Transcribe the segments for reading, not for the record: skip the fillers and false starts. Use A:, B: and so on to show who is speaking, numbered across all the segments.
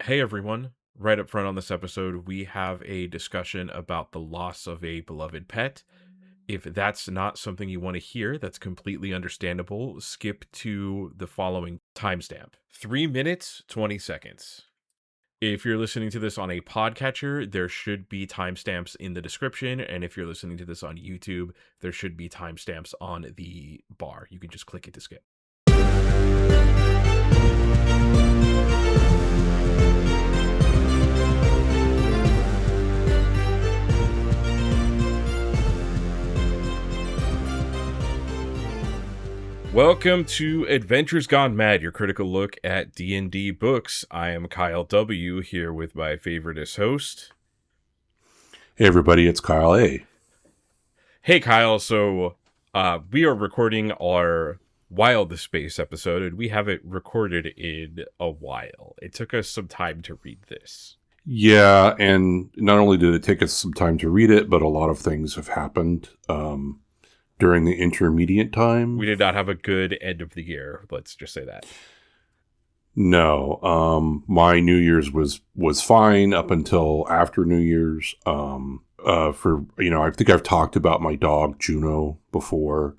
A: Hey everyone, right up front on this episode, we have a discussion about the loss of a beloved pet. If that's not something you want to hear, that's completely understandable. Skip to the following timestamp 3 minutes, 20 seconds. If you're listening to this on a podcatcher, there should be timestamps in the description. And if you're listening to this on YouTube, there should be timestamps on the bar. You can just click it to skip. Welcome to Adventures Gone Mad, your critical look at D&D books. I am Kyle W. here with my favoriteest host.
B: Hey everybody, it's Kyle A.
A: Hey Kyle, so we are recording our Wildspace episode, and we haven't recorded in a while. It took us some time to read this.
B: Yeah, and not only did it take us some time to read it, but a lot of things have happened during the intermediate time.
A: We did not have a good end of the year, let's just say that.
B: No, my New Year's was fine up until after New Year's. I think I've talked about my dog Juno before,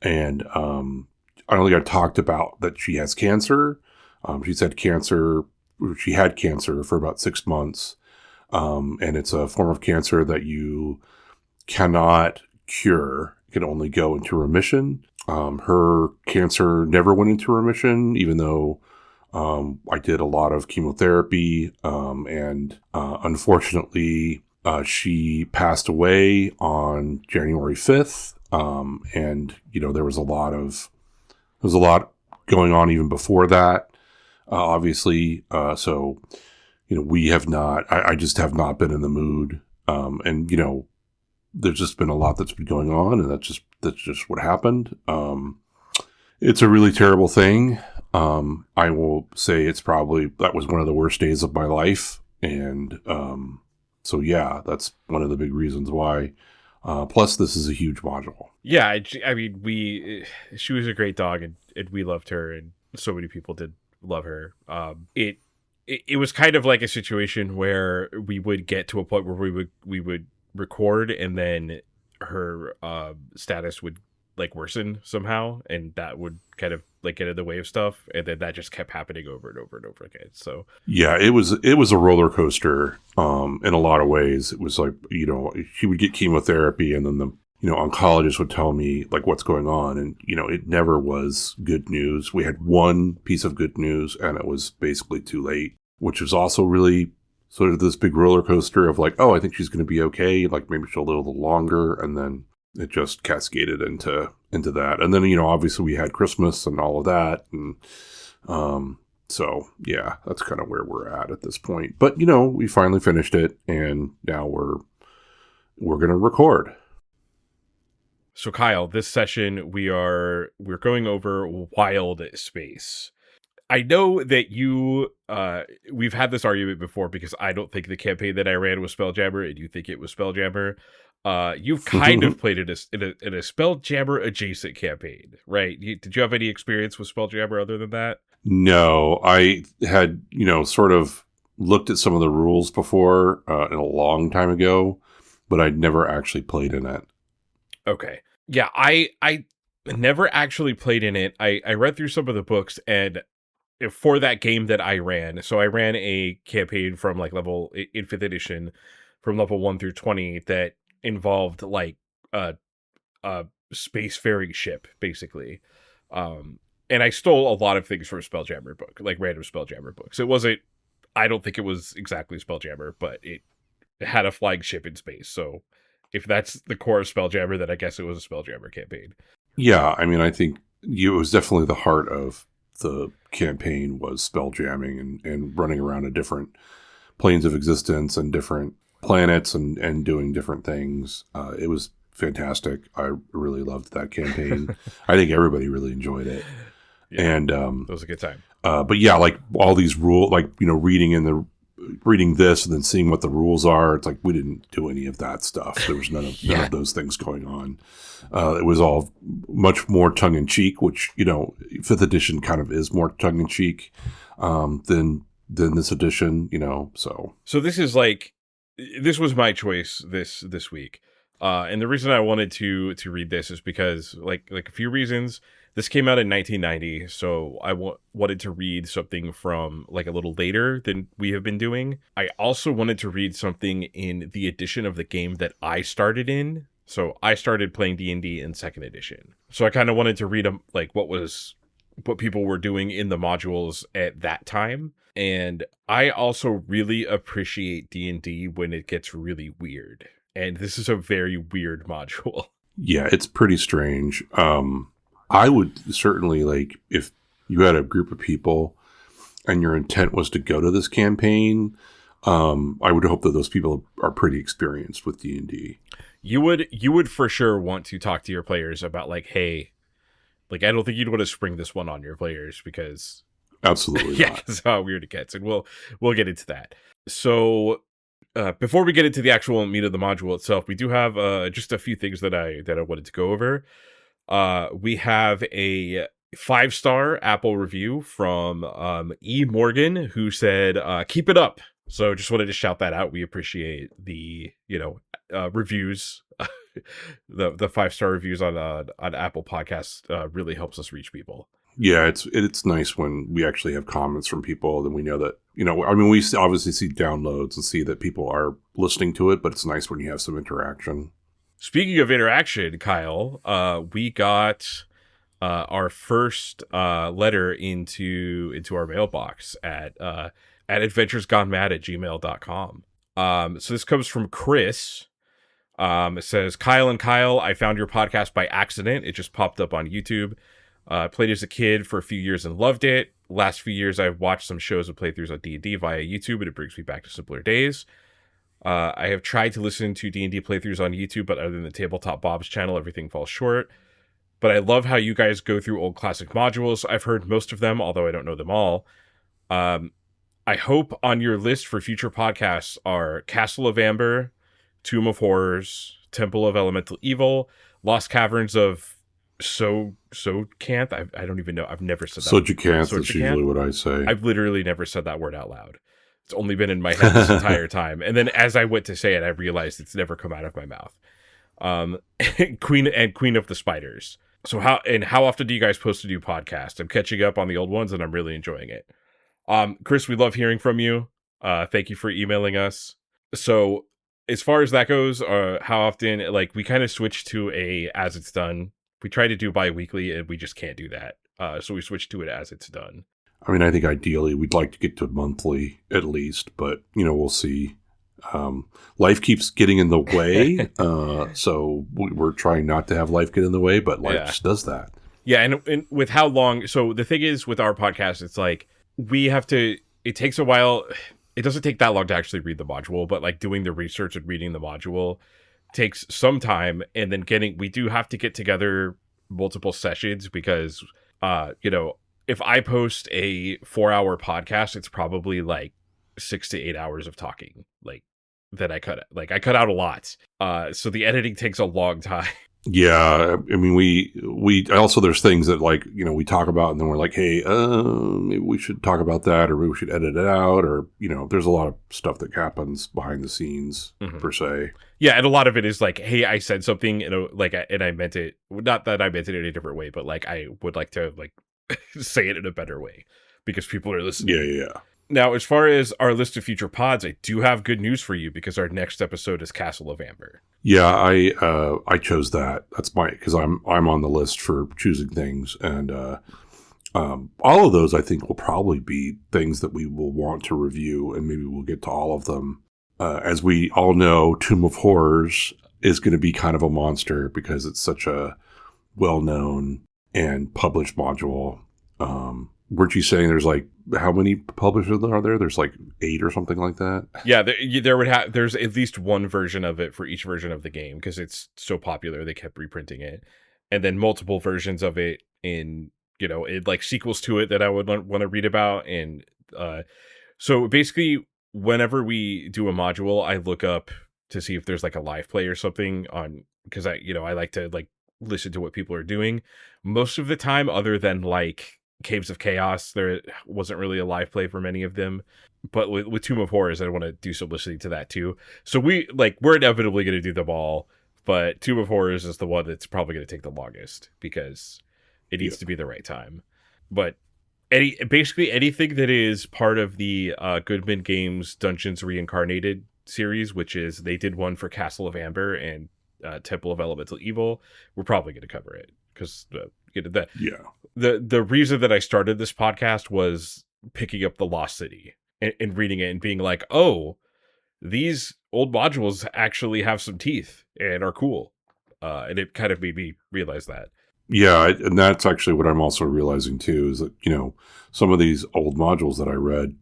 B: and I don't think I've talked about that she has cancer. She had cancer for about 6 months, and it's a form of cancer that you cannot cure. It can only go into remission. Her cancer never went into remission, even though I did a lot of chemotherapy, and unfortunately, she passed away on January 5th. And there was a lot going on even before that, obviously. So we have not. I just have not been in the mood, and there's just been a lot that's been going on, and that's just what happened. It's a really terrible thing. I will say that was one of the worst days of my life. And, so yeah, that's one of the big reasons why. Plus this is a huge module.
A: Yeah. I mean, she was a great dog, and we loved her, and so many people did love her. It was kind of like a situation where we would get to a point where we would record, and then her status would worsen somehow, and that would kind of get in the way of stuff, and then that just kept happening over and over and over again. So
B: yeah, it was a roller coaster in a lot of ways. It was she would get chemotherapy, and then the oncologist would tell me what's going on, and it never was good news. We had one piece of good news, and it was basically too late, which was also really sort of this big roller coaster of I think she's going to be okay. Maybe she'll live a little longer. And then it just cascaded into that. And then, obviously we had Christmas and all of that. And, so yeah, that's kind of where we're at this point. But, we finally finished it, and now we're going to record.
A: So Kyle, this session we're going over Wildspace. I know that we've had this argument before, because I don't think the campaign that I ran was Spelljammer, and you think it was Spelljammer. You've kind of played it in a Spelljammer adjacent campaign, right? Did you have any experience with Spelljammer other than that?
B: No, I had, sort of looked at some of the rules before a long time ago, but I'd never actually played in it.
A: Okay. Yeah, I never actually played in it. I read through some of the books, and for that game that I ran, so I ran a campaign from level in 5th edition, from level 1 through 20, that involved a spacefaring ship, basically. And I stole a lot of things from a Spelljammer book, random Spelljammer books. I don't think it was exactly Spelljammer, but it had a flying ship in space. So if that's the core of Spelljammer, then I guess it was a Spelljammer campaign.
B: Yeah, I mean, I think it was definitely the heart of the campaign was spelljamming and running around in different planes of existence and different planets and doing different things. It was fantastic. I really loved that campaign. I think everybody really enjoyed it.
A: Yeah,
B: and
A: it was a good time.
B: But yeah, all these rules, reading this and then seeing what the rules are, it's we didn't do any of that stuff. There was none of those things going on. It was all much more tongue-in-cheek, which, 5th edition kind of is more tongue-in-cheek than than this edition, you know.
A: So this is like, this was my choice this week. And the reason I wanted to read this is because like a few reasons. This came out in 1990, so I wanted to read something from like a little later than we have been doing. I also wanted to read something in the edition of the game that I started in. So I started playing D&D in 2nd edition. So I kind of wanted to read like what people were doing in the modules at that time. And I also really appreciate D&D when it gets really weird. And this is a very weird module.
B: Yeah, it's pretty strange. I would certainly, like, if you had a group of people and your intent was to go to this campaign, I would hope that those people are pretty experienced with D&D.
A: You would for sure want to talk to your players about like, hey, like, I don't think you'd want to spring this one on your players because
B: absolutely
A: yeah, because how weird it gets, and we'll get into that. So before we get into the actual meat of the module itself, we do have just a few things that I wanted to go over. We have a 5-star Apple review from E. Morgan, who said, keep it up. So just wanted to shout that out. We appreciate the, reviews. the 5-star reviews on Apple Podcasts really helps us reach people.
B: Yeah, it's nice when we actually have comments from people, and we know that, I mean, we obviously see downloads and see that people are listening to it, but it's nice when you have some interaction.
A: Speaking of interaction, Kyle, we got our first letter into our mailbox at adventuresgonemad@gmail.com. So this comes from Chris. It says, Kyle and Kyle, I found your podcast by accident. It just popped up on YouTube. Played as a kid for a few years and loved it. Last few years, I've watched some shows and playthroughs on D&D via YouTube, and it brings me back to simpler days. I have tried to listen to D&D playthroughs on YouTube, but other than the Tabletop Bob's channel, everything falls short. But I love how you guys go through old classic modules. I've heard most of them, although I don't know them all. I hope on your list for future podcasts are Castle of Amber, Tomb of Horrors, Temple of Elemental Evil, Lost Caverns of Sojocanth. I don't even know. I've never said that.
B: Sojocanth is usually what I say.
A: I've literally never said that word out loud. It's only been in my head this entire time. And then as I went to say it, I realized it's never come out of my mouth. Queen of the Spiders. So how often do you guys post a new podcast? I'm catching up on the old ones and I'm really enjoying it. Chris, we love hearing from you. Thank you for emailing us. So as far as that goes, how often, like, we kind of switched to a as it's done. We try to do bi-weekly and we just can't do that. So we switched to it as it's done.
B: I mean, I think ideally we'd like to get to monthly at least, but, we'll see. Life keeps getting in the way, so we're trying not to have life get in the way, but life just does that.
A: Yeah, and with how long... So the thing is, with our podcast, it's like, we have to... It takes a while... It doesn't take that long to actually read the module, but like doing the research and reading the module takes some time, and then we do have to get together multiple sessions because, if I post a 4-hour podcast, it's probably like 6 to 8 hours of talking, like, that I cut out a lot. So the editing takes a long time.
B: Yeah, I mean, we also, there's things that, like, we talk about and then we're like, hey, maybe we should talk about that, or maybe we should edit it out, or, there's a lot of stuff that happens behind the scenes, per se.
A: Yeah, and a lot of it is like, hey, I said something, and I meant it, not that I meant it in a different way, but like, I would like to, like, say it in a better way because people are listening.
B: Yeah.
A: Now, as far as our list of future pods, I do have good news for you because our next episode is Castle of Amber.
B: Yeah, I chose that. That's because I'm on the list for choosing things, and all of those I think will probably be things that we will want to review, and maybe we'll get to all of them. As we all know, Tomb of Horrors is going to be kind of a monster because it's such a well-known and published module. Weren't you saying there's like, how many publishers are there? There's like 8 or something like that.
A: Yeah, there's at least one version of it for each version of the game because it's so popular they kept reprinting it, and then multiple versions of it in it, like, sequels to it that I would want to read about. And so basically, whenever we do a module, I look up to see if there's like a live play or something on, because I like to like listen to what people are doing. Most of the time, other than like Caves of Chaos, there wasn't really a live play for many of them. But with Tomb of Horrors, I want to do some listening to that too. So we're inevitably going to do them all, but Tomb of Horrors is the one that's probably going to take the longest because it needs to be the right time. But basically anything that is part of the Goodman Games Dungeons Reincarnated series, which is they did one for Castle of Amber and Temple of Elemental Evil, we're probably going to cover it because the reason that I started this podcast was picking up The Lost City and reading it and being like, oh, these old modules actually have some teeth and are cool. And it kind of made me realize that.
B: Yeah, and that's actually what I'm also realizing too, is that, some of these old modules that I read,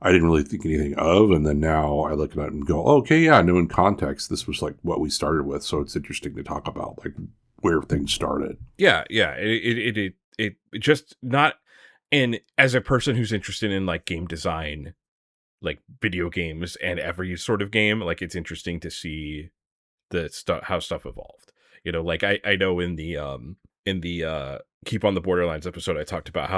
B: I didn't really think anything of, and then now I look at it and go, oh, okay, yeah, I know in context, this was like what we started with, so it's interesting to talk about like where things started.
A: Yeah, it just not, and as a person who's interested in like game design, like video games and every sort of game, like it's interesting to see how stuff evolved. Like I know in the Keep on the Borderlands episode, I talked about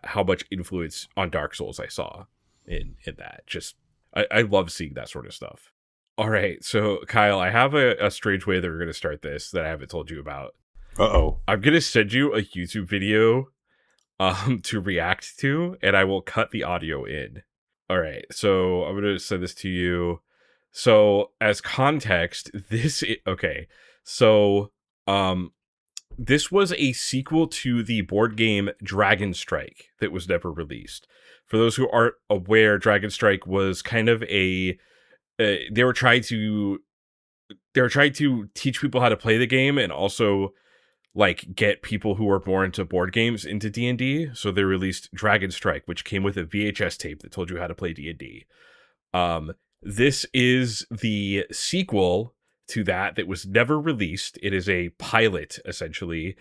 A: how much influence on Dark Souls I saw in that. Just I love seeing that sort of stuff. All right, so Kyle, I have a strange way that we're going to start this that I haven't told you about.
B: Uh-oh.
A: I'm going to send you a YouTube video to react to, and I will cut the audio in. All right, so I'm going to send this to you. So as context, this was a sequel to the board game Dragon Strike that was never released. For those who aren't aware, Dragon Strike was kind of they were trying to teach people how to play the game and also like get people who are more into board games into D&D. So they released Dragon Strike, which came with a VHS tape that told you how to play D&D. This is the sequel to that was never released. It is a pilot, essentially.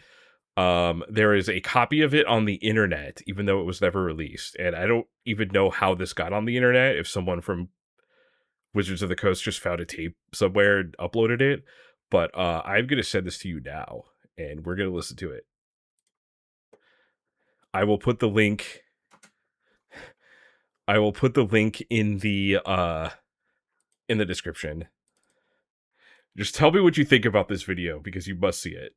A: There is a copy of it on the internet, even though it was never released. And I don't even know how this got on the internet, if someone from Wizards of the Coast just found a tape somewhere and uploaded it. But I'm going to send this to you now, and we're going to listen to it. I will put the link in the description. Just tell me what you think about this video, because you must see it.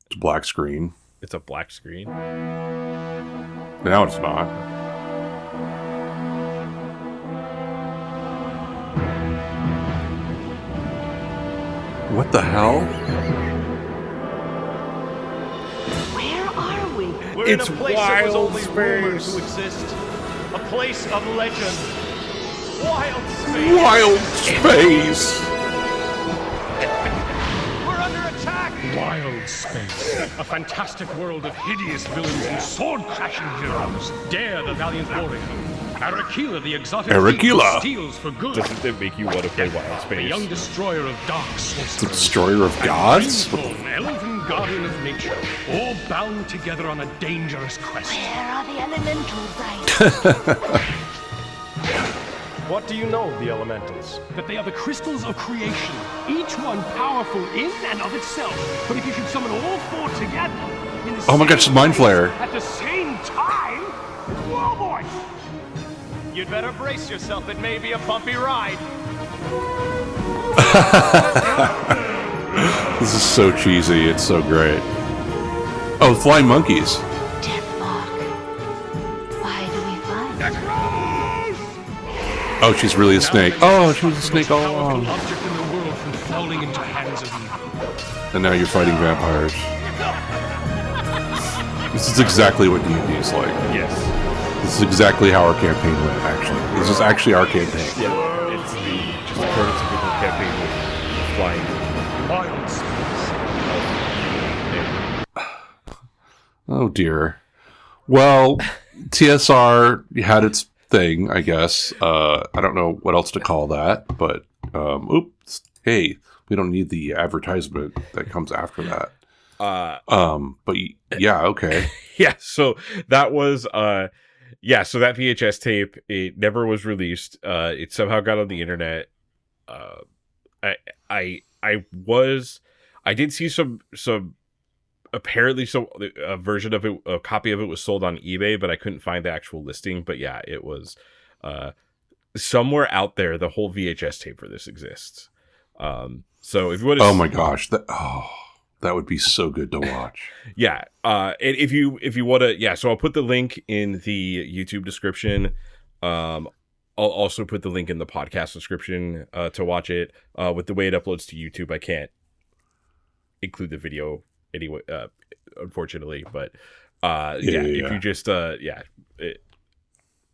B: It's a black screen.
A: It's a black screen?
B: Now it's not. What the hell?
C: Where are we?
D: We're
A: It's
D: in a place that was only
A: Wildspace.
D: rumored to exist. A place of legend. Wild space.
B: Wild space!
D: We're under attack.
E: Wildspace, a fantastic world of hideous villains and sword-crashing heroes. Dare the valiant warrior. Arakila, the exotic
B: Arakila.
E: thief who steals for good.
A: Doesn't it make you want to play Wild
E: The young
A: Space?
E: destroyer of dark
B: The
E: sorcerers.
B: destroyer of gods?
E: Rainstone, elven guardian of nature, all bound together on a dangerous quest.
C: Where are the elementals I
D: What do you know of the elementals?
E: That they are the crystals of creation, each one powerful in and of itself. But if you should summon all four together in the
B: Oh my
E: same
B: gosh, Mind
E: place
B: Flayer.
E: at the same time, whoa boy!
D: You'd better brace yourself. It may be a bumpy ride.
B: This is so cheesy. It's so great. Oh, flying monkeys.
C: Deathmark. Why do we fight?
B: Oh, she's really a snake. Oh, she was a snake all
E: Powerful
B: along.
E: object in the world from falling into hands of evil.
B: And now you're fighting vampires. This is exactly what D&D is like.
A: Yes.
B: This is exactly how our campaign went, actually. This is actually our campaign.
A: Yeah. It's just a prototypical campaign with flying.
B: Oh, dear. Well, TSR had its thing, I guess. I don't know what else to call that, but oops. Hey, we don't need the advertisement that comes after that. But yeah, okay.
A: Yeah, so that was so that VHS tape, it never was released. It somehow got on the internet. I did see some apparently so a version of it, a copy of it was sold on eBay, but I couldn't find the actual listing. But yeah, it was somewhere out there. The whole VHS tape for this exists. So if you want to,
B: oh my gosh, that would be so good to watch.
A: Yeah. And if you want to, yeah. So I'll put the link in the YouTube description. I'll also put the link in the podcast description to watch it. With the way it uploads to YouTube, I can't include the video anyway, unfortunately. But if you just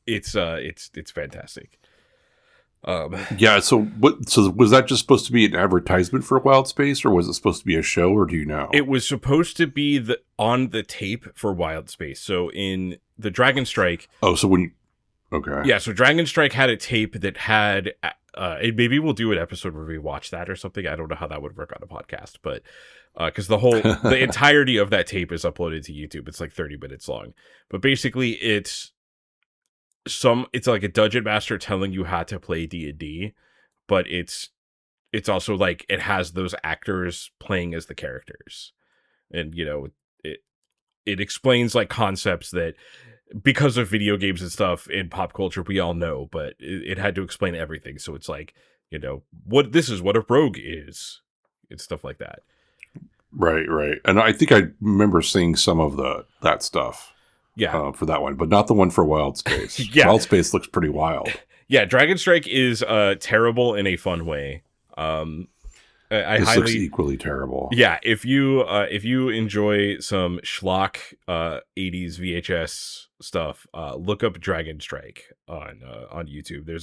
A: it's fantastic.
B: Yeah. So what? So was that just supposed to be an advertisement for Wildspace, or was it supposed to be a show, or do you know?
A: It was supposed to be on the tape for Wildspace. So in the Dragon Strike.
B: Oh, so when. Okay.
A: Yeah. So Dragon Strike had a tape that had. Maybe we'll do an episode where we watch that or something. I don't know how that would work on a podcast, but because the entirety of that tape is uploaded to YouTube. It's like 30 minutes long, but basically it's like a dungeon master telling you how to play D&D, but it's also like it has those actors playing as the characters, and it explains like concepts that because of video games and stuff in pop culture we all know, but it had to explain everything. So it's like this is what a rogue is. It's stuff like that.
B: Right. And I think I remember seeing some of that stuff.
A: Yeah,
B: for that one, but not the one for Wildspace.
A: Yeah,
B: Wildspace looks pretty wild.
A: Yeah, Dragon Strike is terrible in a fun way.
B: This looks equally terrible.
A: Yeah, if you enjoy some schlock 80s VHS stuff, look up Dragon Strike on YouTube. You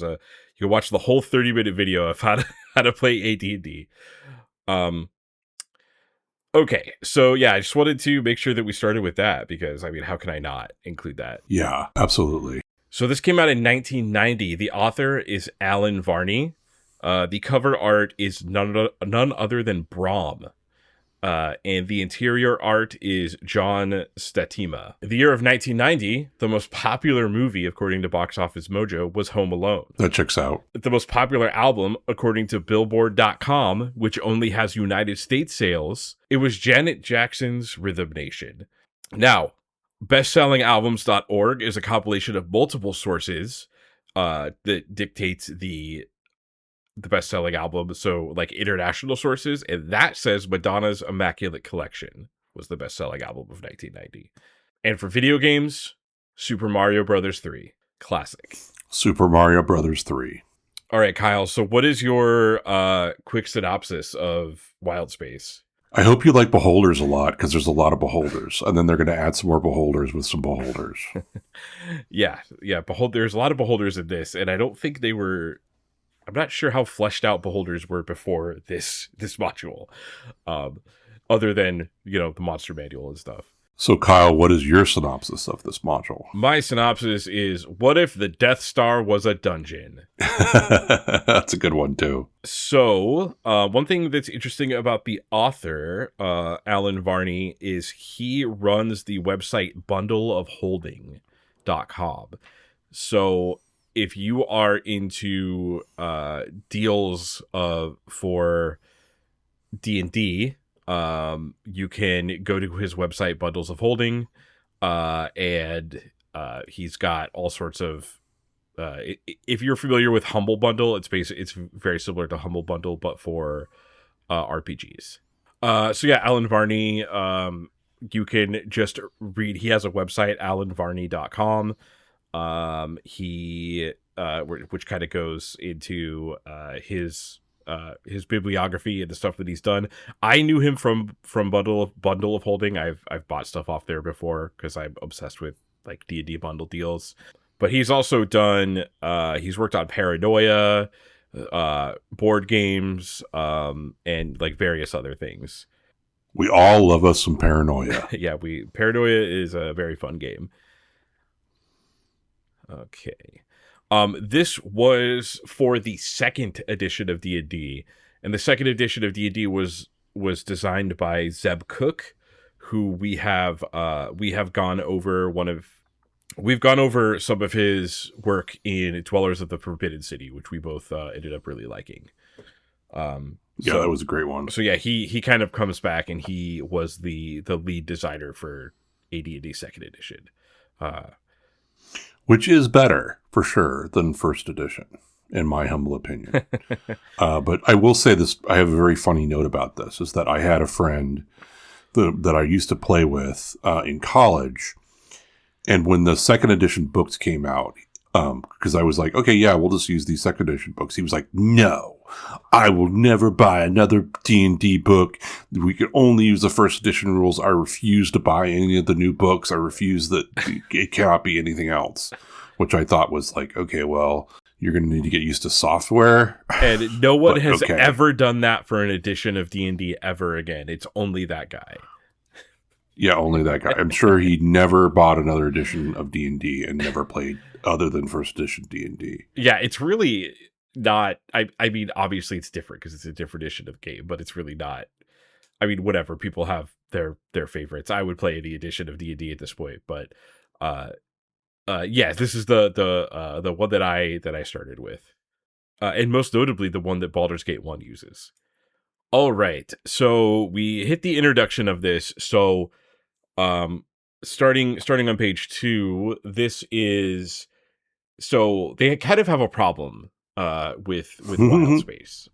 A: can watch the whole 30-minute video of how to play AD&D. Okay, so yeah, I just wanted to make sure that we started with that because, I mean, how can I not include that?
B: Yeah, absolutely.
A: So this came out in 1990. The author is Allen Varney. The cover art is none other than Brahm. And the interior art is John Statima. The year of 1990, the most popular movie, according to Box Office Mojo, was Home Alone.
B: That checks out.
A: The most popular album, according to Billboard.com, which only has United States sales, it was Janet Jackson's Rhythm Nation. Now, bestsellingalbums.org is a compilation of multiple sources that dictates the best-selling album, so like international sources, and that says Madonna's Immaculate Collection was the best-selling album of 1990. And for video games, Super Mario Brothers 3, classic.
B: Super Mario Brothers 3.
A: All right, Kyle, so what is your quick synopsis of Wildspace?
B: I hope you like Beholders a lot, because there's a lot of Beholders, and then they're going to add some more Beholders with some Beholders.
A: yeah, there's a lot of Beholders in this, and I don't think they were... I'm not sure how fleshed out Beholders were before this module, other than, the monster manual and stuff.
B: So, Kyle, what is your synopsis of this module?
A: My synopsis is, what if the Death Star was a dungeon?
B: That's a good one, too.
A: So, one thing that's interesting about the author, Allen Varney, is he runs the website bundleofholding.com. So... if you are into deals for D&D, you can go to his website, Bundles of Holding, and he's got all sorts of... if you're familiar with Humble Bundle, it's very similar to Humble Bundle, but for RPGs. So yeah, Allen Varney, you can just read... He has a website, allenvarney.com. Which kind of goes into his bibliography and the stuff that he's done. I knew him from Bundle of Holding. I've bought stuff off there before because I'm obsessed with like D&D bundle deals. But he's also done he's worked on Paranoia, board games, and like various other things.
B: We all love us some Paranoia.
A: Yeah, Paranoia is a very fun game. Okay. This was for the second edition of D&D, and the second edition of D&D was designed by Zeb Cook, who we've gone over some of his work in Dwellers of the Forbidden City, which we both ended up really liking.
B: Yeah, that was a great one.
A: So yeah, he kind of comes back, and he was the lead designer for AD&D Second Edition,
B: which is better for sure than First Edition, in my humble opinion. But I will say this: I have a very funny note about this. Is that I had a friend that I used to play with in college, and when the Second Edition books came out, because I was like, okay, yeah, we'll just use these Second Edition books. He was like, no, I will never buy another D&D book. We can only use the First Edition rules. I refuse to buy any of the new books. I refuse that it cannot be anything else, which I thought was like, okay, well, you're going to need to get used to software.
A: And no one has ever done that for an edition of D&D ever again. It's only that guy.
B: Yeah, only that guy. I'm sure he never bought another edition of D&D and never played other than First Edition D&D.
A: Yeah, it's really not. I mean, obviously it's different because it's a different edition of the game, but it's really not. I mean, whatever. People have their favorites. I would play any edition of D&D at this point, but yeah, this is the one that I started with, and most notably the one that Baldur's Gate 1 uses. All right, so we hit the introduction of this. So, starting on page 2, this is. So they kind of have a problem with Wildspace,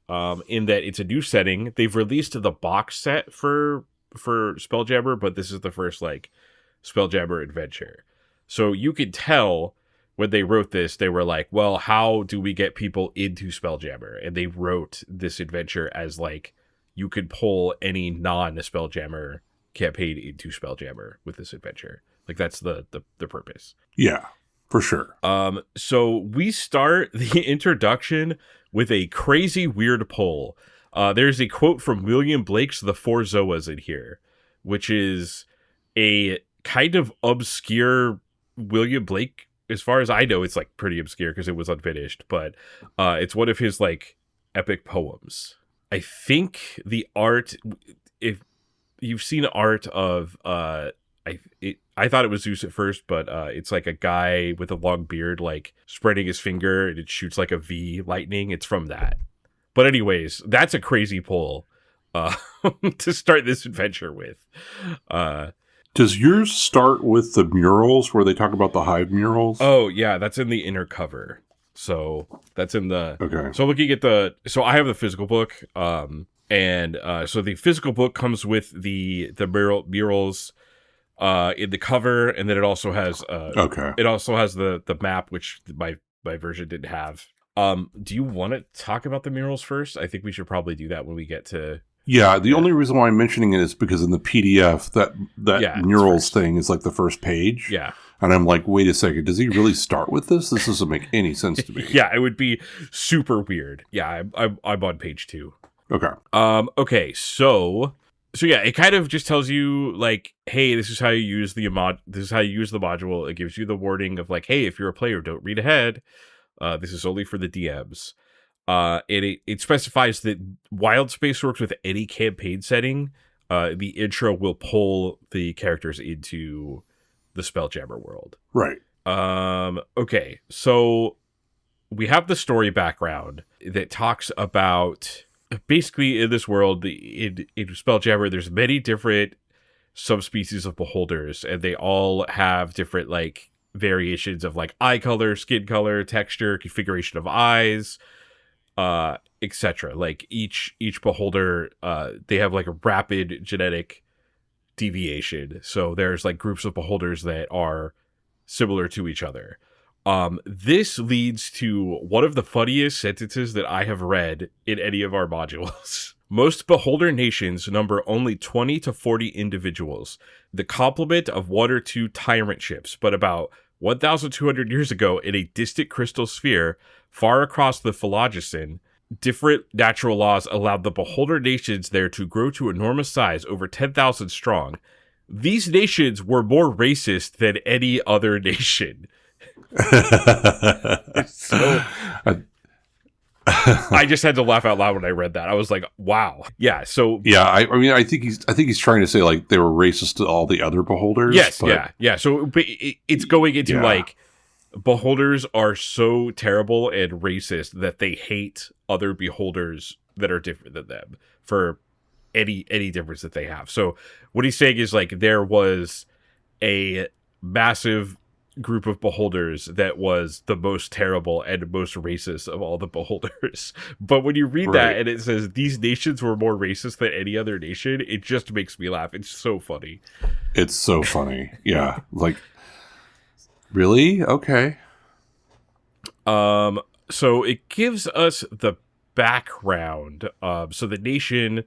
A: in that it's a new setting. They've released the box set for Spelljammer, but this is the first like Spelljammer adventure. So you could tell when they wrote this, they were like, well, how do we get people into Spelljammer? And they wrote this adventure as like you could pull any non-Spelljammer campaign into Spelljammer with this adventure. Like that's the purpose.
B: Yeah. For sure.
A: So we start the introduction with a crazy weird poll. There's a quote from William Blake's The Four Zoas in here, which is a kind of obscure William Blake. As far as I know, it's like pretty obscure because it was unfinished, but it's one of his like epic poems. I think the art, if you've seen art of I thought it was Zeus at first, but it's like a guy with a long beard, like spreading his finger, and it shoots like a V lightning. It's from that. But anyways, that's a crazy pull to start this adventure with.
B: Does yours start with the murals where they talk about the Hive murals?
A: Oh yeah, that's in the inner cover. So that's in the.
B: Okay.
A: So looking at so I have the physical book, and so the physical book comes with the murals. In the cover, and then it also has it also has the map, which my version didn't have. Do you want to talk about the murals first? I think we should probably do that when we get to.
B: Yeah, the only reason why I'm mentioning it is because in the PDF that murals thing is like the first page.
A: Yeah.
B: And I'm like, wait a second, does he really start with this? This doesn't make any sense to me.
A: Yeah, it would be super weird. Yeah, I'm on page 2.
B: Okay.
A: Okay, so yeah, it kind of just tells you like, hey, this is how you use the module. It gives you the warning of like, hey, if you're a player, don't read ahead. This is only for the DMs. It specifies that Wildspace works with any campaign setting. The intro will pull the characters into the Spelljammer world.
B: Right.
A: Okay, so we have the story background that talks about. Basically, in this world, in Spelljammer, there's many different subspecies of beholders, and they all have different like variations of like eye color, skin color, texture, configuration of eyes, etc. Like each beholder, they have like a rapid genetic deviation. So there's like groups of beholders that are similar to each other. This leads to one of the funniest sentences that I have read in any of our modules. Most beholder nations number only 20 to 40 individuals, the complement of 1 or 2 tyrant ships, but about 1,200 years ago in a distant crystal sphere far across the Philogicen, different natural laws allowed the beholder nations there to grow to enormous size, over 10,000 strong. These nations were more racist than any other nation. So I just had to laugh out loud when I read that. I was like, wow. Yeah, so
B: yeah, I mean I think he's trying to say like they were racist to all the other beholders.
A: Yes, yeah. So it's going into like beholders are so terrible and racist that they hate other beholders that are different than them for any difference that they have. So what he's saying is like there was a massive group of beholders that was the most terrible and most racist of all the beholders. But when you read that and it says these nations were more racist than any other nation, it just makes me laugh. It's so funny.
B: It's so funny. Yeah. Like, really? Okay.
A: So it gives us the background. So the nation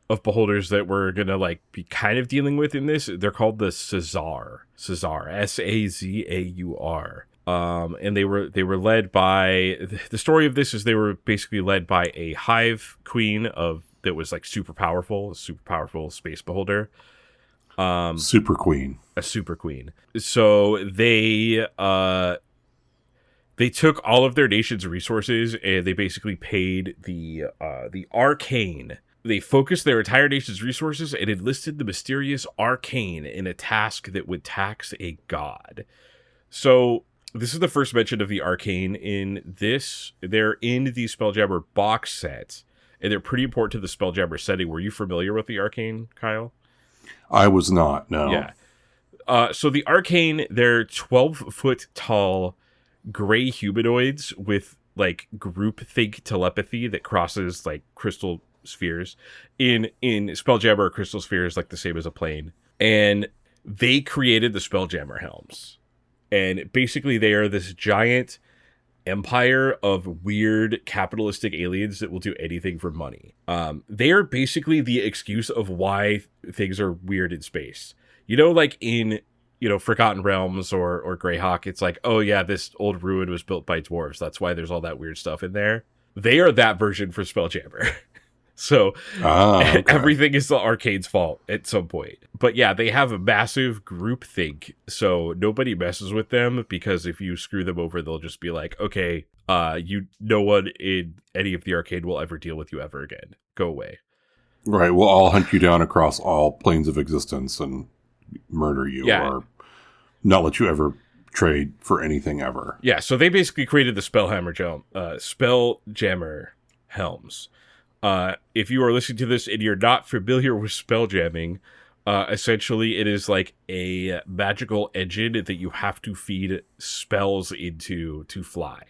A: of beholders that we're gonna like be kind of dealing with in this, they're called the Sazar, Sazaur. And they were led by, the story of this is they were basically led by a Hive queen that was like super powerful space beholder.
B: Super queen.
A: A super queen. So they took all of their nation's resources and they basically paid the arcane. They focused their entire nation's resources and enlisted the mysterious arcane in a task that would tax a god. So this is the first mention of the arcane in this. They're in the Spelljammer box set, and they're pretty important to the Spelljammer setting. Were you familiar with the arcane, Kyle?
B: I was not, no.
A: Yeah. So the arcane, they're 12-foot tall gray humanoids with like groupthink telepathy that crosses like crystal spheres. In Spelljammer, a crystal sphere is like the same as a plane, and they created the Spelljammer helms, and basically they are this giant empire of weird capitalistic aliens that will do anything for money. They are basically the excuse of why things are weird in space. You know, like in Forgotten Realms or Greyhawk, it's like, oh yeah, this old ruin was built by dwarves, that's why there's all that weird stuff in there. They are that version for Spelljammer. So okay. Everything is the arcane's fault at some point. But yeah, they have a massive groupthink, so nobody messes with them, because if you screw them over, they'll just be like, okay, no one in any of the arcane will ever deal with you ever again. Go away.
B: Right, we'll all hunt you down across all planes of existence and murder you, or not let you ever trade for anything ever.
A: Yeah, so they basically created the Spelljammer helms. If you are listening to this and you're not familiar with spelljamming, essentially it is like a magical engine that you have to feed spells into to fly.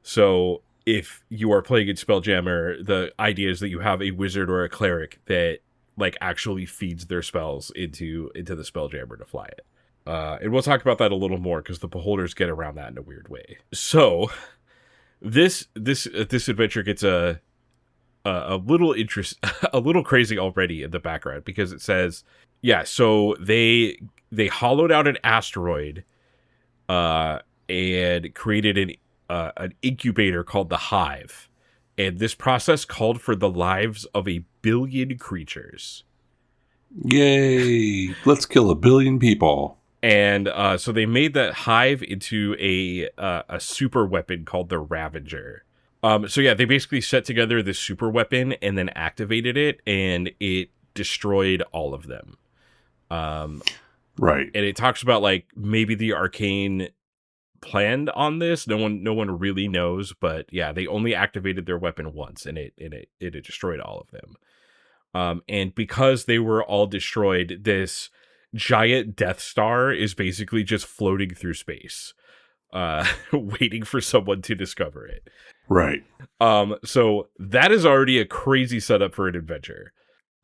A: So if you are playing in Spelljammer, the idea is that you have a wizard or a cleric that like actually feeds their spells into the Spelljammer to fly it. And we'll talk about that a little more because the beholders get around that in a weird way. So this adventure gets a little crazy already in the background, because it says, so they hollowed out an asteroid and created an incubator called the Hive, and this process called for the lives of 1 billion creatures.
B: Yay! Let's kill 1 billion people.
A: And so they made that Hive into a super weapon called the Ravager. They basically set together this super weapon and then activated it, and it destroyed all of them.
B: Right.
A: And it talks about like maybe the arcane planned on this. No one really knows, but yeah, they only activated their weapon once, and it destroyed all of them. And because they were all destroyed, this giant Death Star is basically just floating through space, waiting for someone to discover it.
B: Right.
A: So that is already a crazy setup for an adventure.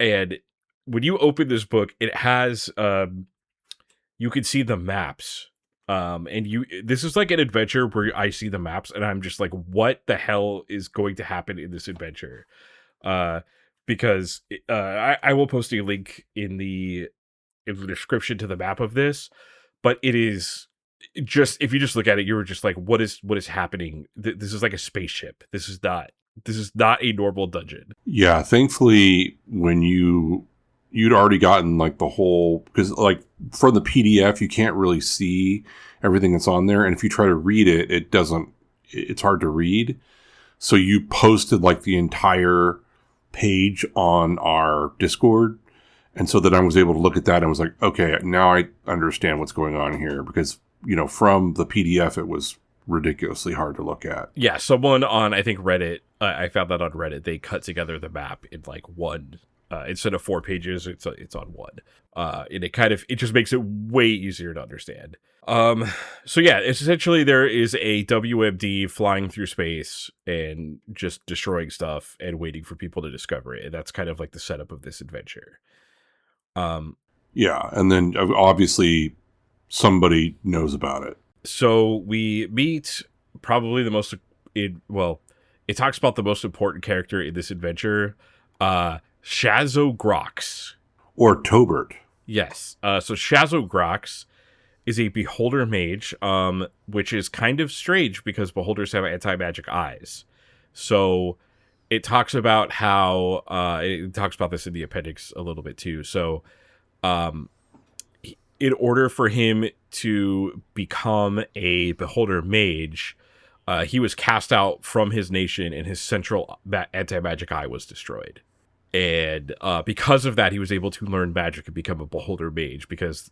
A: And when you open this book, it has you can see the maps. And this is like an adventure where I see the maps and I'm just like, what the hell is going to happen in this adventure? Because I will post a link in the description to the map of this, but it is just, if you just look at it, you were just like, what is happening? This is like a spaceship. This is not a normal dungeon.
B: Yeah, thankfully when you'd already gotten like the whole, because like from the PDF you can't really see everything that's on there, and if you try to read it, it's hard to read. So you posted like the entire page on our Discord, and so that I was able to look at that and was like, okay, now I understand what's going on here, because from the PDF it was ridiculously hard to look at.
A: Yeah, someone on I think Reddit I found that on Reddit. They cut together the map in like one, instead of 4 pages, it's on one. And it just makes it way easier to understand. So yeah, it's essentially there is a WMD flying through space and just destroying stuff and waiting for people to discover it. And that's kind of like the setup of this adventure.
B: Yeah, and then obviously somebody knows about it.
A: So we meet probably it talks about the most important character in this adventure, Shazogrox.
B: Or Tobert.
A: Yes. So Shazogrox is a Beholder Mage, which is kind of strange because Beholders have anti-magic eyes. So it talks about how, it talks about this in the appendix a little bit too. So in order for him to become a Beholder Mage, he was cast out from his nation and his central anti-magic eye was destroyed. And because of that, he was able to learn magic and become a Beholder Mage because,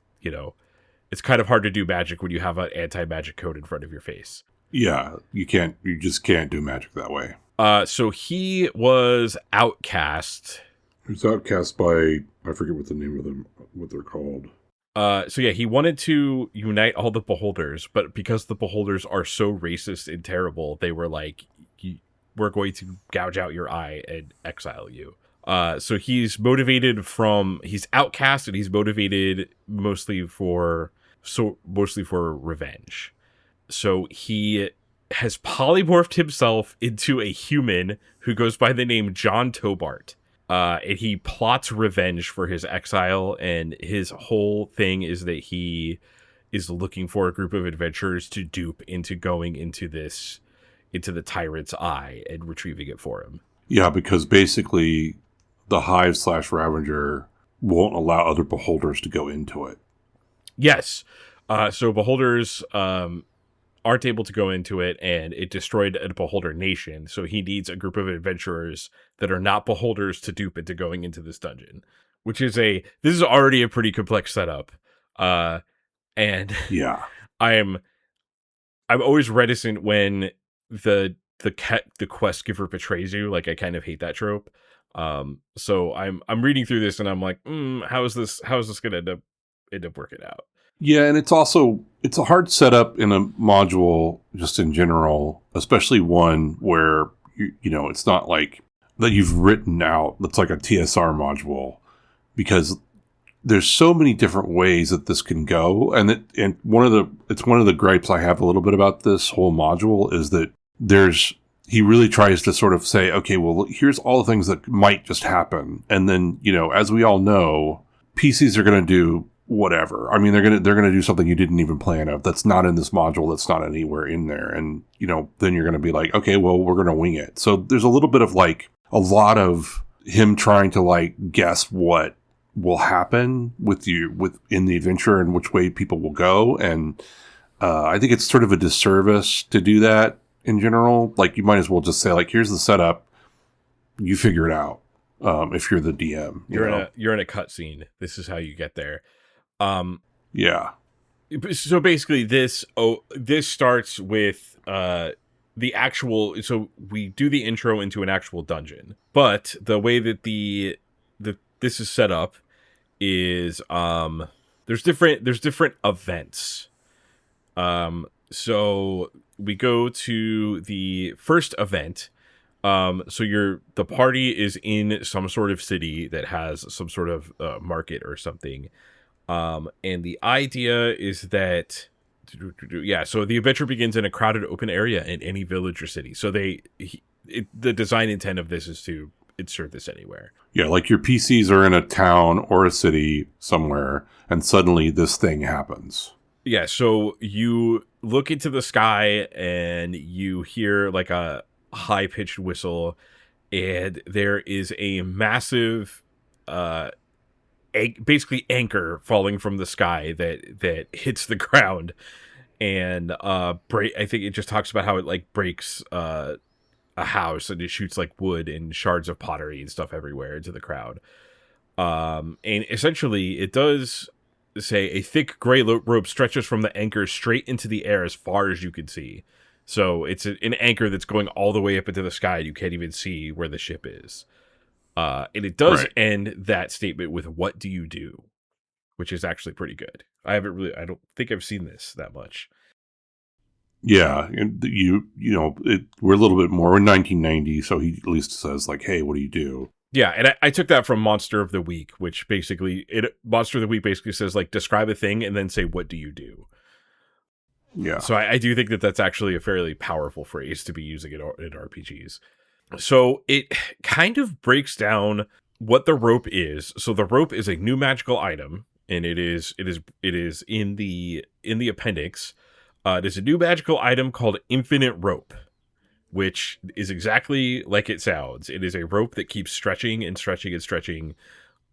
A: it's kind of hard to do magic when you have an anti-magic code in front of your face.
B: Yeah, you just can't do magic that way.
A: So he was outcast.
B: He was outcast by, I forget what the name of them, what they're called.
A: So yeah, he wanted to unite all the Beholders, but because the Beholders are so racist and terrible, they were like, we're going to gouge out your eye and exile you. So he's outcast and he's motivated mostly for revenge. So he has polymorphed himself into a human who goes by the name John Tobart. And he plots revenge for his exile, and his whole thing is that he is looking for a group of adventurers to dupe into going into the tyrant's eye and retrieving it for him. Yeah,
B: because basically the Hive / Ravager won't allow other Beholders to go into it.
A: Yes. So Beholders aren't able to go into it, and it destroyed a Beholder nation. So he needs a group of adventurers that are not Beholders to dupe into going into this dungeon, which is this is already a pretty complex setup. And
B: yeah,
A: I'm always reticent when the quest giver betrays you. Like, I kind of hate that trope. So I'm reading through this and I'm like, how is this going to end up working out?
B: Yeah, and it's a hard setup in a module just in general, especially one where it's not like that you've written out. That's like a TSR module, because there's so many different ways that this can go, and one of the gripes I have a little bit about this whole module is that he really tries to sort of say, okay, well, here's all the things that might just happen, and then as we all know, PCs are going to do whatever. I mean, they're gonna do something you didn't even plan of. That's not in this module. That's not anywhere in there. And then you're gonna be like, okay, well, we're gonna wing it. So there's a little bit of like a lot of him trying to like guess what will happen in the adventure and which way people will go. And I think it's sort of a disservice to do that in general. Like, you might as well just say, like, here's the setup. You figure it out. If you're the DM,
A: you're in a cutscene. This is how you get there.
B: Yeah.
A: So basically this starts with the actual, so we do the intro into an actual dungeon, but the way that this is set up is there's different events. So we go to the first event. So the party is in some sort of city that has some sort of market or something. And the idea is that, so the adventure begins in a crowded open area in any village or city. So the design intent of this is to insert this anywhere.
B: Yeah, like your PCs are in a town or a city somewhere, and suddenly this thing happens.
A: Yeah, so you look into the sky and you hear like a high-pitched whistle, and there is a massive basically anchor falling from the sky that hits the ground, and I think it just talks about how it like breaks a house, and it shoots like wood and shards of pottery and stuff everywhere into the crowd. And essentially it does say a thick gray rope stretches from the anchor straight into the air as far as you can see. So it's an anchor that's going all the way up into the sky. And you can't even see where the ship is. And it does end that statement with, "What do you do?" Which is actually pretty good. I don't think I've seen this that much.
B: Yeah, and we're a little bit more in 1990, so he at least says like, "Hey, what do you do?"
A: Yeah, and I took that from Monster of the Week, which basically Monster of the Week basically says like, describe a thing and then say, "What do you do?"
B: Yeah.
A: So I do think that that's actually a fairly powerful phrase to be using in RPGs. So it kind of breaks down what the rope is. So the rope is a new magical item, and it is in the appendix. It is a new magical item called Infinite Rope, which is exactly like it sounds. It is a rope that keeps stretching and stretching and stretching,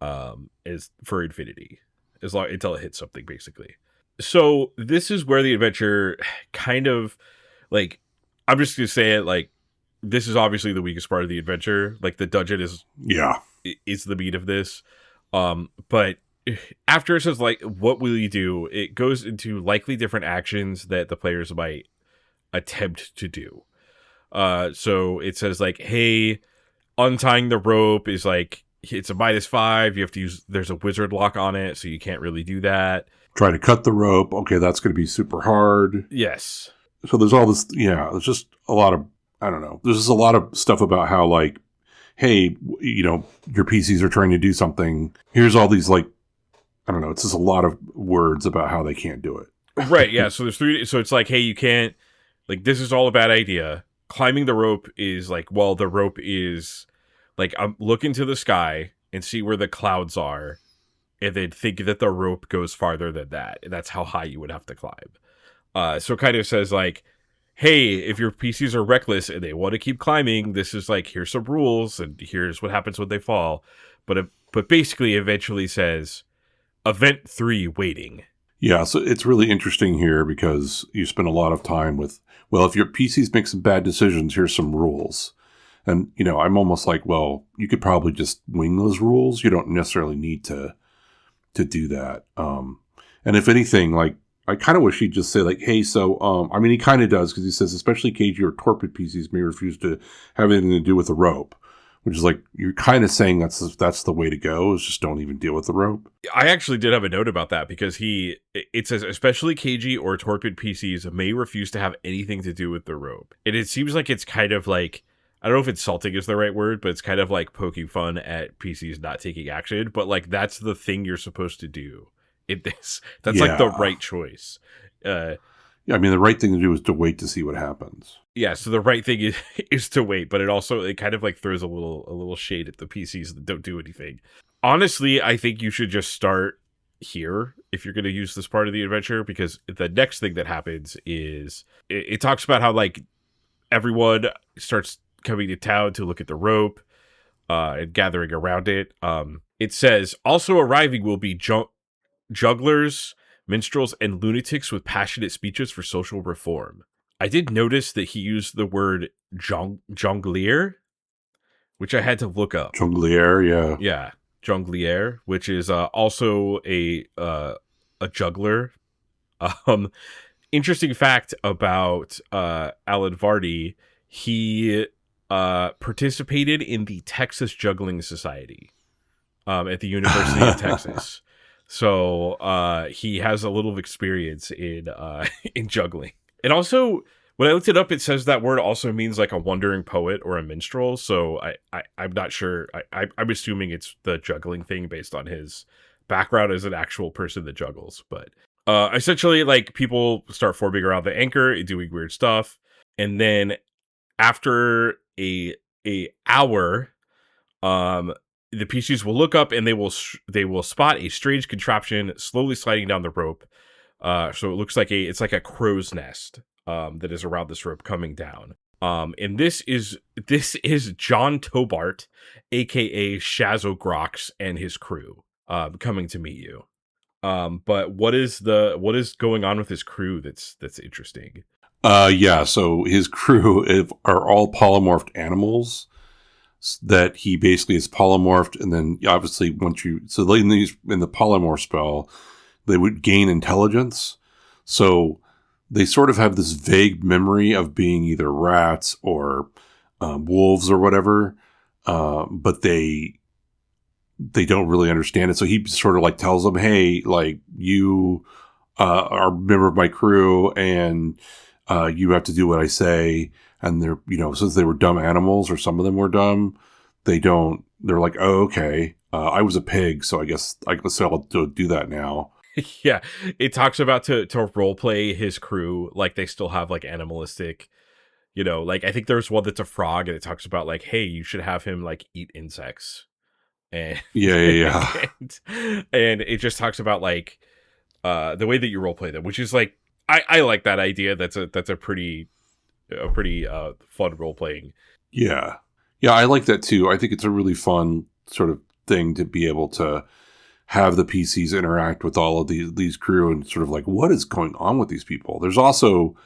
A: as for infinity, as long until it hits something, basically. So this is where the adventure kind of, like, I'm just gonna say it, like, this is obviously the weakest part of the adventure. Like, the dungeon is the meat of this, but after it says, like, what will you do, it goes into likely different actions that the players might attempt to do. So it says, like, hey, untying the rope is like, it's a -5. You have to use, there's a wizard lock on it, so you can't really do that.
B: Try to cut the rope. Okay, that's going to be super hard.
A: Yes.
B: So there's all this, there's just a lot of, I don't know. There's just a lot of stuff about how, like, hey, your PCs are trying to do something. Here's all these, like, I don't know. It's just a lot of words about how they can't do it.
A: Right, yeah. So there's 3. So it's like, hey, you can't, like, this is all a bad idea. Climbing the rope is like, well, the rope is like, look into the sky and see where the clouds are, and then think that the rope goes farther than that. And that's how high you would have to climb. So it kind of says, like, hey, if your PCs are reckless and they want to keep climbing, this is like, here's some rules, and here's what happens when they fall. But basically eventually says, Event 3, waiting.
B: Yeah, so it's really interesting here because you spend a lot of time with, well, if your PCs make some bad decisions, here's some rules. And, I'm almost like, well, you could probably just wing those rules. You don't necessarily need to do that. And if anything, like, I kind of wish he'd just say, like, hey, so, he kind of does, because he says, especially cagey or torpid PCs may refuse to have anything to do with the rope. Which is like, you're kind of saying that's the way to go, is just don't even deal with the rope.
A: I actually did have a note about that, because it says, especially cagey or torpid PCs may refuse to have anything to do with the rope. And it seems like it's kind of like, I don't know if insulting is the right word, but it's kind of like poking fun at PCs not taking action. But like, that's the thing you're supposed to do. That's like the right choice.
B: The right thing to do is to wait to see what happens.
A: Yeah, so the right thing is to wait, but it kind of like throws a little shade at the PCs that don't do anything. Honestly, I think you should just start here if you're going to use this part of the adventure, because the next thing that happens is it talks about how, like, everyone starts coming to town to look at the rope and gathering around it. It says, also arriving will be jugglers, minstrels, and lunatics with passionate speeches for social reform. I did notice that he used the word jonglier, which I had to look up.
B: Jonglier, yeah.
A: Yeah, jonglier, which is also a juggler. Interesting fact about Allen Varney, he participated in the Texas Juggling Society at the University of Texas. So he has a little experience in juggling. And also, when I looked it up, it says that word also means like a wandering poet or a minstrel. So I'm not sure. I'm assuming it's the juggling thing based on his background as an actual person that juggles. But essentially, like, people start forming around the anchor and doing weird stuff. And then after a hour, the PCs will look up and they will spot a strange contraption slowly sliding down the rope. So it looks like it's like a crow's nest that is around this rope coming down. And this is John Tobart, aka Shazogrox, and his crew coming to meet you. But what is going on with his crew that's interesting?
B: So his crew are all polymorphed animals that he basically is polymorphed, and then obviously in the polymorph spell, they would gain intelligence. So they sort of have this vague memory of being either rats or wolves or whatever, but they don't really understand it. So he sort of like tells them, hey, like you are a member of my crew and you have to do what I say. And they're, since they were dumb animals, or some of them were dumb, they're like, oh, okay. I was a pig, so I guess I'll do that now.
A: Yeah. It talks about to role play his crew like they still have like animalistic, like I think there's one that's a frog and it talks about like, hey, you should have him like eat insects. And
B: Yeah.
A: and it just talks about like the way that you role play them, which is like I like that idea. That's a pretty fun role playing.
B: Yeah, I like that too. I think it's a really fun sort of thing to be able to have the PCs interact with all of these crew and sort of like, what is going on with these people? There's also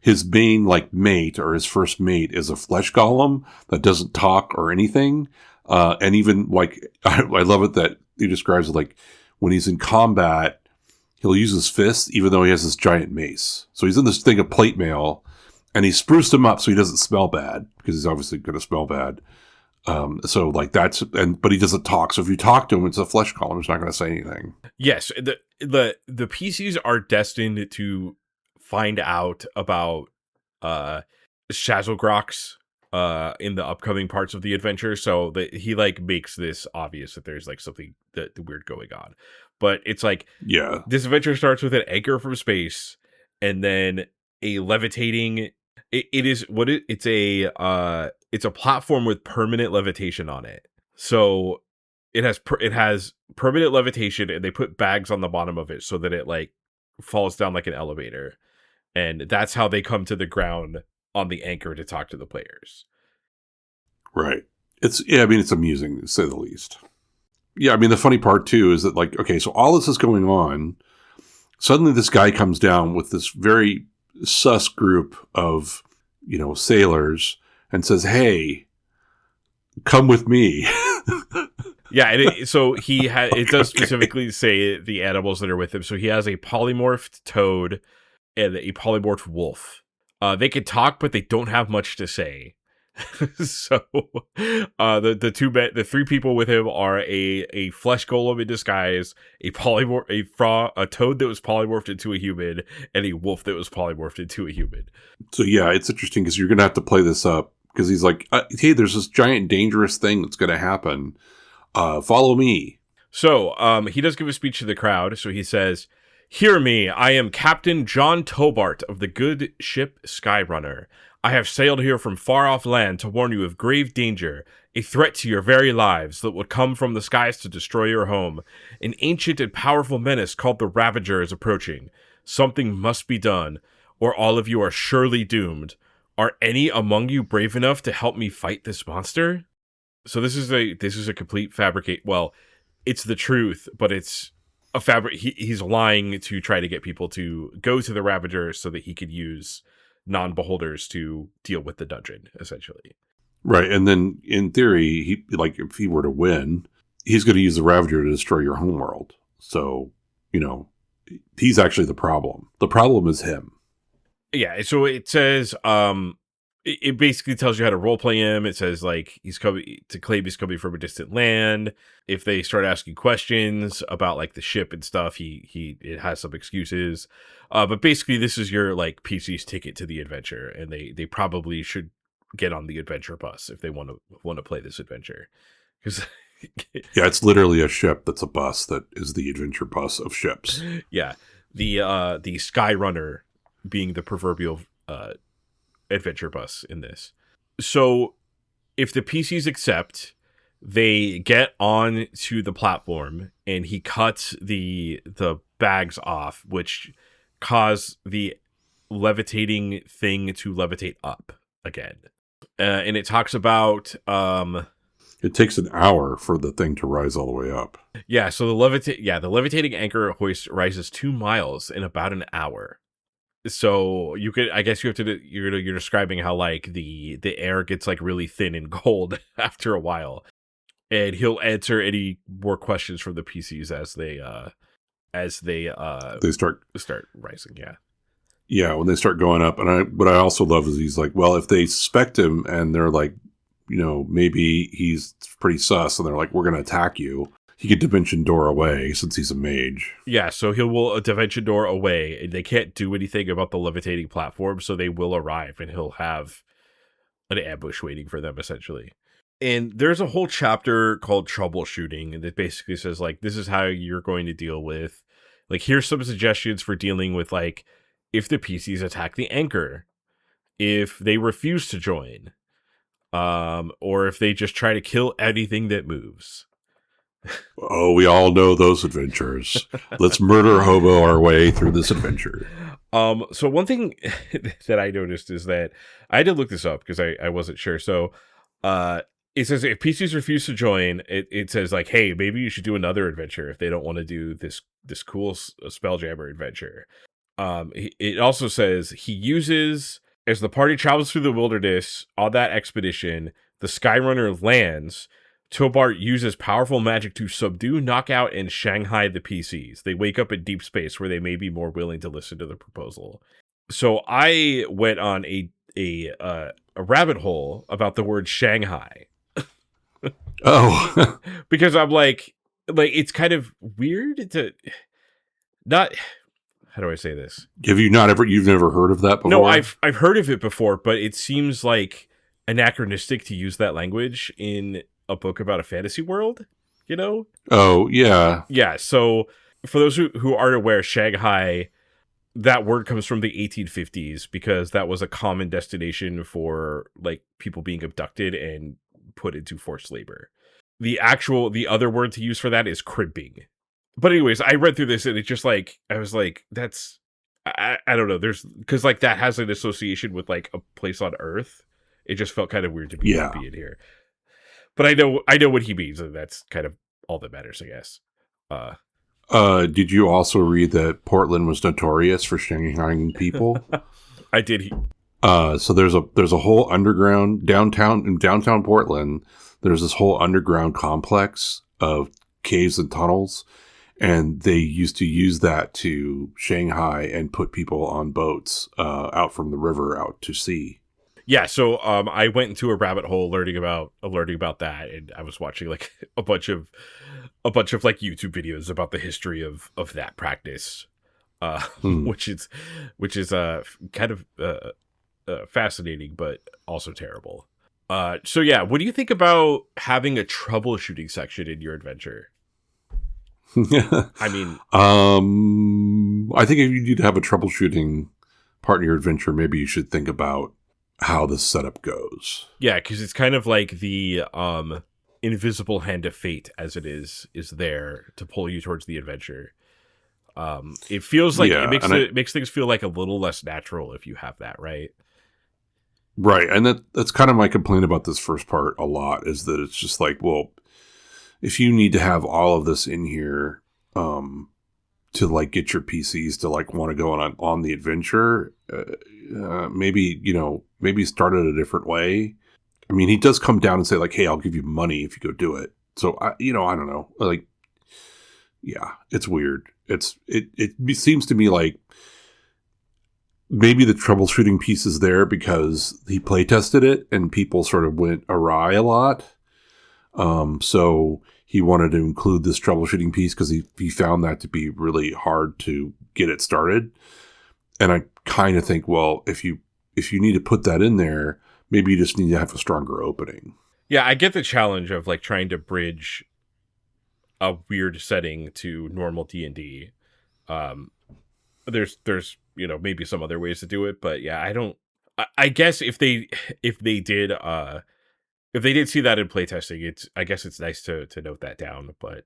B: his main like mate, or his first mate, is a flesh golem that doesn't talk or anything. And even like, I love it that he describes it like when he's in combat, he'll use his fist, even though he has this giant mace. So he's in this thing of plate mail, and he spruced him up so he doesn't smell bad, because he's obviously going to smell bad. So like but he doesn't talk. So if you talk to him, it's a flesh golem. He's not going to say anything.
A: Yes. The PCs are destined to find out about, Shazogrox, in the upcoming parts of the adventure. So that he like makes this obvious that there's like something that weird going on. But it's like,
B: yeah,
A: this adventure starts with an anchor from space, and then a levitating. It's a platform with permanent levitation on it. So it has permanent levitation, and they put bags on the bottom of it so that it like falls down like an elevator, and that's how they come to the ground on the anchor to talk to the players.
B: Right. It's amusing to say the least. Yeah, I mean, the funny part too is that like, okay, so all this is going on. Suddenly this guy comes down with this very sus group of, sailors and says, hey, come with me.
A: Yeah, and so it does specifically say the animals that are with him. So he has a polymorphed toad and a polymorphed wolf. They can talk, but they don't have much to say. So the three people with him are a flesh golem in disguise, a toad that was polymorphed into a human, and a wolf that was polymorphed into a human.
B: So yeah, it's interesting because you're gonna have to play this up, because he's like, hey, there's this giant dangerous thing that's gonna happen. Follow me.
A: So he does give a speech to the crowd. So he says, "Hear me, I am Captain John Tobart of the good ship Skyrunner. I have sailed here from far-off land to warn you of grave danger, a threat to your very lives that would come from the skies to destroy your home. An ancient and powerful menace called the Ravager is approaching. Something must be done, or all of you are surely doomed. Are any among you brave enough to help me fight this monster?" So this is a complete fabricate. Well, it's the truth, but it's a he's lying to try to get people to go to the Ravager so that he could use non-beholders to deal with the dungeon, essentially.
B: Right, and then in theory, if he were to win, he's going to use the Ravager to destroy your homeworld. So, he's actually the problem. The problem is him.
A: Yeah, so it says, it basically tells you how to roleplay him. It says, like, he's coming from a distant land. If they start asking questions about, like, the ship and stuff, it has some excuses. But basically, this is your, like, PC's ticket to the adventure, and they probably should get on the adventure bus if they want to play this adventure. Because
B: yeah, it's literally a ship that's a bus that is the adventure bus of ships.
A: Yeah, the Skyrunner being the proverbial adventure bus in this. So if the PCs accept, they get on to the platform, and he cuts the bags off, which cause the levitating thing to levitate up again. And it talks about
B: it takes an hour for the thing to rise all the way up.
A: Yeah, so the levitating anchor hoist rises 2 miles in about an hour. So I guess you have to, you're describing how like the air gets like really thin and cold after a while, and he'll answer any more questions from the PCs as they start rising.
B: Yeah, when they start going up, and what I also love is he's like, well, if they suspect him and they're like, maybe he's pretty sus, and they're like, we're going to attack you, he could dimension door away since he's a mage.
A: Yeah, so he will dimension door away, and they can't do anything about the levitating platform, so they will arrive, and he'll have an ambush waiting for them, essentially. And there's a whole chapter called Troubleshooting that basically says, like, this is how you're going to deal with, like, here's some suggestions for dealing with, like, if the PCs attack the anchor, if they refuse to join, or if they just try to kill anything that moves.
B: Oh, we all know those adventures. Let's murder hobo our way through this adventure.
A: So one thing that I noticed is that I had to look this up because I wasn't sure. So, it says if PCs refuse to join, it says like, hey, maybe you should do another adventure if they don't want to do this cool Spelljammer adventure. It also says he uses, as the party travels through the wilderness on that expedition, the Skyrunner lands. Tobart uses powerful magic to subdue, knock out, and Shanghai the PCs. They wake up in deep space where they may be more willing to listen to the proposal. So I went on a rabbit hole about the word Shanghai.
B: Oh,
A: because I'm like it's kind of weird to not. How do I say this?
B: you've never heard of that before?
A: No, I've heard of it before, but it seems like anachronistic to use that language in a book about a fantasy world, Oh, yeah.
B: Yeah,
A: so for those who aren't aware, Shanghai, that word comes from the 1850s because that was a common destination for like people being abducted and put into forced labor. The other word to use for that is cribbing. But anyways, I read through this and it's just like, I was like, that's, I don't know, because like that has an association with like a place on Earth. It just felt kind of weird to be in here. But I know what he means, and that's kind of all that matters, I guess.
B: Did you also read that Portland was notorious for Shanghaiing people?
A: I did.
B: So there's a whole underground in downtown Portland. There's this whole underground complex of caves and tunnels, and they used to use that to Shanghai and put people on boats out from the river out to sea.
A: Yeah, so I went into a rabbit hole learning about that, and I was watching like a bunch of like YouTube videos about the history of that practice, which is kind of fascinating, but also terrible. So yeah, what do you think about having a troubleshooting section in your adventure? I mean,
B: I think if you need to have a troubleshooting part in your adventure, maybe you should think about how the setup goes.
A: Yeah, because it's kind of like the invisible hand of fate, as it is there to pull you towards the adventure. It feels like it makes things feel like a little less natural if you have that, right?
B: Right, and that's kind of my complaint about this first part a lot, is that it's just like, well, if you need to have all of this in here to like get your PCs to like want to go on the adventure, maybe start it a different way. I mean, he does come down and say like, hey, I'll give you money if you go do it. So I don't know. Like, yeah, it's weird. It seems to me like maybe the troubleshooting piece is there because he play tested it and people sort of went awry a lot. So he wanted to include this troubleshooting piece because he found that to be really hard to get it started. And I kind of think, well, if you need to put that in there, maybe you just need to have a stronger opening.
A: Yeah, I get the challenge of like trying to bridge a weird setting to normal D&D. There's maybe some other ways to do it, but yeah, I guess if they did see that in playtesting, I guess it's nice to note that down, but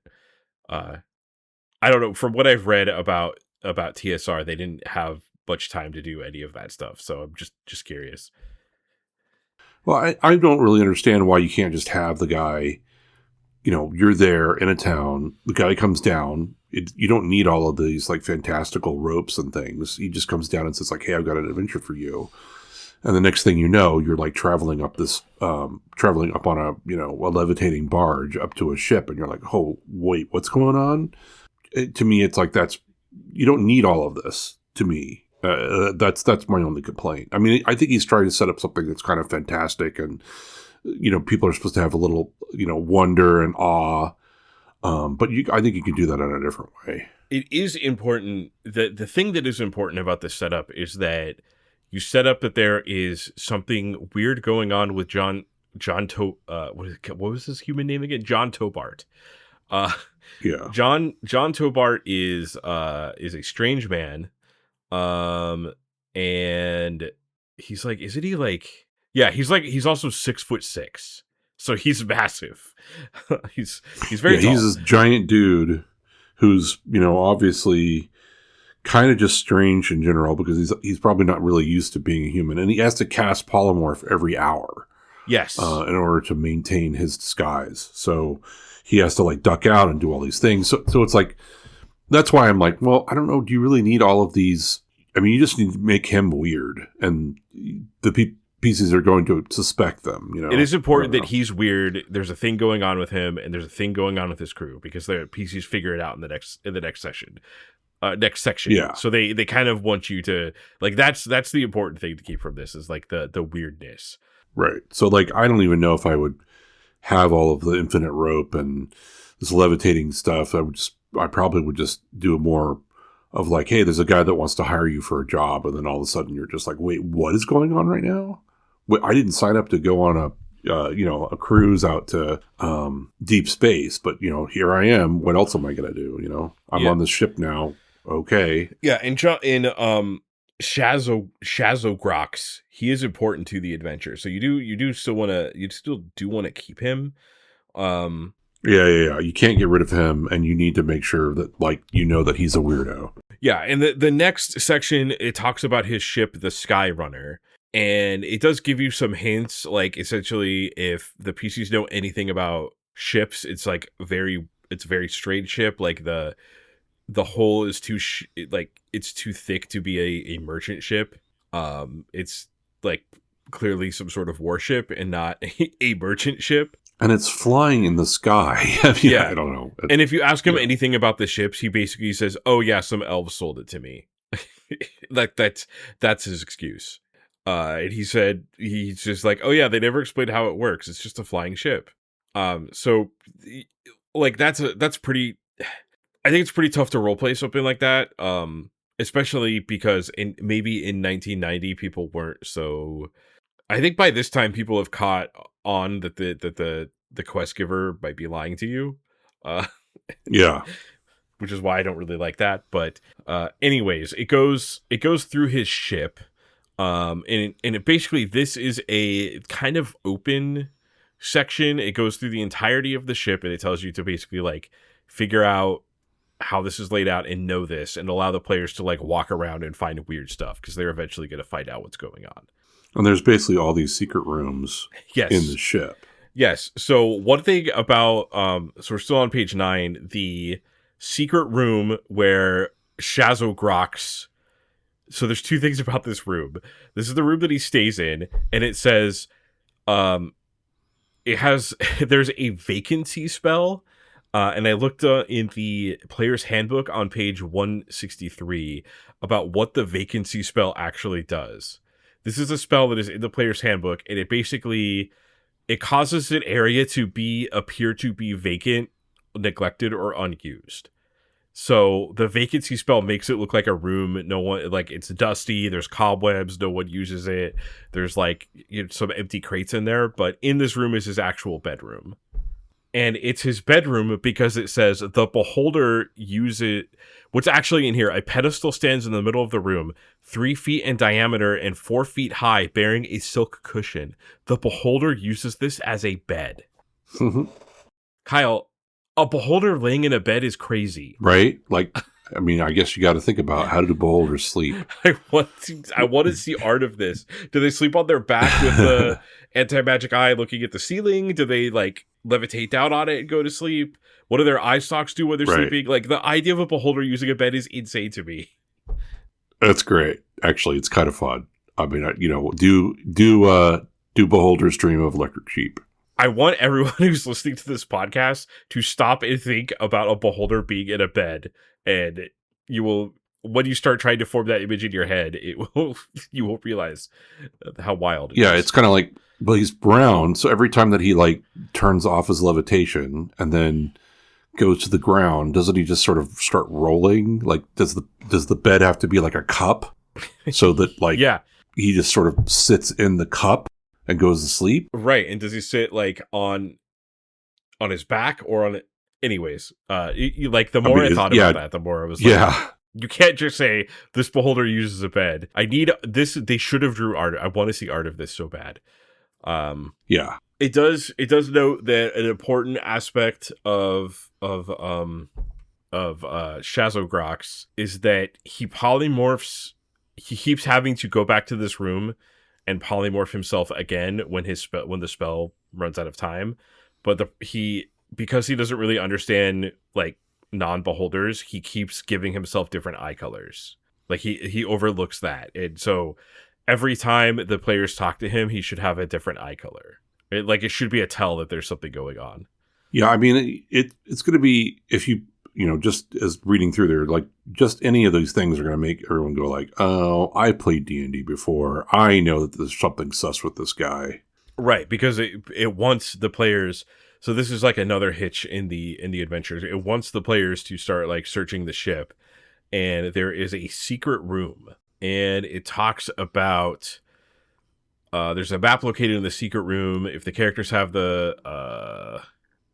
A: I don't know, from what I've read about TSR, they didn't have much time to do any of that stuff, so I'm just curious.
B: Well, I don't really understand why you can't just have the guy, you're there in a town, the guy comes down, you don't need all of these like fantastical ropes and things. He just comes down and says like, hey, I've got an adventure for you. And the next thing you know, you're like traveling up on a levitating barge up to a ship, and you're like, oh, wait, what's going on? To me, it's like you don't need all of this, to me. That's my only complaint. I mean, I think he's trying to set up something that's kind of fantastic, and people are supposed to have a little wonder and awe. But I think you can do that in a different way.
A: It is important. The thing that is important about this setup is that you set up that there is something weird going on with what was his human name again? John Tobart.
B: Yeah.
A: John Tobart is a strange man. And he's like, isn't he like, yeah, he's also 6'6", so he's massive. he's very tall.
B: He's this giant dude who's, obviously kind of just strange in general, because he's probably not really used to being a human, and he has to cast polymorph every hour.
A: Yes.
B: In order to maintain his disguise. So he has to like duck out and do all these things. So it's like, that's why I'm like, well, I don't know. Do you really need all of these? I mean, you just need to make him weird, and the pieces are going to suspect them.
A: It is important that he's weird. There's a thing going on with him, and there's a thing going on with his crew, because the PCs figure it out in the next session. Next section.
B: Yeah.
A: So they kind of want you to like, that's the important thing to keep from this, is like the weirdness.
B: Right. So like, I don't even know if I would have all of the infinite rope and this levitating stuff. I probably would just do more of like, hey, there's a guy that wants to hire you for a job, and then all of a sudden you're just like, wait, what is going on right now? Wait, I didn't sign up to go on a cruise out to deep space, but here I am. What else am I gonna do? I'm on this ship now. Okay.
A: Yeah, in Shazogrox, he is important to the adventure, so you still do want to keep him.
B: Yeah. You can't get rid of him, and you need to make sure that that he's a weirdo.
A: Yeah, and the next section, it talks about his ship, the Sky Runner, and it does give you some hints. Like, essentially, if the PCs know anything about ships, it's like it's very straight ship. Like the hull is it's too thick to be a merchant ship. It's like clearly some sort of warship and not a merchant ship. And
B: it's flying in the sky. I don't know.
A: And if you ask him anything about the ships, he basically says, "Oh yeah, some elves sold it to me." That's his excuse. And he said he's just like, "Oh yeah, they never explained how it works. It's just a flying ship." So like that's pretty. I think it's pretty tough to roleplay something like that. Especially because maybe in 1990 people weren't so. I think by this time people have caught on that the quest giver might be lying to you.
B: Yeah.
A: Which is why I don't really like that. But anyways, it goes through his ship. And it basically, this is a kind of open section. It goes through the entirety of the ship, and it tells you to basically like figure out how this is laid out and know this, and allow the players to like walk around and find weird stuff, because they're eventually going to find out what's going on.
B: And there's basically all these secret rooms in the ship.
A: Yes. So one thing about, so we're still on page 9, the secret room where Shazogrox. So there's two things about this room. This is the room that he stays in, and it says, there's a vacancy spell. And I looked in the player's handbook on page 163 about what the vacancy spell actually does. This is a spell that is in the player's handbook, and it causes an area to appear to be vacant, neglected, or unused. So the vacancy spell makes it look like a room. No one, like, it's dusty. There's cobwebs. No one uses it. There's like some empty crates in there, but in this room is his actual bedroom. And it's his bedroom because it says the Beholder uses. What's actually in here? A pedestal stands in the middle of the room, 3 feet in diameter and 4 feet high, bearing a silk cushion. The Beholder uses this as a bed.
B: Mm-hmm.
A: Kyle, a Beholder laying in a bed is crazy,
B: right? Like, I mean, I guess you got to think about, how do Beholders sleep?
A: I want to see art of this. Do they sleep on their back with the anti-magic eye looking at the ceiling? Do they like levitate down on it and go to sleep? What do their eye stalks do when they're sleeping? Like, the idea of a Beholder using a bed is insane to me.
B: That's great. Actually, it's kind of fun. I mean, do Beholders dream of electric sheep?
A: I want everyone who's listening to this podcast to stop and think about a Beholder being in a bed, and you will when you start trying to form that image in your head, you won't realize how wild it is.
B: Yeah, it's kind of like, well, he's brown, so every time that he like turns off his levitation and then goes to the ground, doesn't he just sort of start rolling? Like, does the bed have to be like a cup so that like he just sort of sits in the cup and goes to sleep?
A: Right. And does he sit like on his back or on it? Anyways, like the more I thought about that, the more I was like, you can't just say this beholder uses a bed. I need this. They should have drew art. I want to see art of this so bad. It does note that an important aspect of Shazogrox is that he polymorphs. He keeps having to go back to this room and polymorph himself again when the spell runs out of time. But because he doesn't really understand like non-beholders, he keeps giving himself different eye colors. Like he overlooks that, and so every time the players talk to him, he should have a different eye color. It should be a tell that there's something going on.
B: Yeah, I mean, it's going to be, if you just as reading through there, like just any of these things are going to make everyone go like, oh, I played D&D before. I know that there's something sus with this guy.
A: Right, because it wants the players. So this is like another hitch in the adventures. It wants the players to start like searching the ship, and there is a secret room, and it talks about there's a map located in the secret room. If the characters have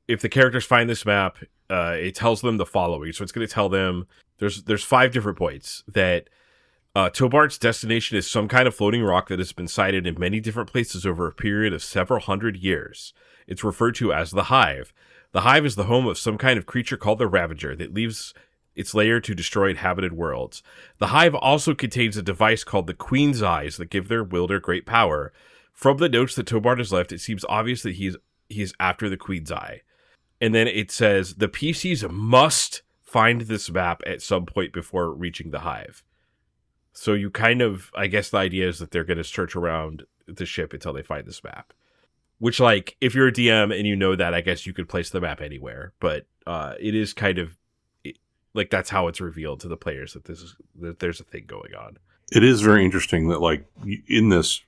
A: if the characters find this map, it tells them the following. So it's going to tell them there's 5 different points that Tobart's destination is some kind of floating rock that has been sighted in many different places over a period of several hundred years. It's referred to as the Hive. The Hive is the home of some kind of creature called the Ravager that leaves its lair to destroy inhabited worlds. The Hive also contains a device called the Queen's Eyes that give their wielder great power. From the notes that Tobart has left, it seems obvious that he's after the Queen's Eye. And then it says the PCs must find this map at some point before reaching the Hive. So you kind of, I guess the idea is that they're going to search around the ship until they find this map. Which, like, if you're a DM and you know that, I guess you could place the map anywhere. But it is kind of, like, that's how it's revealed to the players that there's a thing going on.
B: It is very interesting that, like, in this,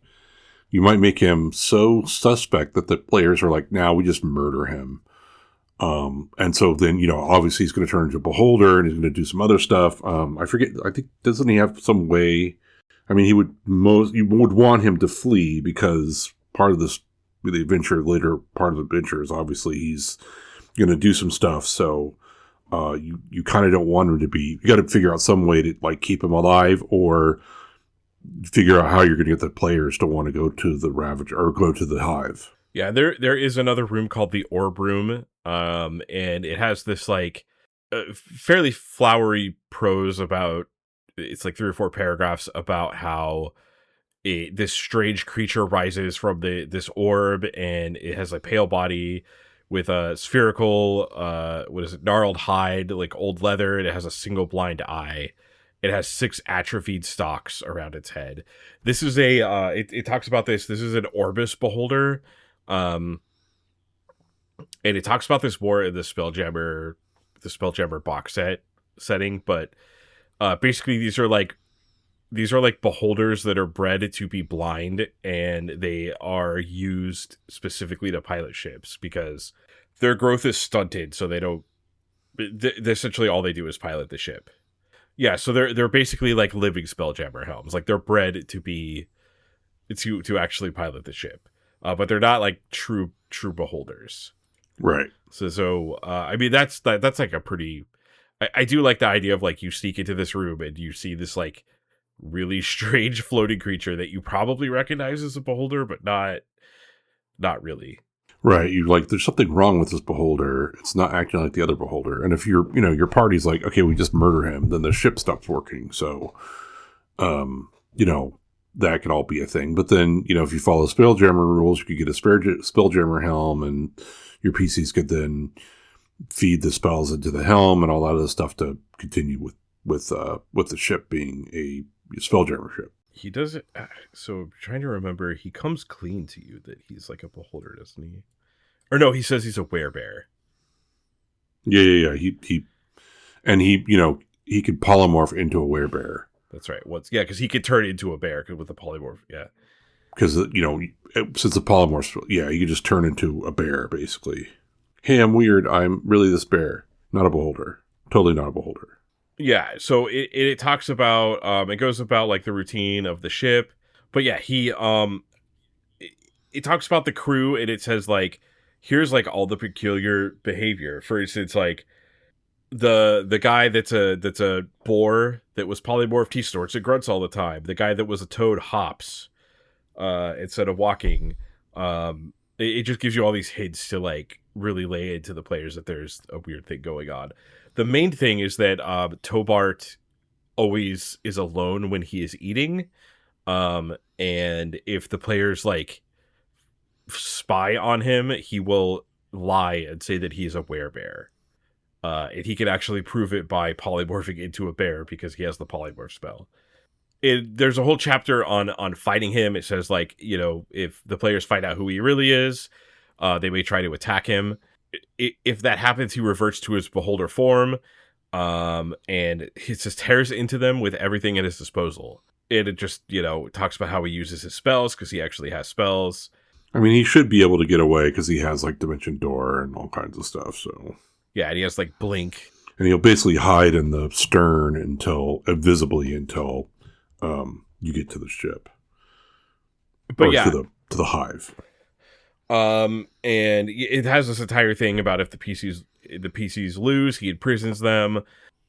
B: you might make him so suspect that the players are like, nah, we just murder him. And so then, obviously he's going to turn into a beholder and he's going to do some other stuff. I forget, I think, doesn't he have some way? I mean, you would want him to flee because part of this, the adventure, later part of the adventure is obviously he's going to do some stuff. So, you kind of don't want him to be, you got to figure out some way to like keep him alive or figure out how you're going to get the players to want to go to the Ravager or go to the Hive.
A: Yeah, there is another room called the Orb Room, and it has this like fairly flowery prose about, it's like 3 or 4 paragraphs about how this strange creature rises from this orb, and it has a pale body with a spherical, gnarled hide, like old leather, and it has a single blind eye. It has 6 atrophied stalks around its head. This is it talks about this. This is an Orbis beholder. And it talks about this more in the Spelljammer box setting, but basically these are like beholders that are bred to be blind, and they are used specifically to pilot ships because their growth is stunted, so they don't. Essentially, all they do is pilot the ship. Yeah, so they're basically like living Spelljammer helms. Like they're bred to be to actually pilot the ship. But they're not like true beholders,
B: right?
A: So I mean that's like a pretty. I do like the idea of like you sneak into this room and you see this like really strange floating creature that you probably recognize as a beholder, but not really.
B: Right, you like there's something wrong with this beholder. It's not acting like the other beholder. And if your party's like, okay, we just murder him, then the ship stops working. So, that could all be a thing. But then, if you follow Spelljammer rules, you could get a Spelljammer helm, and your PCs could then feed the spells into the helm and all that other stuff to continue with the ship being a Spelljammer ship.
A: He does it. So I'm trying to remember, he comes clean to you that he's like a beholder, doesn't he? Or no, he says he's a werebear.
B: Yeah. He polymorph into a werebear.
A: That's right. Because he could turn into a bear with the polymorph. Yeah.
B: Because, since the polymorphs, you could just turn into a bear, basically. Hey, I'm weird. I'm really this bear. Not a beholder. Totally not a beholder.
A: Yeah, so it talks about, it goes about, like, the routine of the ship. But yeah, it talks about the crew, and it says, like, here's, like, all the peculiar behavior. For instance, like, the guy that's a boar that was polymorphed, he snorts and grunts all the time. The guy that was a toad hops instead of walking. It just gives you all these hints to, like, really lay into the players that there's a weird thing going on. The main thing is that Tobart always is alone when he is eating. And if the players, like, spy on him, he will lie and say that he's a werebear. And he can actually prove it by polymorphing into a bear because he has the polymorph spell. There's a whole chapter on fighting him. It says, like, if the players find out who he really is, they may try to attack him. If that happens, he reverts to his beholder form, and he just tears into them with everything at his disposal. And it just, talks about how he uses his spells, because he actually has spells.
B: I mean, he should be able to get away, because he has, like, Dimension Door and all kinds of stuff, so...
A: Yeah, and he has, like, Blink.
B: And he'll basically hide in the stern visibly until you get to the ship.
A: But
B: or
A: yeah.
B: To the Hive.
A: And it has this entire thing about if the PCs lose, he imprisons them.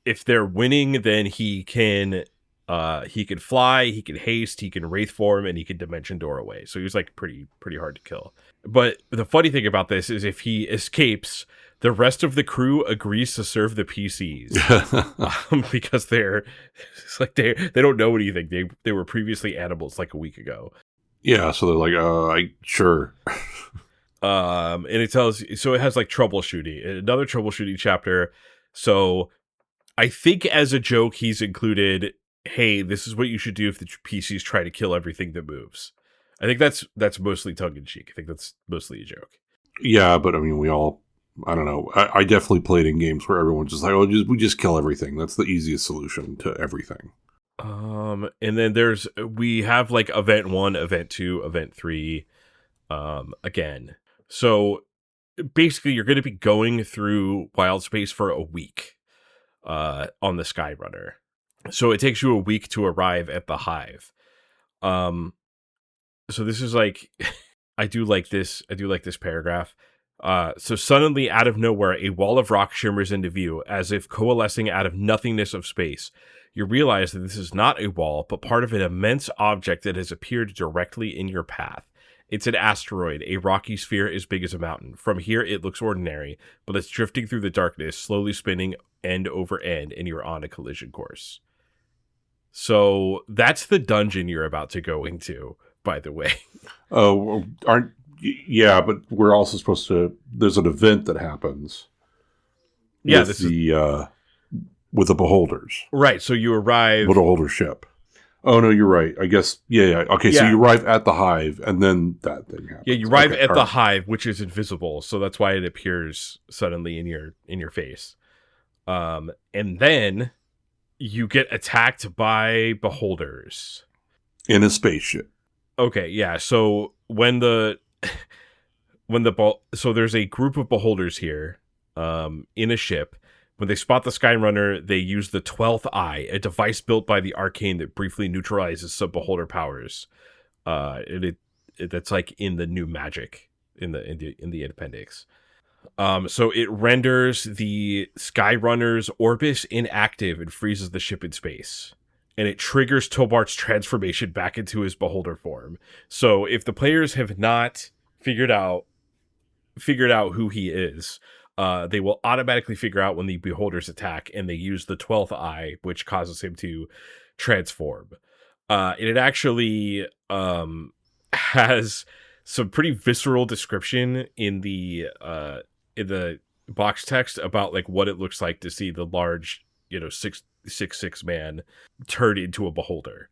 A: If they're winning, then he can fly, he can haste, he can wraith form, and he can dimension door away. So he's, like, pretty hard to kill. But the funny thing about this is if he escapes, the rest of the crew agrees to serve the PCs because they don't know anything. They were previously animals like a week ago.
B: Yeah, so they're like, sure.
A: And it has, like, troubleshooting, another troubleshooting chapter. So I think as a joke, he's included, hey, this is what you should do if the PCs try to kill everything that moves. I think that's mostly tongue in cheek. I think that's mostly a joke.
B: Yeah, but I mean, I don't know. I definitely played in games where everyone's just like, we just kill everything. That's the easiest solution to everything.
A: And then we have, like, event 1, event 2, event 3, again. So basically you're going to be going through Wildspace for a week, on the Skyrunner. So it takes you a week to arrive at the Hive. So this is, like, I do like this paragraph. So suddenly, out of nowhere, a wall of rock shimmers into view, as if coalescing out of nothingness of space. You realize that this is not a wall, but part of an immense object that has appeared directly in your path. It's an asteroid, a rocky sphere as big as a mountain. From here, it looks ordinary, but it's drifting through the darkness, slowly spinning end over end, and you're on a collision course. So that's the dungeon you're about to go into, by the way.
B: Oh, yeah, but we're also supposed to... There's an event that happens.
A: Yeah,
B: with the beholders.
A: Right, so you arrive...
B: With a beholder ship. Oh, no, you're right. I guess, yeah. Okay, yeah. So you arrive at the Hive, and then that thing happens.
A: Yeah, you arrive at the Hive, which is invisible, so that's why it appears suddenly in your face. And then you get attacked by beholders.
B: In a spaceship.
A: Okay, yeah, so so there's a group of beholders here, in a ship. When they spot the Skyrunner, they use the 12th Eye, a device built by the Arcane that briefly neutralizes some beholder powers. That's like in the new magic in the appendix. So it renders the Skyrunner's Orbis inactive and freezes the ship in space. And it triggers Tobart's transformation back into his beholder form. So if the players have not figured out who he is, they will automatically figure out when the beholders attack, and they use the 12th Eye, which causes him to transform. And it actually has some pretty visceral description in the box text about, like, what it looks like to see the large, 6'6" man turn into a beholder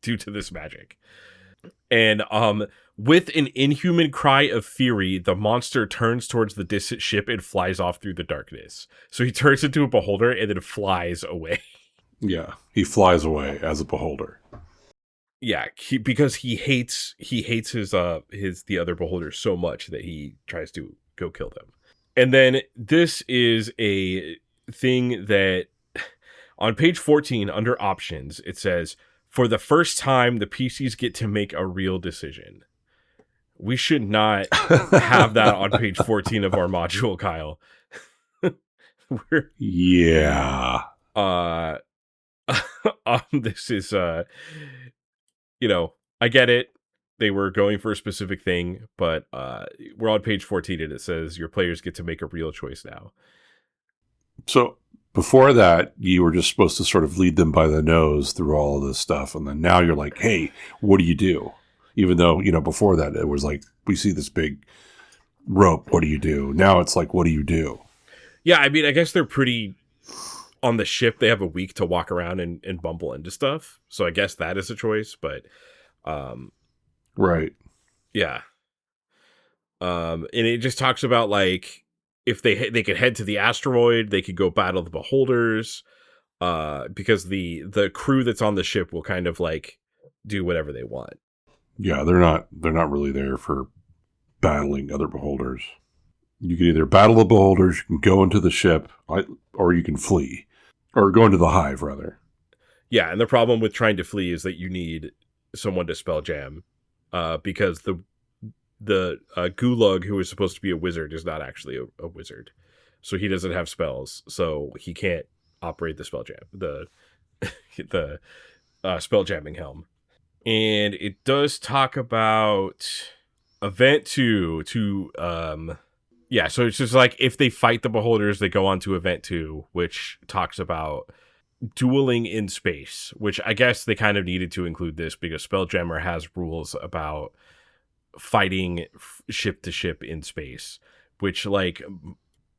A: due to this magic. And with an inhuman cry of fury, the monster turns towards the distant ship and flies off through the darkness. So he turns into a beholder and then flies away.
B: Yeah, he flies away as a beholder.
A: Yeah, because he hates his the other beholders so much that he tries to go kill them. And then this is a thing that on page 14 under options, it says, for the first time, the PCs get to make a real decision. We should not have that on page 14 of our module, Kyle.
B: Yeah.
A: This is, I get it. They were going for a specific thing, but we're on page 14 and it says your players get to make a real choice now.
B: So before that, you were just supposed to sort of lead them by the nose through all of this stuff. And then now you're like, hey, what do you do? Even though, before that, it was like, we see this big rope. What do you do? Now it's like, what do you do?
A: Yeah, I mean, I guess they're pretty on the ship. They have a week to walk around and bumble into stuff. So I guess that is a choice, but
B: right.
A: Yeah. And it just talks about like if they could head to the asteroid, they could go battle the beholders, because the crew that's on the ship will kind of like do whatever they want.
B: Yeah, they're not really there for battling other beholders. You can either battle the beholders, you can go into the ship, or you can flee, or go into the hive rather.
A: Yeah, and the problem with trying to flee is that you need someone to spell jam, because the Gulag, who is supposed to be a wizard, is not actually a wizard, so he doesn't have spells, so he can't operate the spell jam, the spell jamming helm. And it does talk about event 2 to yeah, so it's just like if they fight the beholders, they go on to event 2, which talks about dueling in space, which I guess they kind of needed to include this because Spelljammer has rules about fighting ship to ship in space, which like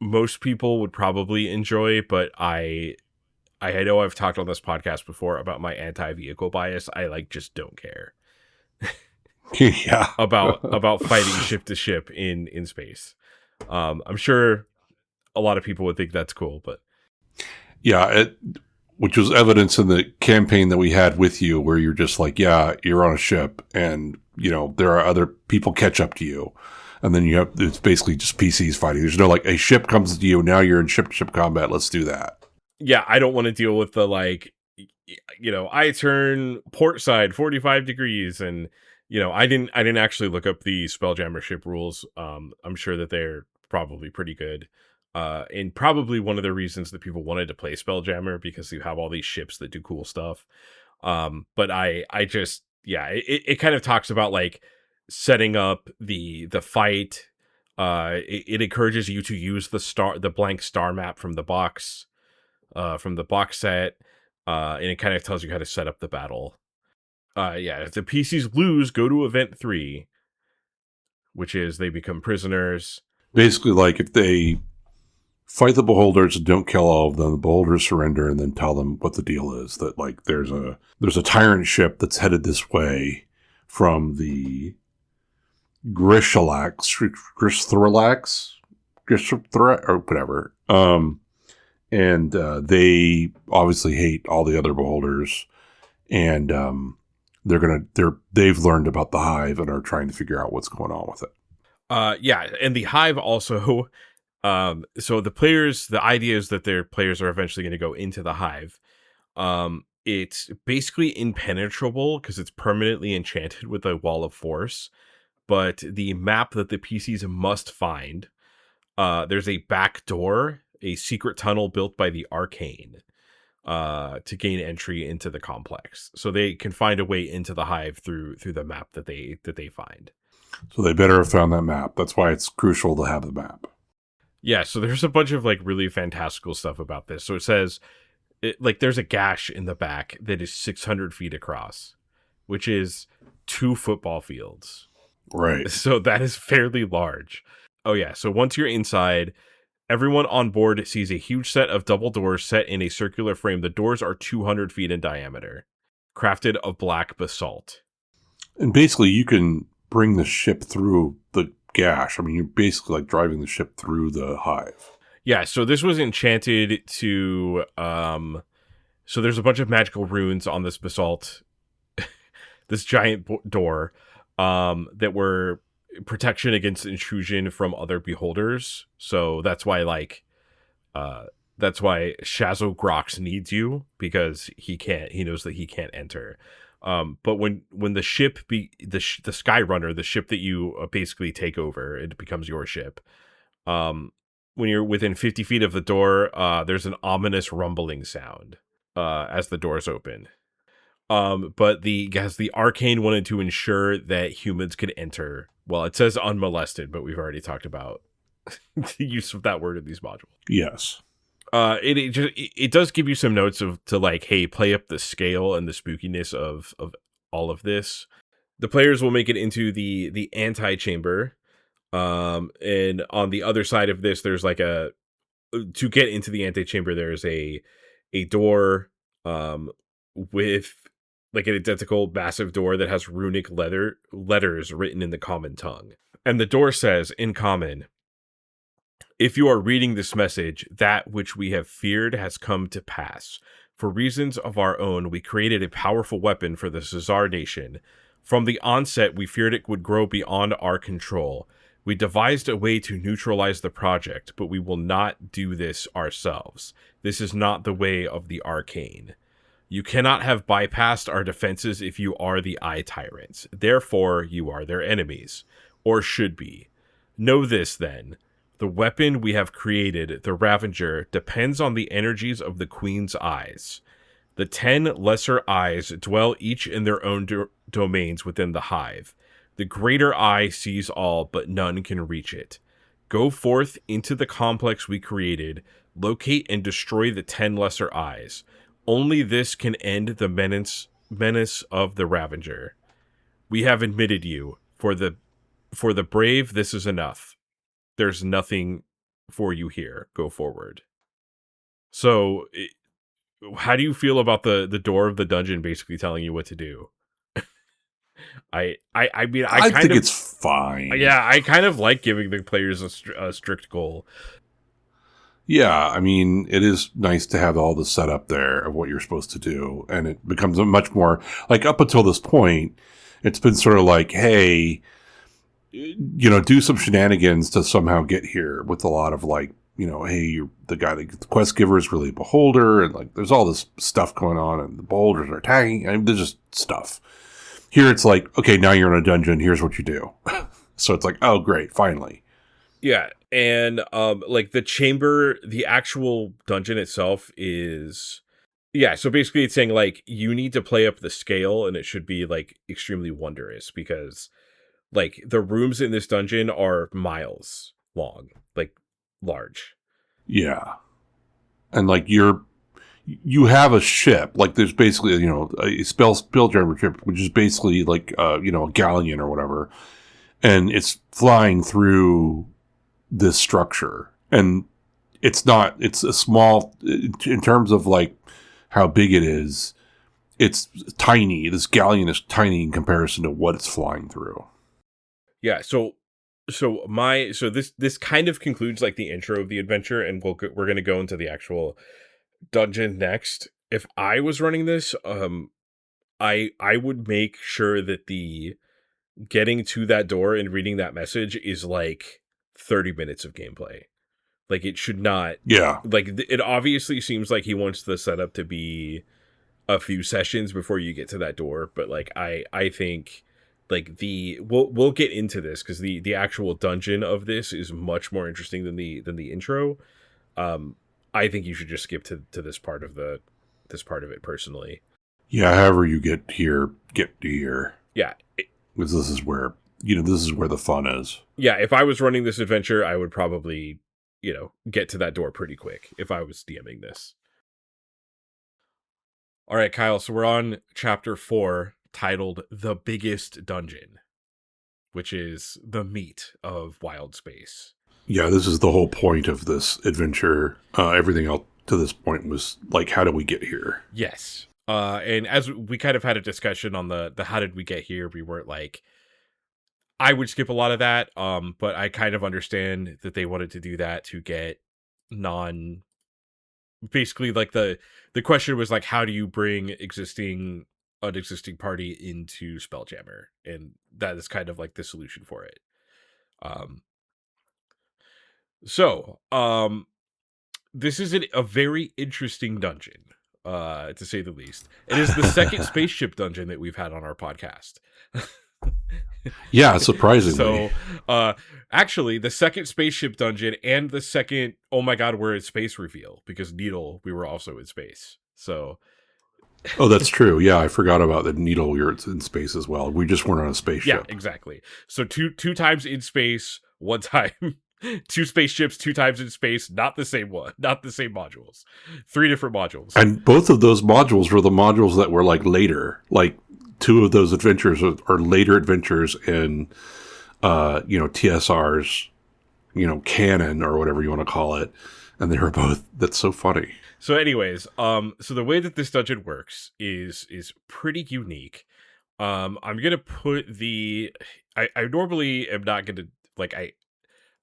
A: most people would probably enjoy, but I know I've talked on this podcast before about my anti-vehicle bias. I like just don't care.
B: Yeah.
A: about fighting ship to ship in space. I'm sure a lot of people would think that's cool, but
B: yeah, which was evidence in the campaign that we had with you, where you're just like, yeah, you're on a ship, and there are other people catch up to you, and then it's basically just PCs fighting. There's no like a ship comes to you, now you're in ship to ship combat. Let's do that.
A: Yeah, I don't want to deal with the like, I turn port side 45 degrees, and I didn't actually look up the Spelljammer ship rules. I'm sure that they're probably pretty good. And probably one of the reasons that people wanted to play Spelljammer, because you have all these ships that do cool stuff. But I just, yeah, it kind of talks about like setting up the fight. It encourages you to use the blank star map from the box set. And it kind of tells you how to set up the battle. Yeah, if the PCs lose, go to event 3, which is they become prisoners.
B: Basically, like if they fight the beholders and don't kill all of them, the beholders surrender, and then tell them what the deal is. That like there's a tyrant ship that's headed this way from the Gristhalax or whatever. And they obviously hate all the other beholders, and they've learned about the Hive and are trying to figure out what's going on with it.
A: Yeah, and the Hive also, so the idea is that their players are eventually going to go into the Hive. It's basically impenetrable because it's permanently enchanted with a wall of force, but the map that the PCs must find, there's a back door, a secret tunnel built by the Arcane, to gain entry into the complex. So they can find a way into the Hive through the map that they find.
B: So they better have found that map. That's why it's crucial to have the map.
A: Yeah, so there's a bunch of like really fantastical stuff about this. So it says, there's a gash in the back that is 600 feet across, which is 2 football fields.
B: Right.
A: So that is fairly large. Oh yeah, so once you're inside, everyone on board sees a huge set of double doors set in a circular frame. The doors are 200 feet in diameter, crafted of black basalt.
B: And basically, you can bring the ship through the gash. I mean, you're basically like driving the ship through the hive.
A: Yeah, so this was enchanted to so there's a bunch of magical runes on this basalt, this giant door, that were protection against intrusion from other beholders. So that's why that's why Shazogrox needs you, because he knows that he can't enter. But when the ship the Skyrunner, the ship that you basically take over, it becomes your ship. When you're within 50 feet of the door, there's an ominous rumbling sound as the doors open. But the arcane wanted to ensure that humans could enter. Well, it says unmolested, but we've already talked about the use of that word in these modules.
B: Yes.
A: It does give you some notes to like, hey, play up the scale and the spookiness of all of this. The players will make it into the antechamber. And on the other side of this, there's like to get into the antechamber, there's a door, with like an identical massive door that has runic letters written in the common tongue. And the door says in common, "If you are reading this message, that which we have feared has come to pass. For reasons of our own, we created a powerful weapon for the Caesar nation. From the onset, we feared it would grow beyond our control. We devised a way to neutralize the project, but we will not do this ourselves. This is not the way of the arcane. You cannot have bypassed our defenses if you are the Eye Tyrants. Therefore, you are their enemies, or should be. Know this, then. The weapon we have created, the Ravager, depends on the energies of the Queen's eyes. The 10 lesser eyes dwell each in their own domains within the hive. The greater eye sees all, but none can reach it. Go forth into the complex we created, locate and destroy the 10 lesser eyes. Only this can end the menace of the Ravager. We have admitted you. For the brave, this is enough. There's nothing for you here. Go forward." So, how do you feel about the door of the dungeon basically telling you what to do? I mean, I
B: think it's fine.
A: Yeah, I kind of like giving the players a strict goal.
B: Yeah, I mean, it is nice to have all the setup there of what you're supposed to do, and it becomes a much more, like, up until this point, it's been sort of like, hey, do some shenanigans to somehow get here, with a lot of like, hey, you're the guy that the quest giver is really a beholder, and like there's all this stuff going on, and the beholders are attacking. I mean, there's just stuff. Here it's like, okay, now you're in a dungeon, here's what you do. So it's like, oh great, finally.
A: Yeah, and like the actual dungeon itself is, yeah, so basically it's saying like you need to play up the scale, and it should be like extremely wondrous, because like the rooms in this dungeon are miles long, like large.
B: Yeah. And like you have a ship, like there's basically, a Spelljammer ship, which is basically like, a galleon or whatever. And it's flying through this structure. And it's a small, in terms of like how big it is, it's tiny. This galleon is tiny in comparison to what it's flying through.
A: Yeah, so this kind of concludes like the intro of the adventure, and we're going to go into the actual dungeon next. If I was running this, I would make sure that the getting to that door and reading that message is like 30 minutes of gameplay. Like it should not.
B: Yeah.
A: Like it obviously seems like he wants the setup to be a few sessions before you get to that door, but like I think like we'll get into this because the actual dungeon of this is much more interesting than the intro. I think you should just skip to this part of it personally.
B: Yeah, however you get to here.
A: Yeah,
B: because this is where the fun is.
A: Yeah, if I was running this adventure, I would probably get to that door pretty quick if I was DMing this. All right, Kyle. So we're on chapter 4. Titled The Biggest Dungeon, which is the meat of Wildspace.
B: Yeah, this is the whole point of this adventure. Everything else to this point was like, how do we get here?
A: Yes. And as we kind of had a discussion on the how did we get here, we weren't like, I would skip a lot of that, but I kind of understand that they wanted to do that to get non basically like the question was like, how do you bring an existing party into Spelljammer, and that is kind of like the solution for it. um so this is a very interesting dungeon, to say the least. It is the second spaceship dungeon that we've had on our podcast.
B: Yeah, surprisingly.
A: So, actually, the second spaceship dungeon and the second, oh my god, we're in space reveal, because Needle, we were also in space. So,
B: Oh, that's true. Yeah, I forgot about the Needle. You're in space as well. We just weren't on a spaceship.
A: yeah, exactly. So two times in space, one time. Two spaceships, 2 times in space, not the same one, not the same modules. 3 different modules.
B: And both of those modules were the modules that were like later. Like 2 of those adventures are later adventures in, TSR's, canon or whatever you want to call it. And they were both, that's so funny.
A: So anyways, so the way that this dungeon works is pretty unique. I'm going to put I normally am not going to, like,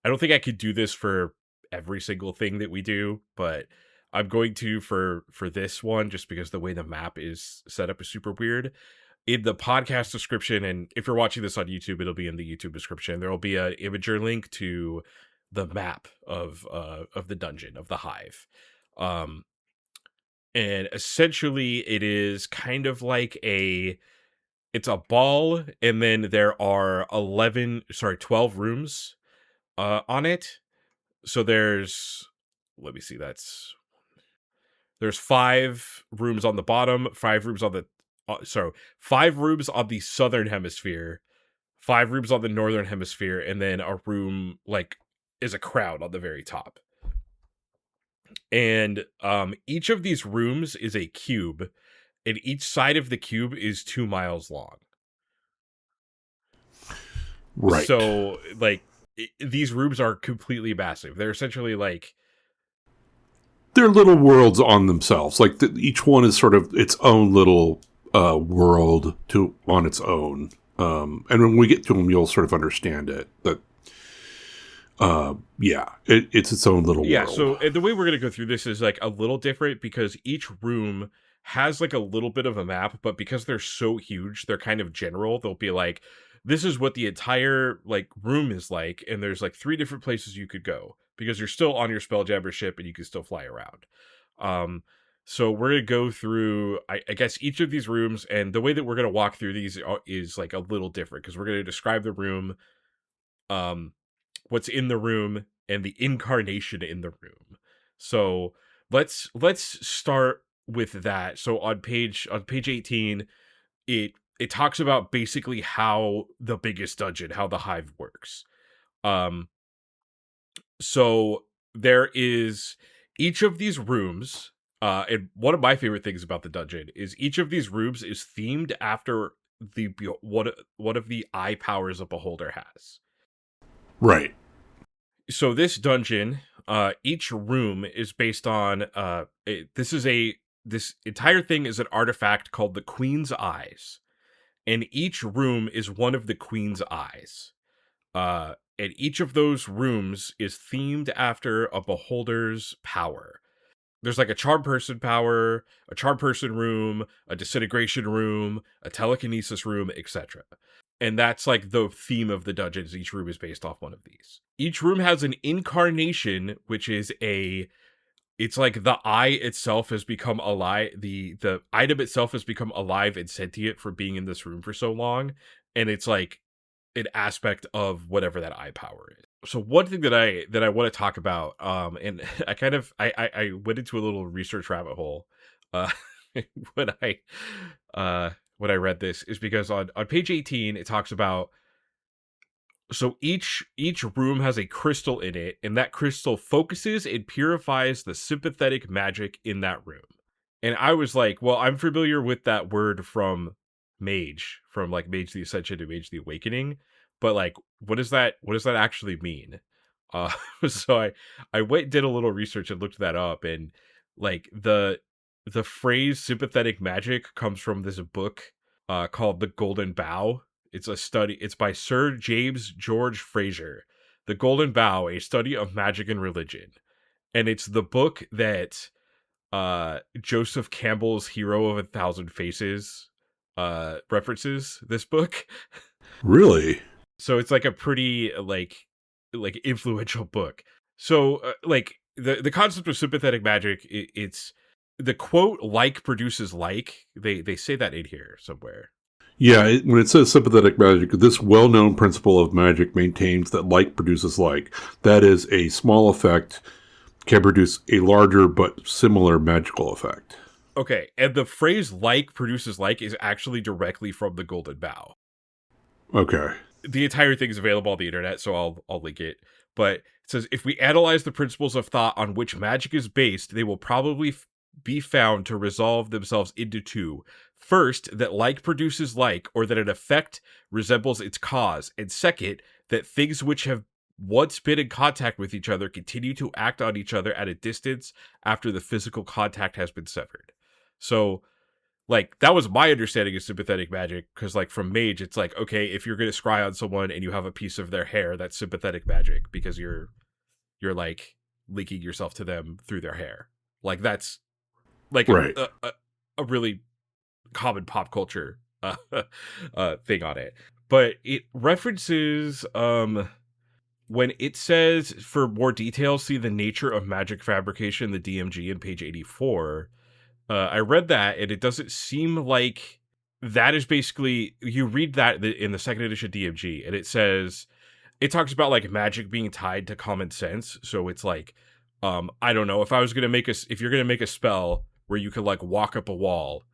A: I don't think I could do this for every single thing that we do, but I'm going to for this one, just because the way the map is set up is super weird. In the podcast description, and if you're watching this on YouTube, it'll be in the YouTube description, there will be an imager link to the map of the dungeon, of the Hive. And essentially it is kind of like it's a ball, and then there are 12 rooms on it. So there's 5 rooms on the bottom, 5 rooms on the 5 rooms on the southern hemisphere, 5 rooms on the northern hemisphere, and then a room like is a crowd on the very top. And each of these rooms is a cube, and each side of the cube is 2 miles long.
B: Right.
A: So like these rooms are completely massive. They're essentially like,
B: they're little worlds on themselves. Like each one is sort of its own little world on its own. And when we get to them, you'll sort of understand it. But it's its own little world.
A: Yeah, so the way we're going to go through this is like a little different, because each room has like a little bit of a map, but because they're so huge, they're kind of general. They'll be like, this is what the entire like room is like, and there's like 3 different places you could go, because you're still on your Spelljammer ship and you can still fly around. So we're going to go through, I guess, each of these rooms, and the way that we're going to walk through these is like a little different, because we're going to describe the room, what's in the room, and the incarnation in the room. So let's start with that. So on page 18, it talks about basically how the biggest dungeon, how the Hive works. So there is each of these rooms, and one of my favorite things about the dungeon is each of these rooms is themed after one of the eye powers a beholder has.
B: Right.
A: So this dungeon, each room is based on this entire thing is an artifact called the Queen's Eyes, and each room is one of the Queen's eyes. And each of those rooms is themed after a beholder's power. There's like a charm person power, a charm person room, a disintegration room, a telekinesis room, etc. And that's like the theme of the dungeons. Each room is based off one of these. Each room has an incarnation, which is it's like the eye itself has become alive. The item itself has become alive and sentient for being in this room for so long. And it's like an aspect of whatever that eye power is. So one thing that I want to talk about, and I went into a little research rabbit hole when I read this, is because on page 18 it talks about, so each room has a crystal in it, and that crystal focuses and purifies the sympathetic magic in that room. And I was like, well, I'm familiar with that word from Mage, from like Mage the Ascension and Mage the Awakening, but like, what does that actually mean? So I went and did a little research and looked that up, and like the the phrase sympathetic magic comes from this book called The Golden Bough. It's a study. It's by Sir James George Fraser. The Golden Bough, a study of magic and religion. And it's the book that Joseph Campbell's Hero of a Thousand Faces references this book.
B: Really?
A: So it's like a pretty like influential book. So like the concept of sympathetic magic, it's the quote "like produces like." They say that in here somewhere.
B: Yeah, when it says sympathetic magic, this well-known principle of magic maintains that like produces like. That is, a small effect can produce a larger but similar magical effect.
A: Okay, and the phrase "like produces like" is actually directly from the Golden Bough.
B: Okay.
A: The entire thing is available on the internet, so I'll link it. But it says, if we analyze the principles of thought on which magic is based, they will probably be found to resolve themselves into two. First, that like produces like, or that an effect resembles its cause. And second, that things which have once been in contact with each other continue to act on each other at a distance after the physical contact has been severed. So, like, that was my understanding of sympathetic magic, because, like, from Mage, it's like, okay, if you're going to scry on someone and you have a piece of their hair, that's sympathetic magic, because you're like, linking yourself to them through their hair. Like, that's, like,
B: right.
A: a really common pop culture thing on it. But it references, when it says, for more details, see the nature of magic fabrication, the DMG, in page 84, I read that, and it doesn't seem like that is basically, you read that in the second edition DMG, and it says, it talks about like magic being tied to common sense. So it's like, I don't know, if you're gonna make a spell where you could like walk up a wall,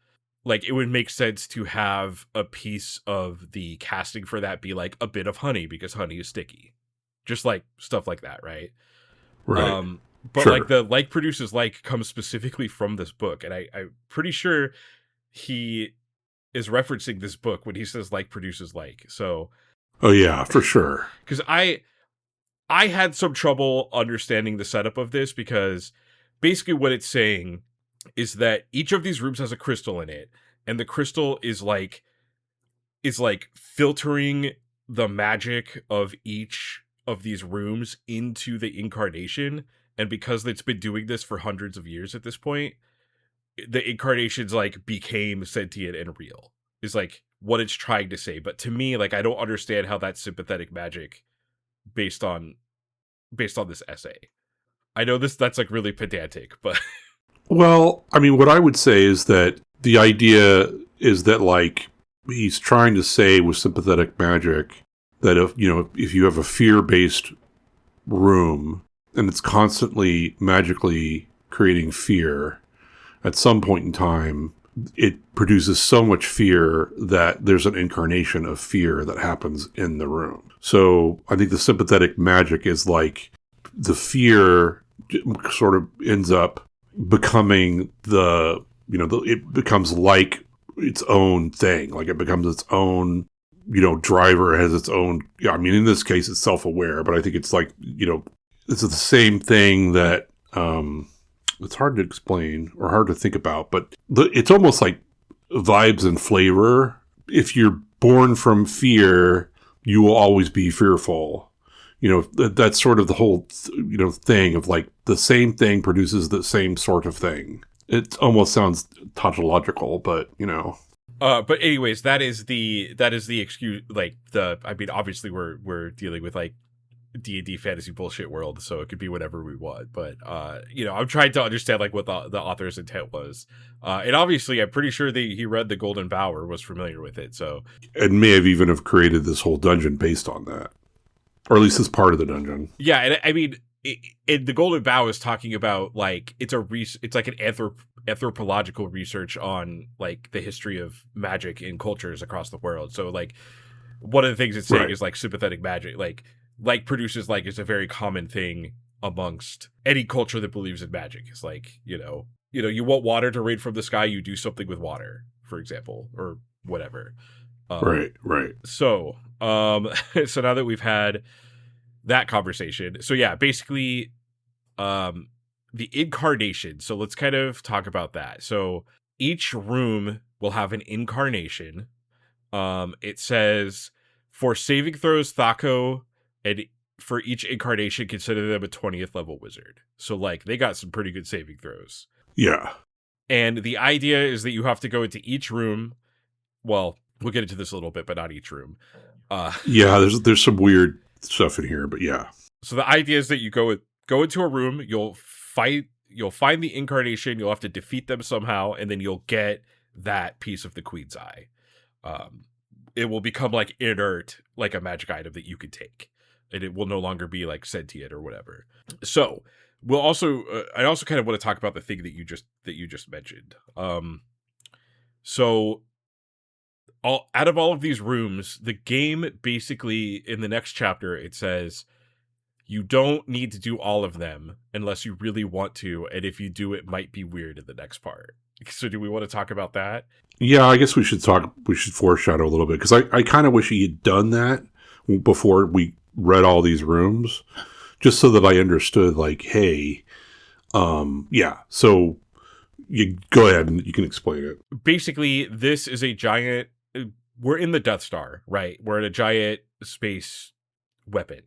A: like it would make sense to have a piece of the casting for that be like a bit of honey, because honey is sticky. Just like stuff like that, right?
B: Right.
A: But
B: Sure.
A: like the like produces like comes specifically from this book, and I'm pretty sure he is referencing this book when he says like produces like. So,
B: Oh yeah, for sure.
A: because I had some trouble understanding the setup of this, because basically what it's saying is that each of these rooms has a crystal in it, and the crystal is like filtering the magic of each of these rooms into the incarnation. And because it's been doing this for hundreds of years at this point, the incarnations like became sentient and real, is like what it's trying to say. But to me, like, I don't understand how that's sympathetic magic based on this essay. I know that's like really pedantic, but
B: Well, I mean, what I would say is that the idea is that, like, he's trying to say with sympathetic magic that if you have a fear-based room and it's constantly magically creating fear, at some point in time, it produces so much fear that there's an incarnation of fear that happens in the room. So I think the sympathetic magic is like the fear sort of ends up becoming it becomes like its own thing. Like it becomes its own, driver, has its own, I mean, in this case, it's self-aware, but I think it's like, it's the same thing that, it's hard to explain or hard to think about, but it's almost like vibes and flavor. If you're born from fear, you will always be fearful. That's sort of the whole, thing of like the same thing produces the same sort of thing. It almost sounds tautological, but
A: but anyways, that is the excuse. Like I mean, obviously we're dealing with like D&D fantasy bullshit world, so it could be whatever we want. But I'm trying to understand like what the author's intent was. And obviously, I'm pretty sure he read the Golden Bough or was familiar with it. So
B: and may have created this whole dungeon based on that, or at least this part of the dungeon.
A: Yeah, and I mean, the Golden Bough is talking about like it's like an anthropological research on like the history of magic in cultures across the world. So like one of the things it's saying
B: Right.
A: is like sympathetic magic, like produces like is a very common thing amongst any culture that believes in magic. It's like, you want water to rain from the sky, you do something with water, for example, or whatever.
B: Right.
A: So, so now that we've had that conversation, so yeah, basically, the the incarnation. So let's kind of talk about that. So each room will have an incarnation. It says for saving throws, Thaco, and for each incarnation, consider them a 20th level wizard. So like they got some pretty good saving throws.
B: Yeah.
A: And the idea is that you have to go into each room. Well, we'll get into this a little bit, but not each room.
B: Yeah, there's some weird stuff in here, but yeah.
A: So the idea is that you go into a room, you'll find the incarnation, you'll have to defeat them somehow, and then you'll get that piece of the Queen's Eye. It will become like inert, like a magic item that you can take, and it will no longer be like sentient or whatever. So we'll also, I also kind of want to talk about the thing that you just mentioned. So out of all of these rooms, the game basically in the next chapter, it says you don't need to do all of them unless you really want to, and if you do, it might be weird in the next part. So do we want to talk about that?
B: Yeah, I guess we should foreshadow a little bit, because I kind of wish he had done that before we read all these rooms, just so that I understood, like, hey, yeah, so you go ahead and you can explain it.
A: Basically, this is a giant, we're in the Death Star, right? We're in a giant space weapon.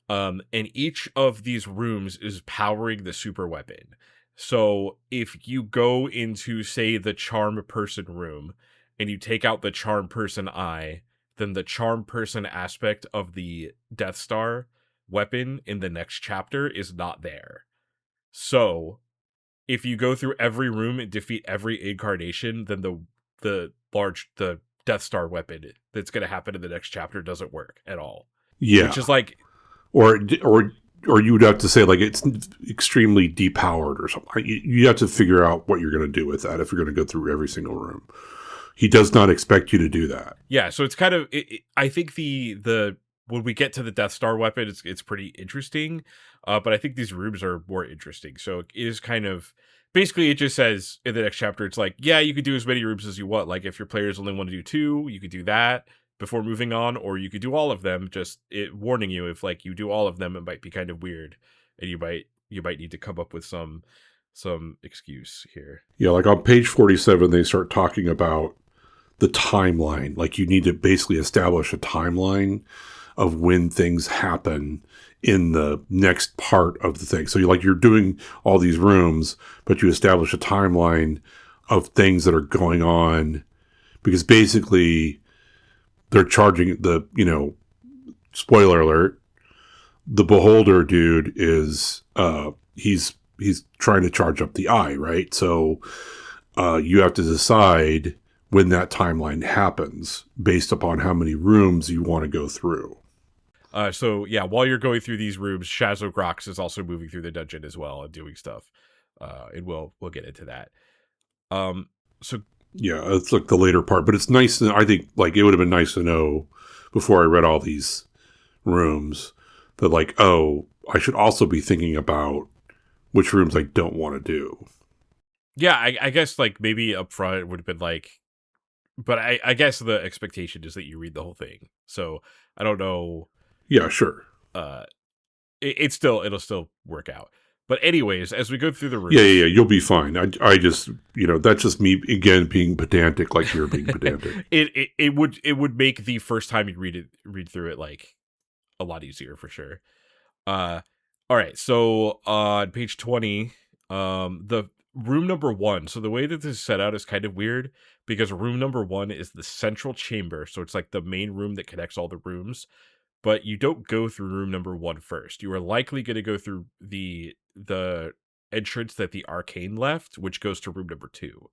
A: And each of these rooms is powering the super weapon. So if you go into, say, the charm person room and you take out the charm person eye, then the charm person aspect of the Death Star weapon in the next chapter is not there. So if you go through every room and defeat every incarnation, then the Death Star weapon that's going to happen in the next chapter doesn't work at all.
B: Yeah.
A: Which is like,
B: or you would have to say, like, it's extremely depowered or something. You have to figure out what you're going to do with that if you're going to go through every single room. He does not expect you to do that.
A: Yeah, so it's kind of, I think the when we get to the Death Star weapon, it's pretty interesting, but I think these rooms are more interesting. So it is kind of, basically it just says in the next chapter, it's like, yeah, you could do as many rooms as you want. Like if your players only want to do 2, you could do that before moving on, or you could do all of them, just warning you if like you do all of them, it might be kind of weird, and you might need to come up with some excuse here.
B: Yeah, like on page 47, they start talking about the timeline. Like you need to basically establish a timeline of when things happen in the next part of the thing. So you're doing all these rooms, but you establish a timeline of things that are going on, because basically they're charging spoiler alert, the Beholder dude is, he's trying to charge up the eye, right? So you have to decide when that timeline happens based upon how many rooms you want to go through.
A: So yeah, while you're going through these rooms, Shazogrox is also moving through the dungeon as well and doing stuff. And we'll get into that. So
B: yeah, it's like the later part, but it's nice. I think like it would have been nice to know before I read all these rooms that like, oh, I should also be thinking about which rooms I don't want to do.
A: Yeah, I guess like maybe up front it would have been like, but I guess the expectation is that you read the whole thing. So I don't know.
B: Yeah, sure.
A: It'll still work out. But anyways, as we go through the rooms,
B: yeah, you'll be fine. I just, that's just me again being pedantic, like you're being pedantic.
A: It would make the first time you read through it like a lot easier for sure. All right, so on page 20, the room number 1. So the way that this is set out is kind of weird, because room number 1 is the central chamber, so it's like the main room that connects all the rooms. But you don't go through room number 1 first. You are likely going to go through the entrance that the arcane left, which goes to room number 2.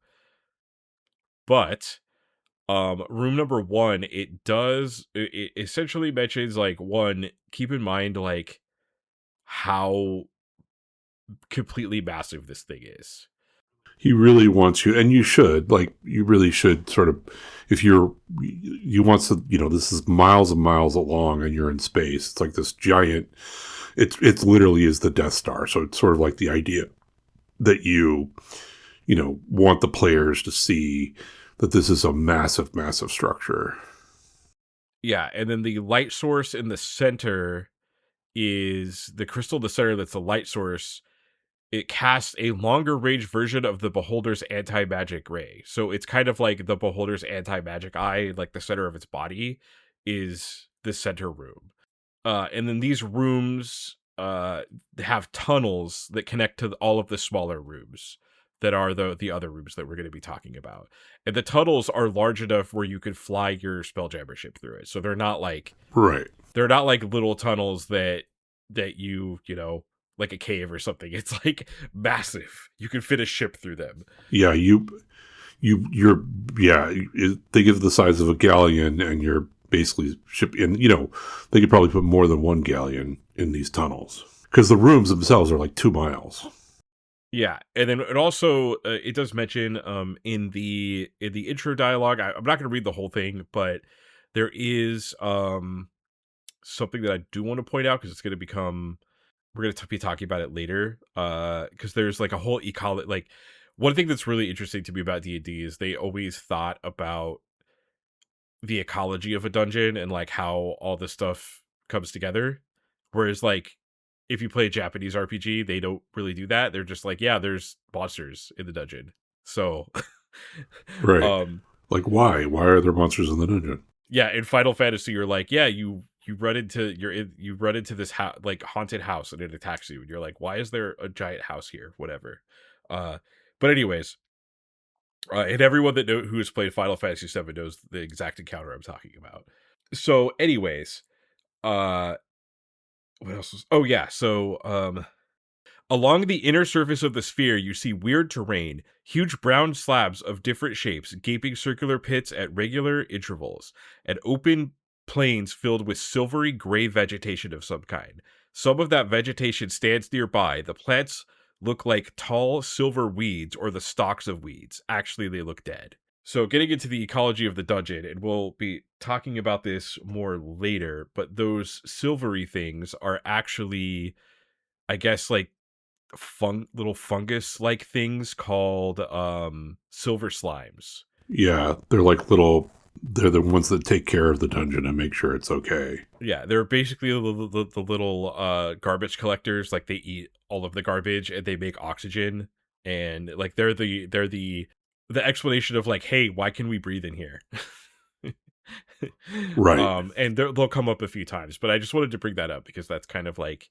A: But room number 1, it essentially mentions like, 1, keep in mind like how completely massive this thing is.
B: He really wants you, and you should, like, you really should sort of, if you want to, this is miles and miles along and you're in space. It's like this giant, it's literally is the Death Star. So it's sort of like the idea that you want the players to see that this is a massive, massive structure.
A: Yeah. And then the light source in the center is the crystal in the center. That's the light source it casts a longer range version of the Beholder's anti-magic ray. So it's kind of like the Beholder's anti-magic eye, like the center of its body is the center room. And then these rooms have tunnels that connect to all of the smaller rooms that are the other rooms that we're going to be talking about. And the tunnels are large enough where you could fly your Spelljammer ship through it. So they're not like they're not like little tunnels that you know, like a cave or something. It's like massive. You can fit a ship through them.
B: Yeah, think of the size of a galleon, and you're basically ship. And you know, they could probably put more than one galleon in these tunnels because the rooms themselves are like 2 miles.
A: Yeah, and then it also it does mention in the intro dialogue. I'm not going to read the whole thing, but there is something that I do want to point out because it's going to become. We're going to be talking about it later because there's like a whole ecology. Like one thing that's really interesting to me about D&D is they always thought about the ecology of a dungeon and like how all this stuff comes together. Whereas like if you play a Japanese RPG, they don't really do that. They're just like, yeah, there's monsters in the dungeon. So
B: right. Like why are there monsters in the dungeon?
A: Yeah, in Final Fantasy you're like, yeah, you run into this like haunted house and it attacks you and you're like, why is there a giant house here? Whatever. But anyways, and everyone that who has played Final Fantasy VII knows the exact encounter I'm talking about. So anyways, what else was, oh yeah, so along the inner surface of the sphere, you see weird terrain, huge brown slabs of different shapes, gaping circular pits at regular intervals, and open plains filled with silvery gray vegetation of some kind. Some of that vegetation stands nearby. The plants look like tall silver weeds or the stalks of weeds. Actually, they look dead. So getting into the ecology of the dungeon, and we'll be talking about this more later, but those silvery things are actually, I guess, like little fungus-like things called silver slimes.
B: Yeah, they're like they're the ones that take care of the dungeon and make sure it's okay.
A: Yeah, they're basically the little garbage collectors. Like they eat all of the garbage and they make oxygen, and like they're the explanation of like, hey, why can we breathe in here?
B: Right.
A: And they'll come up a few times, but I just wanted to bring that up because that's kind of like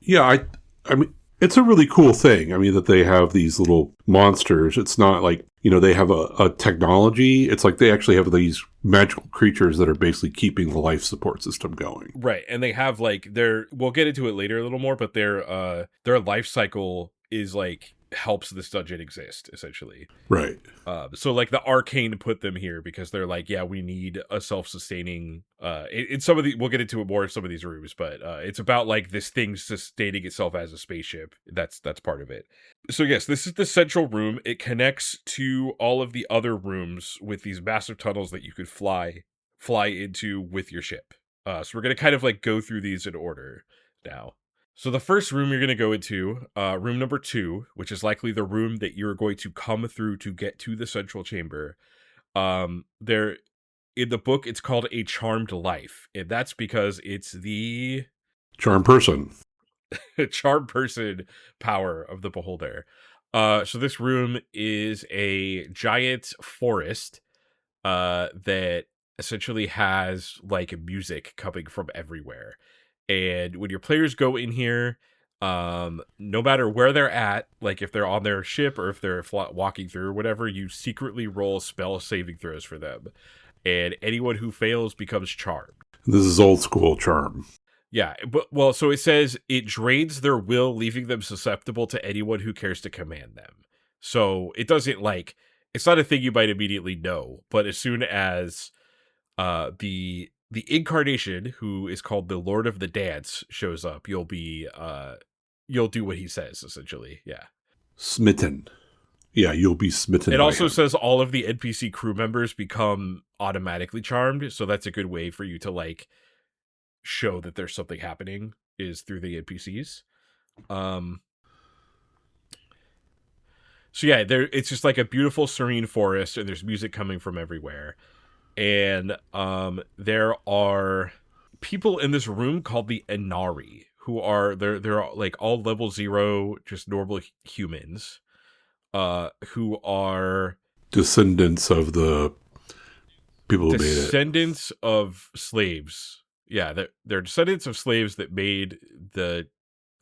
B: yeah, I mean, it's a really cool thing. I mean, that they have these little monsters. It's not like, you know, they have a technology. It's like they actually have these magical creatures that are basically keeping the life support system going.
A: Right. And they have like we'll get into it later a little more, but their life cycle is like helps this dungeon exist, essentially.
B: Right.
A: So like the arcane put them here because they're like, yeah, we need a self-sustaining in some of the, we'll get into it more in some of these rooms, but it's about like this thing sustaining itself as a spaceship. That's part of it. So yes, this is the central room. It connects to all of the other rooms with these massive tunnels that you could fly into with your ship. So we're gonna kind of like go through these in order now. So the first room you're going to go into, room number 2, which is likely the room that you're going to come through to get to the central chamber. There, in the book, it's called a charmed life, and that's because it's the
B: charm person
A: power of the Beholder. So this room is a giant forest that essentially has like music coming from everywhere. And when your players go in here, no matter where they're at, like if they're on their ship or if they're walking through or whatever, you secretly roll spell saving throws for them. And anyone who fails becomes charmed.
B: This is old school charm.
A: Yeah, but well, so it says it drains their will, leaving them susceptible to anyone who cares to command them. So it doesn't like, it's not a thing you might immediately know, but as soon as the incarnation, who is called the Lord of the Dance, shows up, you'll do what he says, essentially. Yeah.
B: Smitten. Yeah, you'll be smitten.
A: It also says all of the NPC crew members become automatically charmed, so that's a good way for you to like show that there's something happening is through the NPCs. So yeah, it's just like a beautiful serene forest, and there's music coming from everywhere. And there are people in this room called the Inari, who are they're all, like all level 0, just normal humans, who are
B: descendants of the people who made it.
A: Descendants of slaves. Yeah, they're descendants of slaves that made the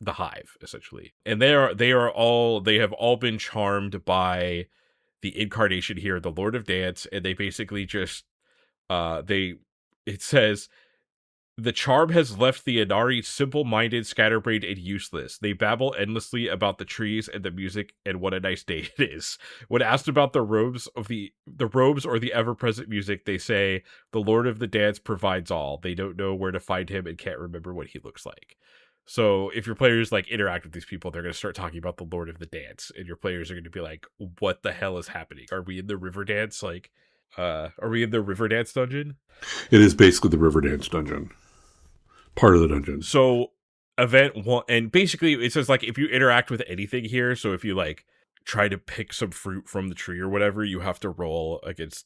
A: Hive, essentially. And they have all been charmed by the incarnation here, the Lord of Dance, and they basically just it says the charm has left the Inari simple-minded, scatterbrained, and useless. They babble endlessly about the trees and the music and what a nice day it is. When asked about the robes or the ever-present music, they say, the Lord of the Dance provides all. They don't know where to find him and can't remember what he looks like. So if your players like interact with these people, they're going to start talking about the Lord of the Dance, and your players are going to be like, what the hell is happening? Are we in the River Dance? Are we in the River Dance dungeon?
B: It is basically the River Dance dungeon. Part of the dungeon.
A: So event 1, and basically it says like if you interact with anything here, so if you like try to pick some fruit from the tree or whatever, you have to roll against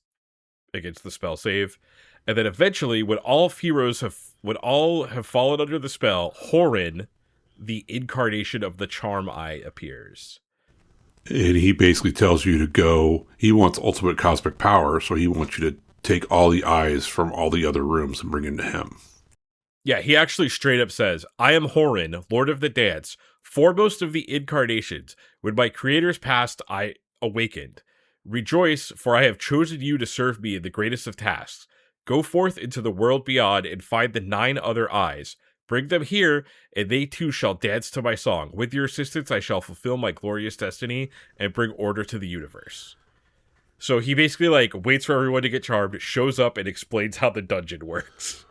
A: the spell save. And then eventually when all have fallen under the spell, Horin, the incarnation of the Charm Eye, appears.
B: And he basically tells you to go. He wants ultimate cosmic power, so he wants you to take all the eyes from all the other rooms and bring them to him.
A: Yeah, he actually straight up says, I am Horin, Lord of the Dance, foremost of the incarnations. When my creators passed, I awakened. Rejoice, for I have chosen you to serve me in the greatest of tasks. Go forth into the world beyond and find the 9 other eyes. Bring them here, and they too shall dance to my song. With your assistance, I shall fulfill my glorious destiny and bring order to the universe. So he basically like waits for everyone to get charmed, shows up, and explains how the dungeon works.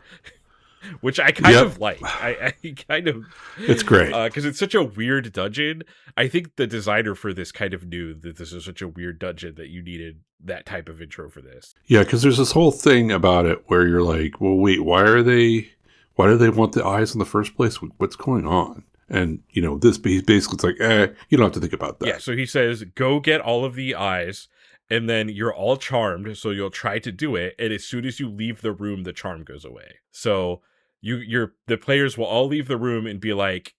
A: Which I kind of like. I kind of...
B: It's great.
A: Because it's such a weird dungeon. I think the designer for this kind of knew that this is such a weird dungeon that you needed that type of intro for this.
B: Yeah, because there's this whole thing about it where you're like, well, wait, why do they want the eyes in the first place? What's going on? And, this basically it's like, you don't have to think about that.
A: Yeah, so he says, go get all of the eyes, and then you're all charmed, so you'll try to do it, and as soon as you leave the room, the charm goes away. So the players will all leave the room and be like,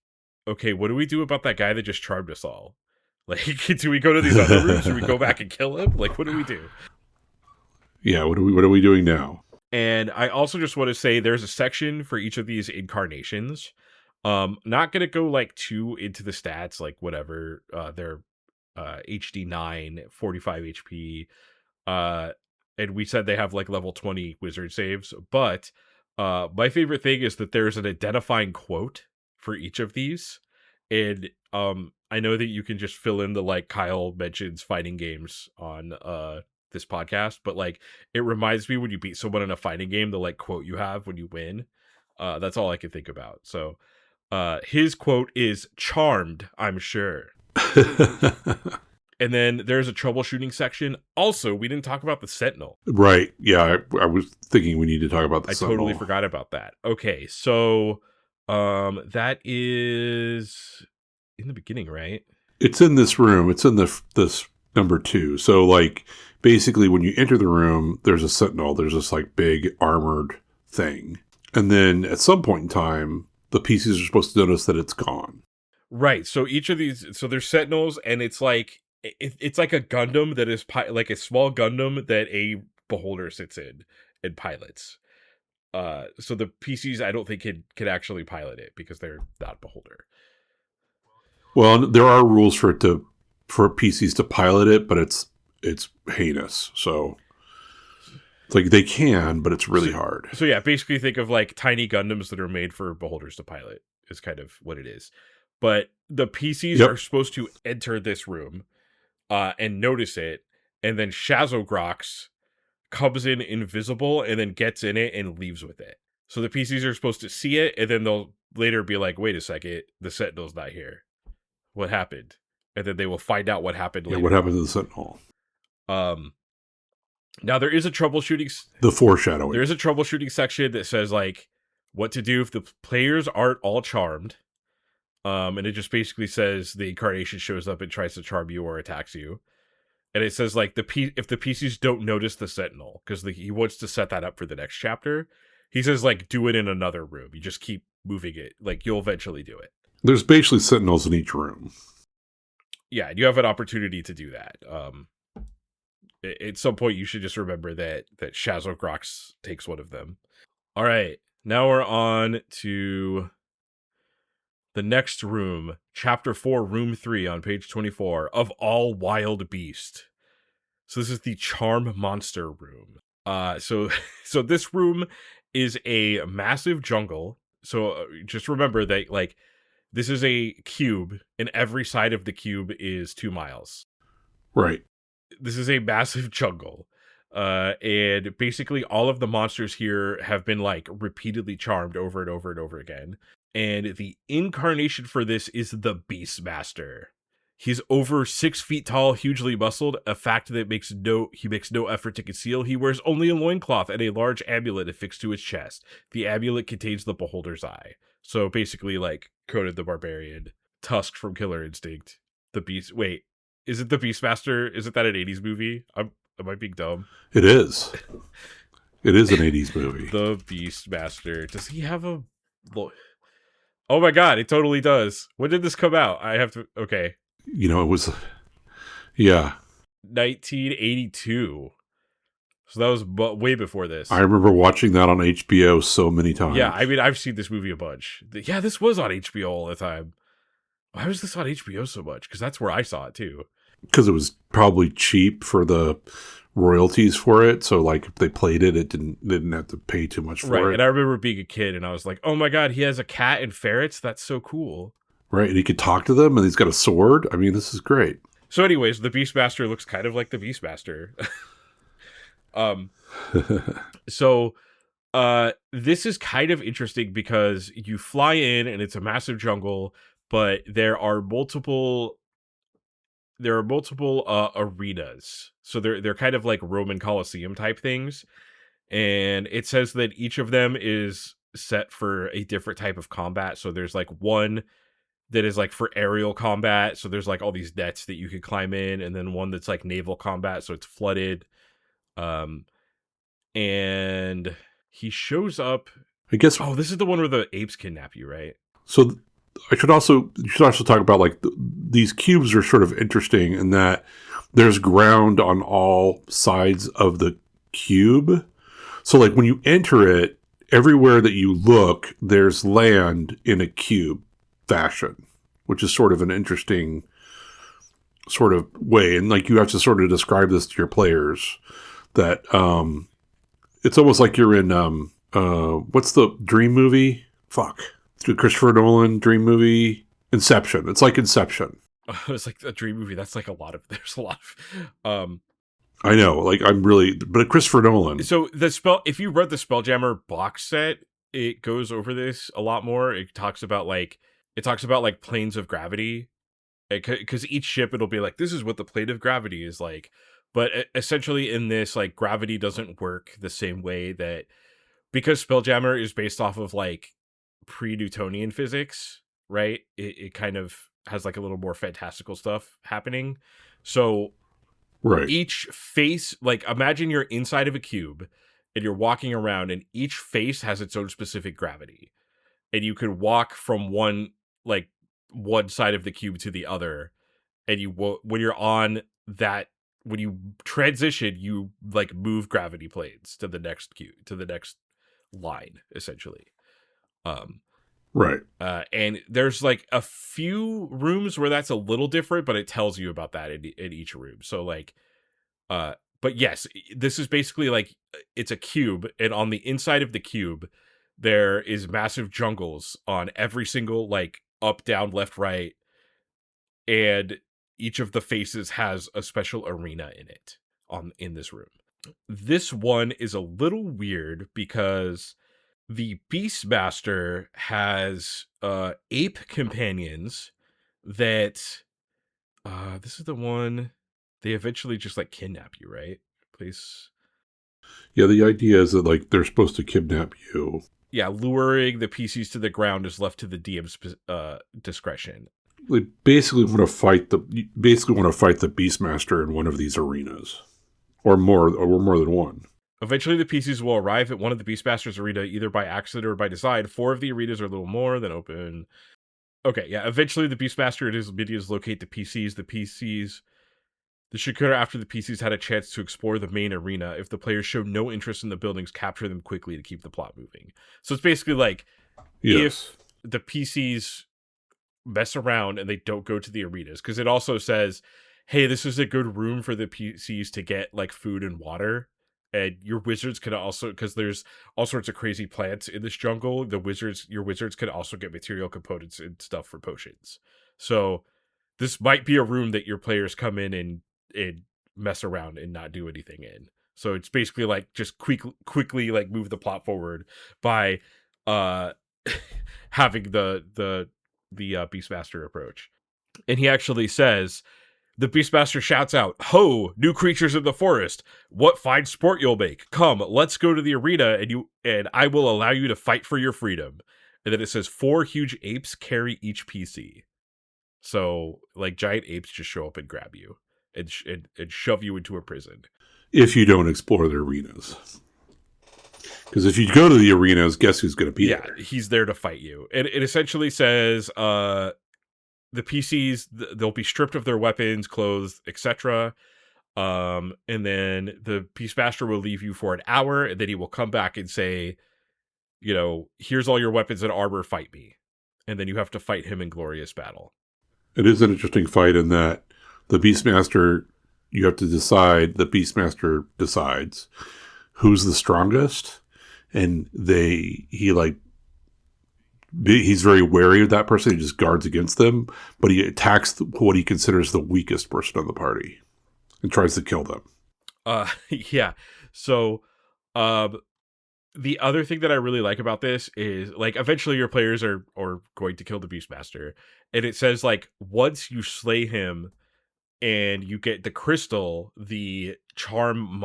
A: okay, what do we do about that guy that just charmed us all? Like, do we go to these other rooms? Do we go back and kill him? Like, what do we do?
B: Yeah, what are we doing now?
A: And I also just want to say there's a section for each of these incarnations. Not gonna go like too into the stats, like whatever. They're HD 9, 45 HP. And we said they have like level 20 wizard saves, but my favorite thing is that there's an identifying quote for each of these. And I know that you can just fill in the like Kyle mentions fighting games on this podcast, but like it reminds me when you beat someone in a fighting game, the like quote you have when you win. That's all I can think about. So his quote is charmed, I'm sure. And then there's a troubleshooting section. Also, we didn't talk about the Sentinel.
B: Right. Yeah, I was thinking we need to talk about the Sentinel.
A: I totally forgot about that. Okay, so that is in the beginning, right?
B: It's in this room. It's in this number 2. So, like, basically when you enter the room, there's a Sentinel. There's this, like, big armored thing. And then at some point in time, the PCs are supposed to notice that it's gone.
A: Right. So each of these, so there's Sentinels, and it's like a Gundam that is like a small Gundam that a Beholder sits in and pilots. So the PCs, I don't think can actually pilot it because they're not Beholder.
B: Well, there are rules for PCs to pilot it, but it's heinous. So it's like they can, but it's really hard.
A: So yeah, basically think of like tiny Gundams that are made for Beholders to pilot is kind of what it is. But the PCs are supposed to enter this room and notice it, and then Shazogrox comes in invisible and then gets in it and leaves with it. So the PCs are supposed to see it, and then they'll later be like, wait a second, the Sentinel's not here. What happened? And then they will find out what happened later.
B: Yeah, what happened to the Sentinel?
A: Now there is a troubleshooting...
B: The foreshadowing.
A: There is a troubleshooting section that says, like, what to do if the players aren't all charmed. And it just basically says the incarnation shows up and tries to charm you or attacks you. And it says, like, if the PCs don't notice the Sentinel, because he wants to set that up for the next chapter, he says, like, do it in another room. You just keep moving it. Like, you'll eventually do it.
B: There's basically sentinels in each room.
A: Yeah, and you have an opportunity to do that. At some point, you should just remember that Shazogrox takes one of them. All right, now we're on to the next room, Chapter 4, Room 3, on page 24, of All Wild Beast. So this is the Charm Monster room. So this room is a massive jungle. So just remember that, like, this is a cube, and every side of the cube is 2 miles.
B: Right.
A: This is a massive jungle. And basically all of the monsters here have been, like, repeatedly charmed over and over and over again. And the incarnation for this is the Beastmaster. He's over 6 feet tall, hugely muscled, a fact that he makes no effort to conceal. He wears only a loincloth and a large amulet affixed to his chest. The amulet contains the Beholder's Eye. So basically, like, Conan the Barbarian, Tusk from Killer Instinct, the Beast. Wait, is it the Beastmaster? Isn't that an 80s movie? Am I being dumb?
B: It is. It is an 80s movie.
A: The Beastmaster. Does he have a... Oh my god, it totally does. When did this come out? I have to... Okay.
B: You know, it was... Yeah.
A: 1982. So that was way before this.
B: I remember watching that on HBO so many times.
A: Yeah, I mean, I've seen this movie a bunch. Yeah, this was on HBO all the time. Why was this on HBO so much? Because that's where I saw it, too.
B: Because it was probably cheap for the royalties for it. So, like, if they played it, they didn't have to pay too much for it.
A: Right, and I remember being a kid, and I was like, oh my god, he has a cat and ferrets? That's so cool. Right,
B: and he could talk to them, and he's got a sword. I mean, this is great.
A: So anyways, the Beastmaster looks kind of like the Beastmaster. So this is kind of interesting because you fly in and it's a massive jungle, but there are multiple arenas. So they're kind of like Roman Colosseum type things, and it says that each of them is set for a different type of combat. So there's like one that is like for aerial combat, so there's like all these nets that you could climb in, and then one that's like naval combat, so it's flooded. And he shows up.
B: I guess.
A: Oh, this is the one where the apes kidnap you, right?
B: So you should also talk about, like, these cubes are sort of interesting in that there's ground on all sides of the cube. So, like, when you enter it, everywhere that you look, there's land in a cube fashion, which is sort of an interesting sort of way. And, like, you have to sort of describe this to your players that it's almost like you're in what's the dream movie? The Christopher Nolan dream movie, Inception. It's like Inception.
A: It's like a dream movie. That's like there's a lot of
B: I know, like, but Christopher Nolan.
A: So if you read the Spelljammer box set, it goes over this a lot more. It talks about like planes of gravity, because each ship, it'll be like, this is what the plane of gravity is like. But essentially in this, like, gravity doesn't work the same way that, because Spelljammer is based off of like pre-Newtonian physics, right? It kind of has like a little more fantastical stuff happening. So
B: right.
A: Each face, like, imagine you're inside of a cube and you're walking around, and each face has its own specific gravity. And you could walk from one side of the cube to the other. And when you're on that, when you transition, you like move gravity planes to the next cube, to the next line, essentially.
B: Right.
A: And there's like a few rooms where that's a little different, but it tells you about that in each room. So like, but yes, this is basically like, it's a cube, and on the inside of the cube, there is massive jungles on every single, like, up, down, left, right, and each of the faces has a special arena in it in this room. This one is a little weird because the Beastmaster has ape companions that this is the one they eventually just like kidnap you, right? Please.
B: Yeah, the idea is that, like, they're supposed to kidnap you.
A: Yeah, luring the PCs to the ground is left to the DM's discretion.
B: They basically want to fight the Beastmaster in one of these arenas, or more than one.
A: Eventually, the PCs will arrive at one of the Beastmasters arena either by accident or by design. 4 of the arenas are a little more than open. Okay, yeah. Eventually, the Beastmaster and his minions locate the PCs. The Shikura, after the PCs had a chance to explore the main arena, if the players show no interest in the buildings, capture them quickly to keep the plot moving. So it's basically like, if the PCs mess around and they don't go to the arenas, because it also says, hey, this is a good room for the PCs to get like food and water. And your wizards can also, because there's all sorts of crazy plants in this jungle, your wizards can also get material components and stuff for potions. So this might be a room that your players come in and mess around and not do anything in. So it's basically like just quickly like move the plot forward by having the Beastmaster approach. And he actually says, the Beastmaster shouts out, "Ho, new creatures in the forest! What fine sport you'll make! Come, let's go to the arena, and I will allow you to fight for your freedom." And then it says 4 huge apes carry each PC. So like giant apes just show up and grab you and shove you into a prison.
B: If you don't explore the arenas. Because if you go to the arenas, guess who's going to be there?
A: Yeah, he's there to fight you. It essentially says the PCs, they'll be stripped of their weapons, clothes, etc. And then the Beastmaster will leave you for an hour, and then he will come back and say, here's all your weapons and armor, fight me. And then you have to fight him in glorious battle.
B: It is an interesting fight in that the Beastmaster, you have to decide, the Beastmaster decides who's the strongest, and he's very wary of that person. He just guards against them, but he attacks what he considers the weakest person on the party and tries to kill them.
A: Yeah. So, the other thing that I really like about this is, like, eventually your players are going to kill the Beastmaster, and it says, like, once you slay him and you get the crystal, the charm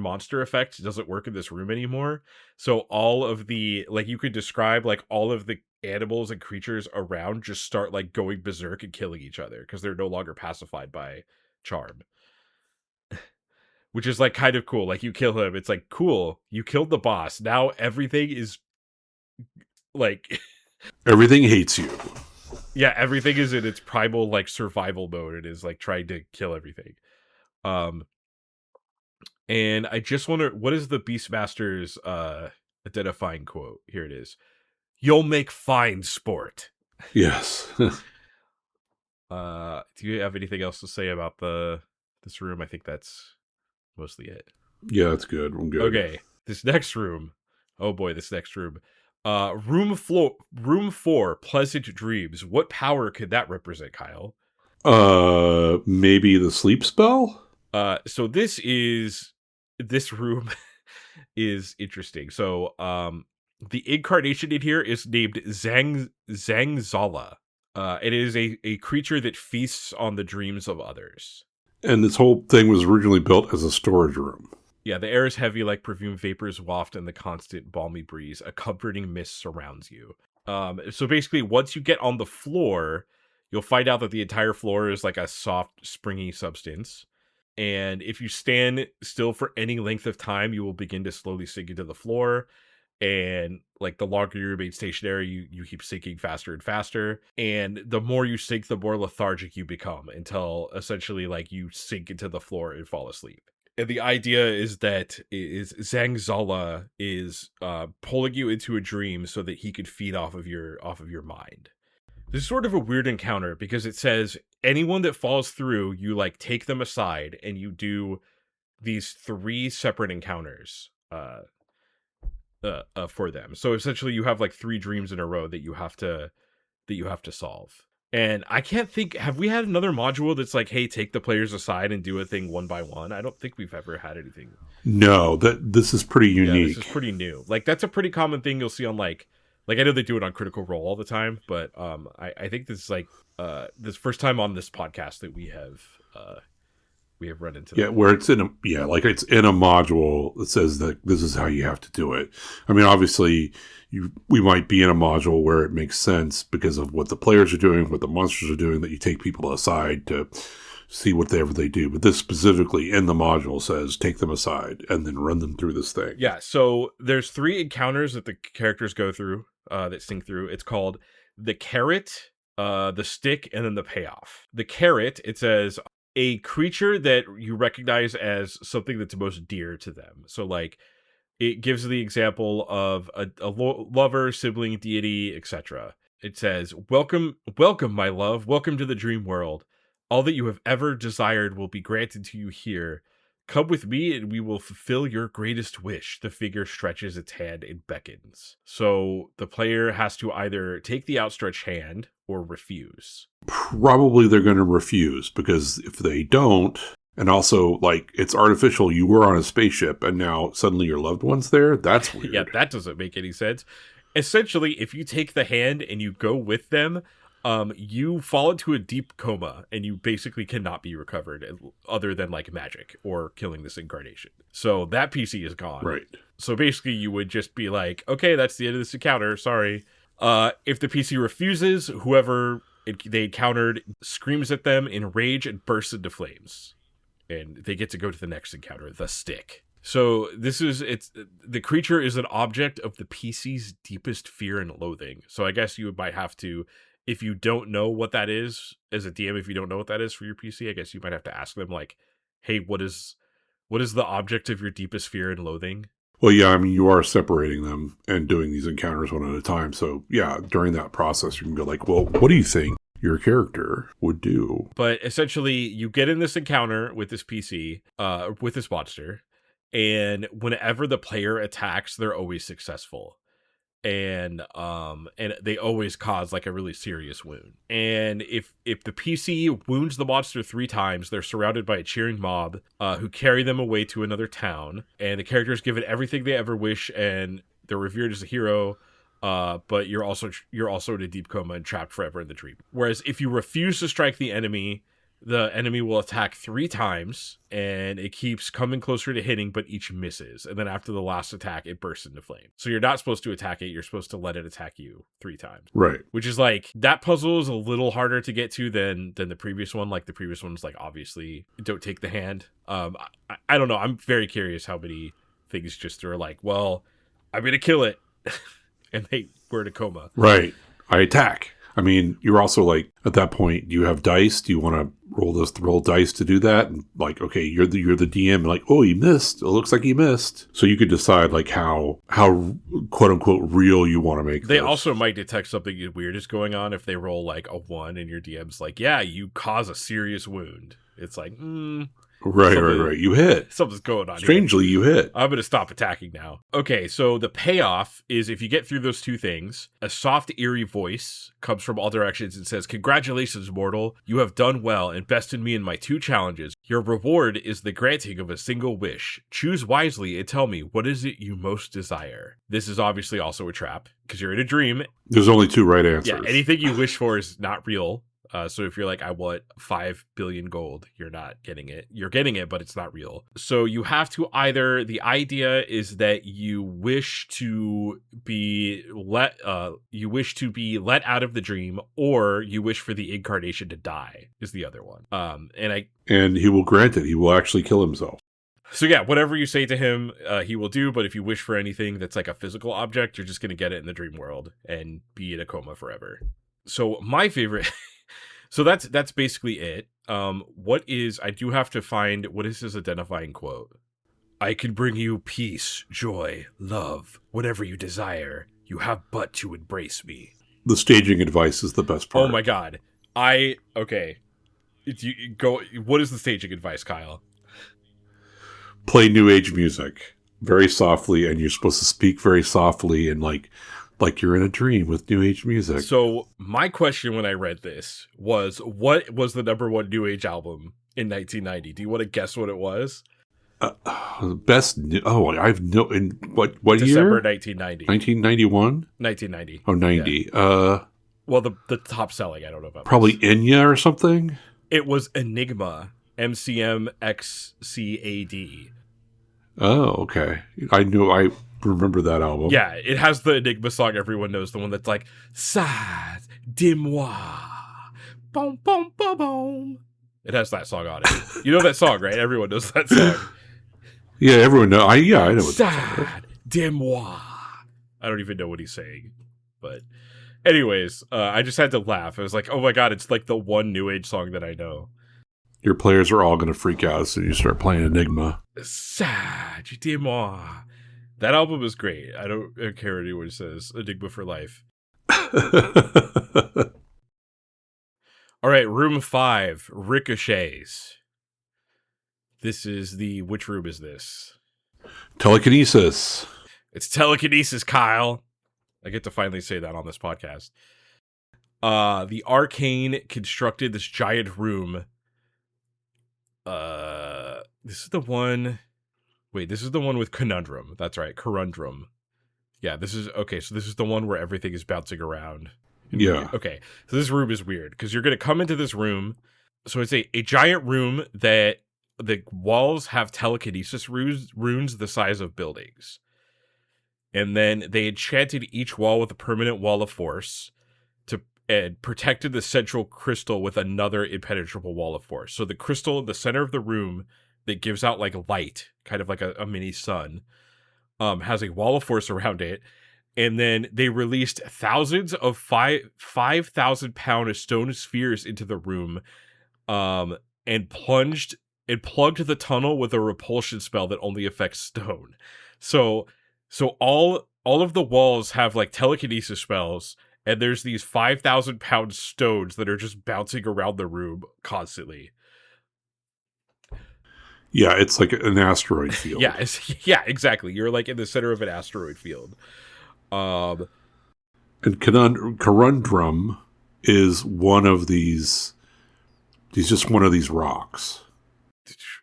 A: monster effect doesn't work in this room anymore. So all of the, like, you could describe, like, all of the animals and creatures around just start, like, going berserk and killing each other because they're no longer pacified by charm. Which is, like, kind of cool. Like, you kill him, it's like, cool, you killed the boss. Now everything is, like...
B: everything hates you.
A: Yeah, everything is in its primal, like, survival mode. It is, like, trying to kill everything. And I just wonder, what is the Beastmaster's identifying quote? Here it is. "You'll make fine sport."
B: Yes.
A: Do you have anything else to say about this room? I think that's mostly it.
B: Yeah, that's good. I'm good.
A: Okay, this next room. Oh boy, this next room. Room 4, Pleasant Dreams. What power could that represent, Kyle?
B: Maybe the sleep spell?
A: So this room is interesting. So, the incarnation in here is named Zangzala. It is a creature that feasts on the dreams of others.
B: And this whole thing was originally built as a storage room.
A: Yeah, the air is heavy like perfume vapors waft in the constant balmy breeze. A comforting mist surrounds you. So basically, once you get on the floor, you'll find out that the entire floor is like a soft, springy substance. And if you stand still for any length of time, you will begin to slowly sink into the floor. And like the longer you remain stationary, you keep sinking faster and faster. And the more you sink, the more lethargic you become until essentially like you sink into the floor and fall asleep. And the idea is that Zangzala is pulling you into a dream so that he could feed off of your mind. This is sort of a weird encounter because it says anyone that falls through, you like take them aside and you do these 3 separate encounters for them. So essentially you have like 3 dreams in a row that you have to solve. And I can't think, have we had another module that's like, hey, take the players aside and do a thing one by one? I don't think we've ever had anything.
B: No, this is pretty unique.
A: Yeah, this is pretty new. Like, that's a pretty common thing you'll see on like I know they do it on Critical Role all the time, but I think this is like this first time on this podcast that we have run into that.
B: Yeah, where it's in a module that says that this is how you have to do it. I mean, obviously we might be in a module where it makes sense because of what the players are doing, what the monsters are doing, that you take people aside to see whatever they do. But this specifically in the module says take them aside and then run them through this thing.
A: Yeah, so there's 3 encounters that the characters go through, that sync through. It's called the carrot, the stick, and then the payoff. The carrot, it says a creature that you recognize as something that's most dear to them. So like it gives the example of a lover, sibling, deity, etc. It says, welcome, my love. Welcome to the dream world. All that you have ever desired will be granted to you here. Come with me and we will fulfill your greatest wish. The figure stretches its hand and beckons. So the player has to either take the outstretched hand or refuse.
B: Probably they're going to refuse, because if they don't, and also, like, it's artificial, you were on a spaceship and now suddenly your loved one's there, that's weird.
A: Yeah, that doesn't make any sense. Essentially, if you take the hand and you go with them, you fall into a deep coma and you basically cannot be recovered other than like magic or killing this incarnation. So that PC is gone.
B: Right.
A: So basically you would just be like, okay, that's the end of this encounter. Sorry. If the PC refuses, whoever they encountered screams at them in rage and bursts into flames. And they get to go to the next encounter, the stick. So the creature is an object of the PC's deepest fear and loathing. So I guess you might have to, if you don't know what that is, as a DM, if you don't know what that is for your PC, I guess you might have to ask them like, hey, what is the object of your deepest fear and loathing?
B: Well, yeah, I mean, you are separating them and doing these encounters one at a time. So yeah, during that process, you can go like, well, what do you think your character would do?
A: But essentially, you get in this encounter with this PC, with this monster, and whenever the player attacks, they're always successful. And they always cause like a really serious wound. And if the PC wounds the monster 3 times, they're surrounded by a cheering mob who carry them away to another town. And the character is given everything they ever wish, and they're revered as a hero. But you're also in a deep coma and trapped forever in the dream. Whereas if you refuse to strike the enemy will attack 3 times, and it keeps coming closer to hitting, but each misses. And then after the last attack, it bursts into flame. So you're not supposed to attack it. You're supposed to let it attack you 3 times.
B: Right.
A: Which is like, that puzzle is a little harder to get to than the previous one. Like the previous one's like, obviously, don't take the hand. I don't know. I'm very curious how many things just are like, well, I'm going to kill it. And they were in a coma.
B: Right. I attack. I mean, you're also like, at that point, do you have dice? Do you want to roll dice to do that? And like, okay, you're the DM, like, oh, you missed. It looks like you missed. So you could decide like how quote unquote real you want to make
A: They
B: this.
A: also might detect something weird is going on if they roll like a 1 and your DM's like, yeah, you cause a serious wound. It's like,
B: Right. You hit.
A: Something's going on.
B: Strangely, you hit.
A: I'm going to stop attacking now. Okay, so the payoff is if you get through those 2 things, a soft, eerie voice comes from all directions and says, congratulations, mortal. You have done well and bested me in my 2 challenges. Your reward is the granting of a single wish. Choose wisely and tell me, what is it you most desire? This is obviously also a trap because you're in a dream.
B: There's only 2 right answers.
A: Yeah, anything you wish for is not real. So if you're like, I want 5 billion gold, you're not getting it. You're getting it, but it's not real. So you have to either, the idea is that you wish to be let out of the dream, or you wish for the incarnation to die is the other one. And
B: he will grant it. He will actually kill himself.
A: So yeah, whatever you say to him, he will do. But if you wish for anything that's like a physical object, you're just going to get it in the dream world and be in a coma forever. So my favorite... So that's basically it. I do have to find, what is his identifying quote? I can bring you peace, joy, love, whatever you desire. You have but to embrace me.
B: The staging advice is the best part.
A: Oh my God. Okay. What is the staging advice, Kyle?
B: Play New Age music very softly, and you're supposed to speak very softly and like you're in a dream with New Age music.
A: So my question when I read this was, what was the #1 New Age album in 1990? Do you want to guess what it was?
B: Best. I've no. In what
A: December
B: year?
A: 1990.
B: 1991.
A: 1990.
B: Oh, 90.
A: Yeah. Well, the top selling, I don't know about.
B: Probably this. Enya or something.
A: It was Enigma. MCMXCAD.
B: Oh, okay. I remember that album.
A: Yeah, it has the Enigma song everyone knows, the one that's like, Saz, dis-moi, boom, boom, boom, boom. It has that song on it. You know that song, right? Everyone knows that song.
B: Yeah, everyone know. I know what that song is.
A: Sad de moi. I don't even know what he's saying. But anyways, I just had to laugh. I was like, oh my god, it's like the one New Age song that I know.
B: Your players are all going to freak out as soon as you start playing Enigma.
A: Sad de moi. That album is great. I don't care what anyone says. Enigma for life. All right, room 5, ricochets. This is which room is this?
B: Telekinesis.
A: It's telekinesis, Kyle. I get to finally say that on this podcast. The Arcane constructed this giant room. This is the one. Wait, this is the one with Conundrum. That's right, Corundrum. Yeah, this is okay. So this is the one where everything is bouncing around.
B: Yeah.
A: Okay, so this room is weird because you're going to come into this room. So it's a giant room that the walls have telekinesis runes the size of buildings. And then they enchanted each wall with a permanent wall of force and protected the central crystal with another impenetrable wall of force. So the crystal in the center of the room that gives out like light, kind of like a mini sun, has a wall of force around it. And then they released thousands of 5,000-pound stone spheres into the room, and plugged the tunnel with a repulsion spell that only affects stone. So all of the walls have like telekinesis spells, and there's these 5,000-pound stones that are just bouncing around the room constantly.
B: Yeah, it's like an asteroid field.
A: Yeah, exactly. You're like in the center of an asteroid field.
B: And Corundrum is one of these. He's just one of these rocks.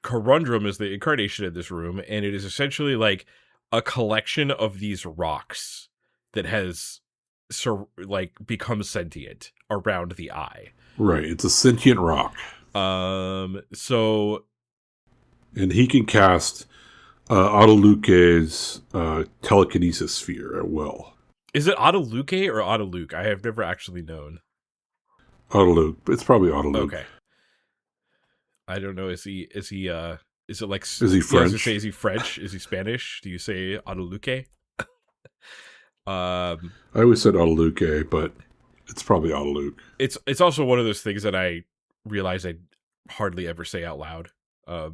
A: Corundrum is the incarnation of this room, and it is essentially like a collection of these rocks that has become sentient around the eye.
B: Right, it's a sentient rock.
A: So,
B: and he can cast Adeluke's telekinesis sphere at will.
A: Is it Adeluke or Adeluke? I have never actually known.
B: Adeluke. It's probably Adeluke.
A: Okay. I don't know. Is he is it like,
B: is he French?
A: Yeah, I was gonna say, is he French? Is he Spanish? Do you say Adeluke?
B: I always said Adeluke, but it's probably Adeluke.
A: It's also one of those things that I realize I hardly ever say out loud. That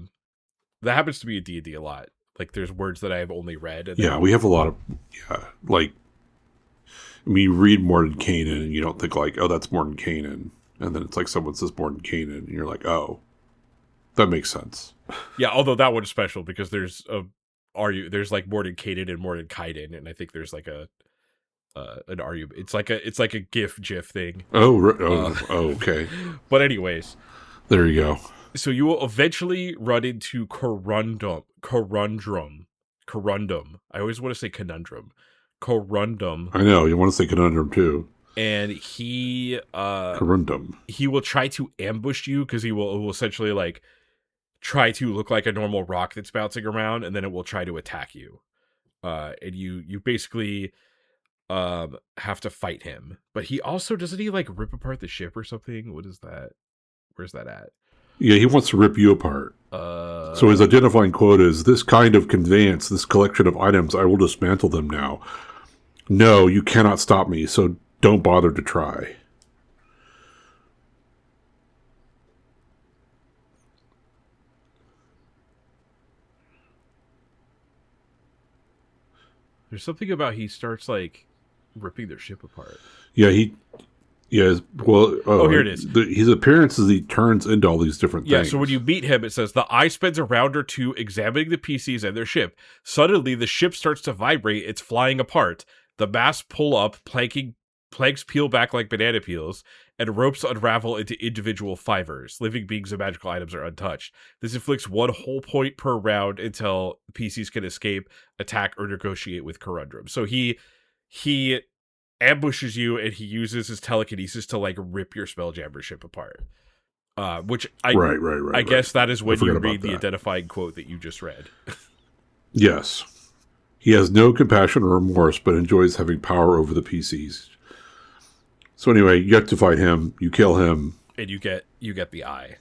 A: happens to me in D&D a lot. Like, there's words that I have only read. And
B: we have a lot of, like, I mean, you read Mordenkainen and you don't think like, oh, that's Mordenkainen. And then it's like someone says Mordenkainen and you're like, oh, that makes sense.
A: Yeah, although that one's special because there's like Mordenkainen and Mordenkainen, and I think there's like an argument. It's like a GIF thing.
B: Okay.
A: But anyways,
B: there you go.
A: So you will eventually run into Corundum. I always want to say conundrum. Corundum.
B: I know, you want to say conundrum too.
A: And he
B: Corundum.
A: He will try to ambush you because he will essentially like try to look like a normal rock that's bouncing around, and then it will try to attack you. And you basically have to fight him. But he also, doesn't he like rip apart the ship or something? What is that? Where's that at?
B: Yeah, he wants to rip you apart. So his identifying quote is, "This kind of conveyance, this collection of items, I will dismantle them now. No, you cannot stop me, so don't bother to try."
A: There's something about he starts like ripping their ship apart.
B: Yeah, well,
A: here it is.
B: His appearance is he turns into all these different things.
A: Yeah, so when you meet him, it says, the eye spends a round or two examining the PCs and their ship. Suddenly, the ship starts to vibrate. It's flying apart. The masts pull up, planks peel back like banana peels, and ropes unravel into individual fibers. Living beings and magical items are untouched. This inflicts 1 whole point per round until PCs can escape, attack, or negotiate with Corundrum. So he ambushes you, and he uses his telekinesis to like rip your Spelljammer ship apart. Which I guess that is when you read the identifying quote that you just read.
B: Yes. He has no compassion or remorse, but enjoys having power over the PCs. So anyway, you get to fight him, you kill him.
A: And you get the eye.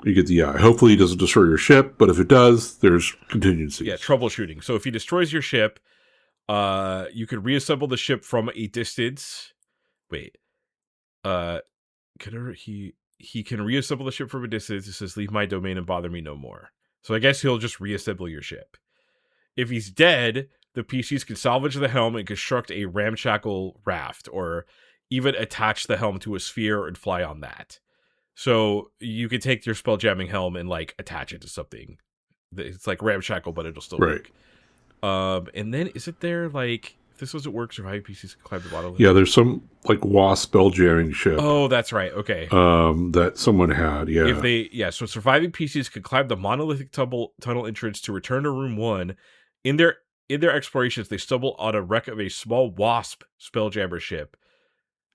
B: You get the eye. Hopefully, it doesn't destroy your ship, but if it does, there's contingencies.
A: Yeah, troubleshooting. So if he destroys your ship, you could reassemble the ship from a distance. Wait, he can reassemble the ship from a distance. It says, "Leave my domain and bother me no more." So I guess he'll just reassemble your ship. If he's dead, the PCs can salvage the helm and construct a ramshackle raft, or even attach the helm to a sphere and fly on that. So you could take your spelljamming helm and like attach it to something. It's like ramshackle, but it'll still work. And then isn't there like, if this doesn't work, surviving PCs can climb the bottom?
B: Yeah, there's some like wasp spelljamming ship.
A: Oh, that's right. Okay.
B: That someone had. Yeah.
A: So surviving PCs could climb the monolithic tunnel entrance to return to room 1. In their explorations, they stumble on a wreck of a small wasp spelljammer ship.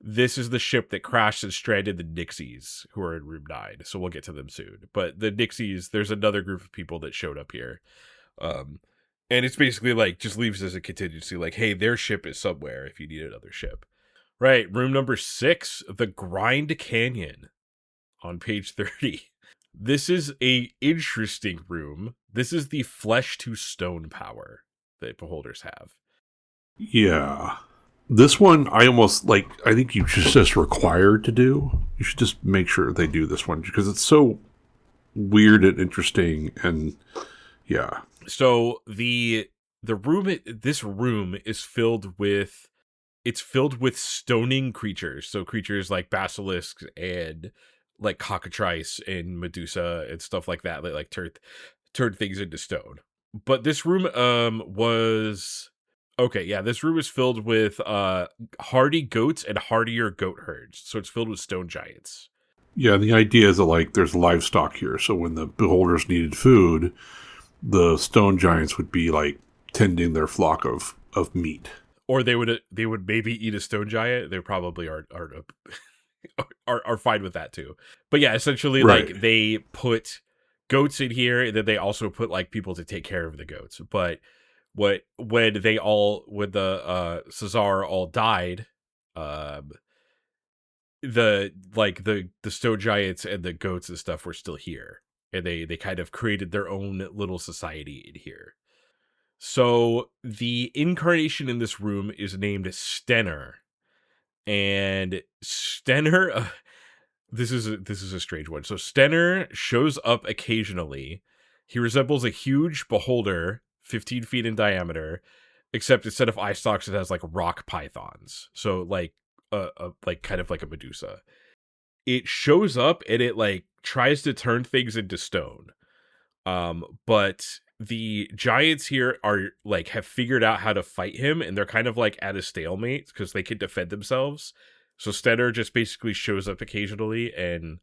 A: This is the ship that crashed and stranded the Nixies, who are in room 9. So we'll get to them soon. But the Nixies, there's another group of people that showed up here. And it's basically like, just leaves as a contingency, like, hey, their ship is somewhere if you need another ship. Right, room number 6, the Grind Canyon, on page 30. This is a interesting room. This is the flesh to stone power that beholders have.
B: Yeah. This one, I think you should just required to do. You should just make sure they do this one because it's so weird and interesting, and yeah.
A: So this room is filled with stoning creatures. So creatures like basilisks and like cockatrice and Medusa and stuff like that that like turn things into stone. But this room this room is filled with hardy goats and hardier goat herds. So it's filled with stone giants.
B: Yeah, the idea is that like there's livestock here. So when the beholders needed food, the stone giants would be like tending their flock of meat.
A: Or they would maybe eat a stone giant. They probably are fine with that too. But yeah, essentially like they put goats in here, and then they also put like people to take care of the goats. But when the Caesar all died, the stone giants and the goats and stuff were still here, and they kind of created their own little society in here. So the incarnation in this room is named Stenner, and Stenner. This is a strange one. So Stenner shows up occasionally. He resembles a huge beholder, 15 feet in diameter, except instead of eye stalks, it has like rock pythons. So like kind of like a Medusa. It shows up and it like tries to turn things into stone. But the giants here are like have figured out how to fight him, and they're kind of like at a stalemate because they can defend themselves. So Stenner just basically shows up occasionally and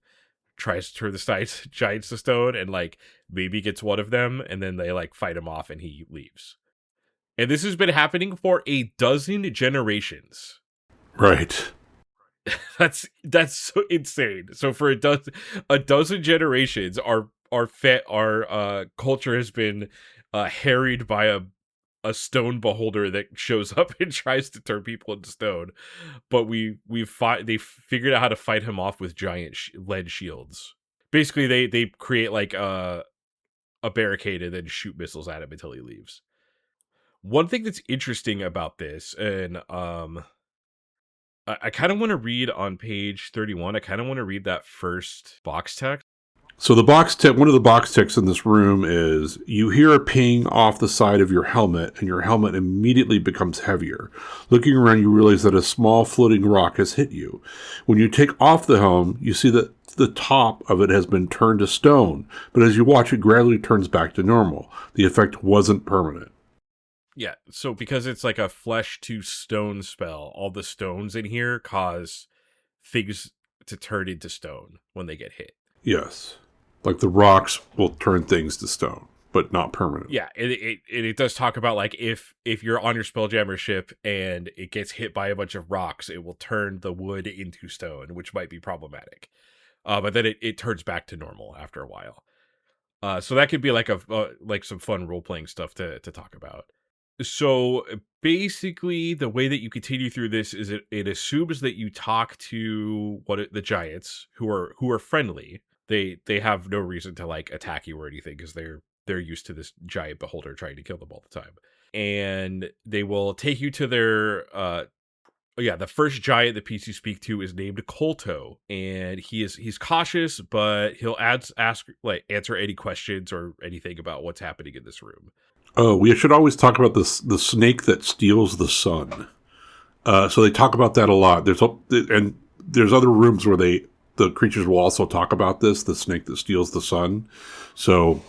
A: tries to turn the giants to stone, and like maybe gets one of them, and then they like fight him off and he leaves. And this has been happening for 12 generations.
B: Right.
A: That's so insane. So for a dozen generations, our culture has been harried by a stone beholder that shows up and tries to turn people into stone. But they figured out how to fight him off with giant lead shields. Basically, they create like a barricade and then shoot missiles at him until he leaves. One thing that's interesting about this, and I kind of want to read on page 31. I kind of want to read that first box text.
B: So one of the box texts in this room is, you hear a ping off the side of your helmet, and your helmet immediately becomes heavier. Looking around, you realize that a small floating rock has hit you. When you take off the helm, you see that the top of it has been turned to stone, but as you watch, it gradually turns back to normal. The effect wasn't permanent.
A: Yeah, so because it's like a flesh to stone spell, all the stones in here cause things to turn into stone when they get hit.
B: Yes. Like the rocks will turn things to stone, but not permanent.
A: Yeah, it does talk about like if you're on your Spelljammer ship and it gets hit by a bunch of rocks, it will turn the wood into stone, which might be problematic. But then it turns back to normal after a while. So that could be like like some fun role playing stuff to talk about. So basically, the way that you continue through this is it assumes that you talk to the giants who are friendly. They have no reason to like attack you or anything because they're used to this giant beholder trying to kill them all the time. And they will take you to their the first giant the PCs speak to is named Kolto, and he's cautious, but he'll answer any questions or anything about what's happening in this room.
B: Oh, we should always talk about the snake that steals the sun. So they talk about that a lot. There's other rooms where the creatures will also talk about this, the snake that steals the sun. So,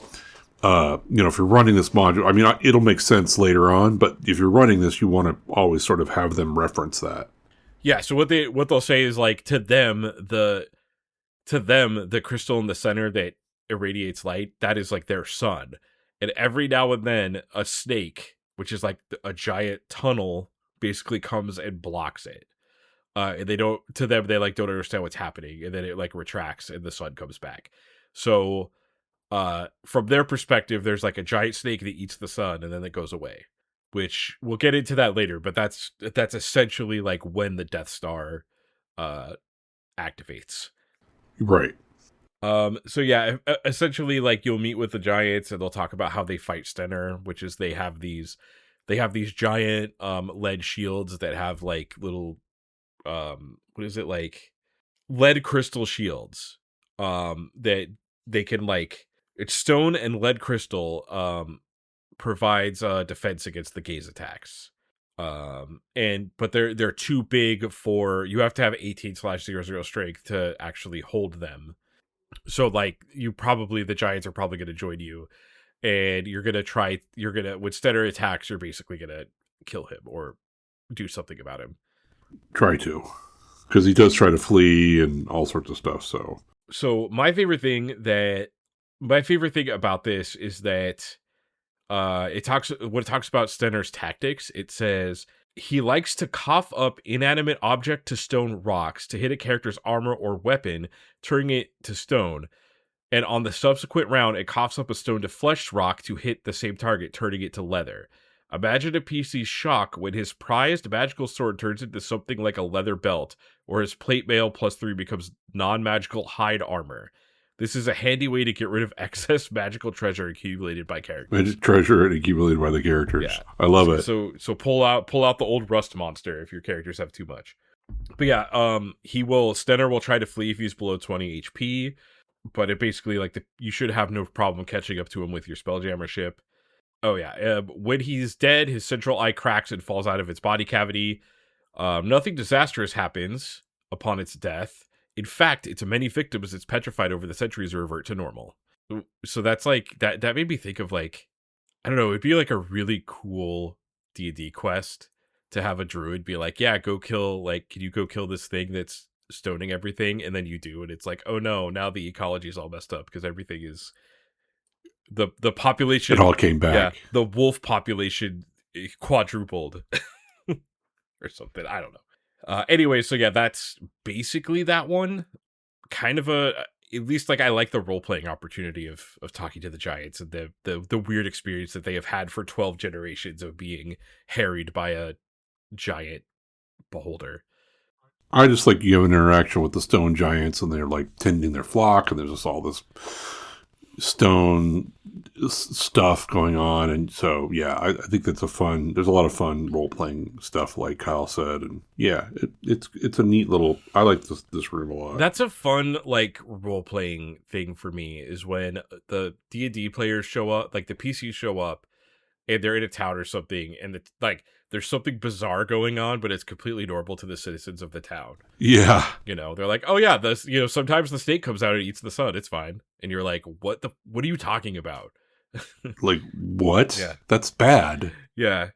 B: if you're running this module, I mean, it'll make sense later on, but if you're running this, you want to always sort of have them reference that.
A: Yeah. So what they'll say is like to them the crystal in the center that irradiates light, that is like their sun. And every now and then a snake, which is like a giant tunnel, basically comes and blocks it. And they don't understand what's happening, and then it like retracts and the sun comes back. So from their perspective, there's like a giant snake that eats the sun and then it goes away, which we'll get into that later, but that's essentially like when the Death Star activates.
B: Right.
A: So yeah, essentially like you'll meet with the giants and they'll talk about how they fight Stenner, which is they have these giant lead shields that have like little lead crystal shields that they can like, it's stone and lead crystal provides defense against the gaze attacks. But they're too big for, you have to have 18/00 strength to actually hold them. So like the giants are probably going to join you, and when Stenner attacks, you're basically going to kill him or do something about him.
B: Try to, because he does try to flee and all sorts of stuff. So
A: my favorite thing about this is that it talks about Stenner's tactics. It says he likes to cough up inanimate object to stone rocks to hit a character's armor or weapon, turning it to stone. And on the subsequent round, it coughs up a stone to flesh rock to hit the same target, turning it to leather. Imagine a PC's shock when his prized magical sword turns into something like a leather belt, or his plate mail +3 becomes non-magical hide armor. This is a handy way to get rid of excess magical treasure accumulated by characters.
B: Magic treasure accumulated by the characters. Yeah. I love it.
A: So pull out the old rust monster if your characters have too much. But yeah, Stenner will try to flee if he's below 20 HP, but it basically you should have no problem catching up to him with your Spelljammer ship. Oh yeah, when he's dead, his central eye cracks and falls out of its body cavity. Nothing disastrous happens upon its death. In fact, its many victims, it's petrified over the centuries to revert to normal. So that's like, that made me think of like, I don't know, it'd be like a really cool D&D quest to have a druid be like, yeah, can you go kill this thing that's stoning everything? And then you do, and it's like, oh no, now the ecology is all messed up because everything is, the population.
B: It all came back.
A: Yeah, the wolf population quadrupled or something. I don't know. Anyway, so yeah, that's basically that one. Kind of at least like I like the role-playing opportunity of talking to the giants and the weird experience that they have had for 12 generations of being harried by a giant beholder.
B: I just like you have an interaction with the stone giants and they're like tending their flock and there's just all this stone stuff going on, and so yeah, I think there's a lot of fun role-playing stuff like Kyle said, and yeah, it's a neat little, I like this room a lot.
A: That's a fun like role-playing thing for me, is when the D&D players show up, like the PCs show up and they're in a town or something, and there's something bizarre going on, but it's completely normal to the citizens of the town.
B: Yeah.
A: They're like, oh yeah, sometimes the snake comes out and eats the sun. It's fine. And you're like, what are you talking about?
B: Like, what?
A: Yeah.
B: That's bad.
A: Yeah.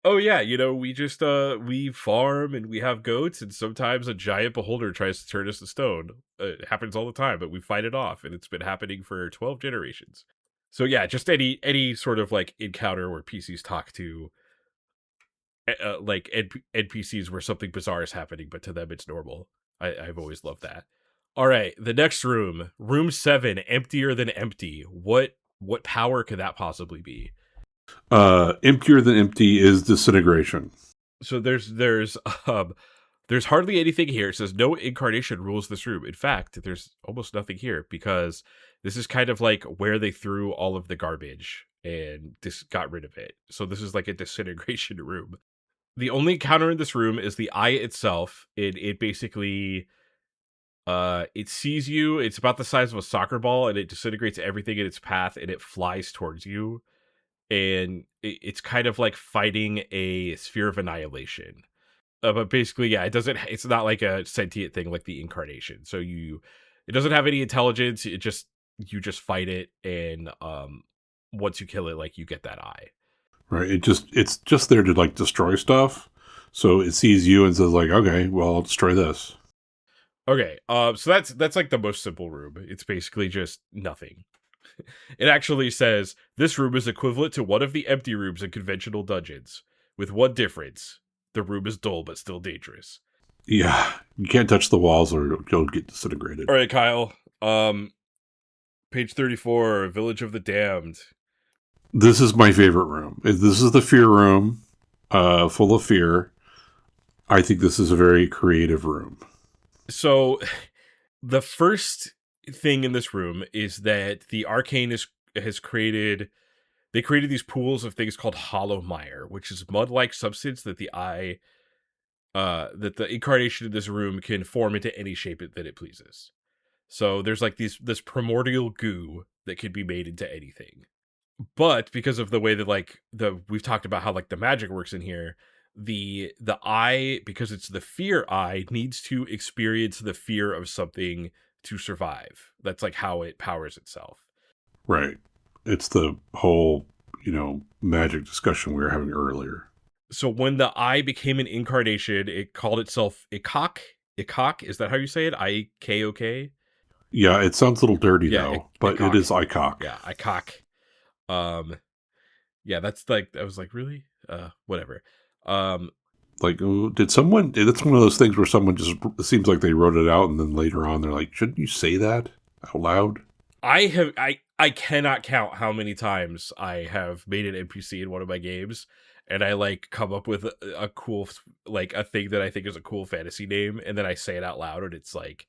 A: Oh yeah, we just, we farm and we have goats, and sometimes a giant beholder tries to turn us to stone. It happens all the time, but we fight it off, and it's been happening for 12 generations. So yeah, just any sort of like encounter where PCs talk to like NPCs where something bizarre is happening, but to them it's normal. I've always loved that. All right, the next room 7, emptier than empty. What power could that possibly be?
B: Emptier than empty is disintegration.
A: So there's There's hardly anything here. It says no incarnation rules this room. In fact, there's almost nothing here because this is kind of like where they threw all of the garbage and just got rid of it. So this is like a disintegration room. The only counter in this room is the eye itself. It basically it sees you. It's about the size of a soccer ball, and it disintegrates everything in its path, and it flies towards you. And it's kind of like fighting a sphere of annihilation. But basically, yeah, it's not like a sentient thing like the incarnation. So it doesn't have any intelligence. You just fight it, and once you kill it, like you get that eye.
B: Right. It's just there to like destroy stuff. So it sees you and says like, okay, well, I'll destroy this.
A: Okay. So that's like the most simple room. It's basically just nothing. It actually says this room is equivalent to one of the empty rooms in conventional dungeons, with one difference. The room is dull but still dangerous.
B: Yeah. You can't touch the walls or you'll get disintegrated.
A: All right, Kyle. Page 34, Village of the Damned.
B: This is my favorite room. This is the fear room, full of fear. I think this is a very creative room.
A: So, the first thing in this room is that the Arcane has created these pools of things called hollow mire, which is mud-like substance that that the incarnation in this room can form into any shape that it pleases. So there's like this primordial goo that could be made into anything. But because of the way that we've talked about how like the magic works in here, the eye, because it's the fear eye, needs to experience the fear of something to survive. That's like how it powers itself.
B: Right. It's the whole, magic discussion we were having earlier.
A: So when the eye became an incarnation, it called itself Ikok. Ikok, is that how you say it? I-K-O-K?
B: Yeah, it sounds a little dirty though, but
A: Ikok.
B: it is Ikok.
A: Yeah, Ikok. Yeah, that's like, I was like, really? Whatever.
B: Did someone, that's one of those things where someone just, it seems like they wrote it out and then later on they're like, shouldn't you say that out loud?
A: I cannot count how many times I have made an NPC in one of my games, and I like come up with a cool, like a thing that I think is a cool fantasy name, and then I say it out loud, and it's like,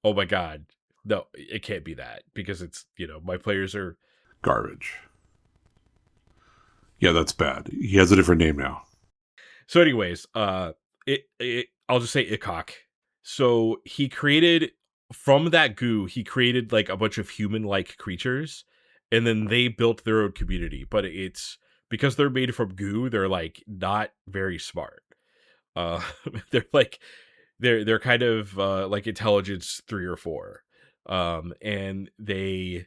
A: oh my god, no, it can't be that, because it's, my players are
B: garbage. Yeah, that's bad. He has a different name now.
A: So anyways, I'll just say Ikok. So he created, from that goo, he created like a bunch of human-like creatures, and then they built their own community. But it's because they're made from goo, they're like not very smart. They're like they're kind of like intelligence 3 or 4. And the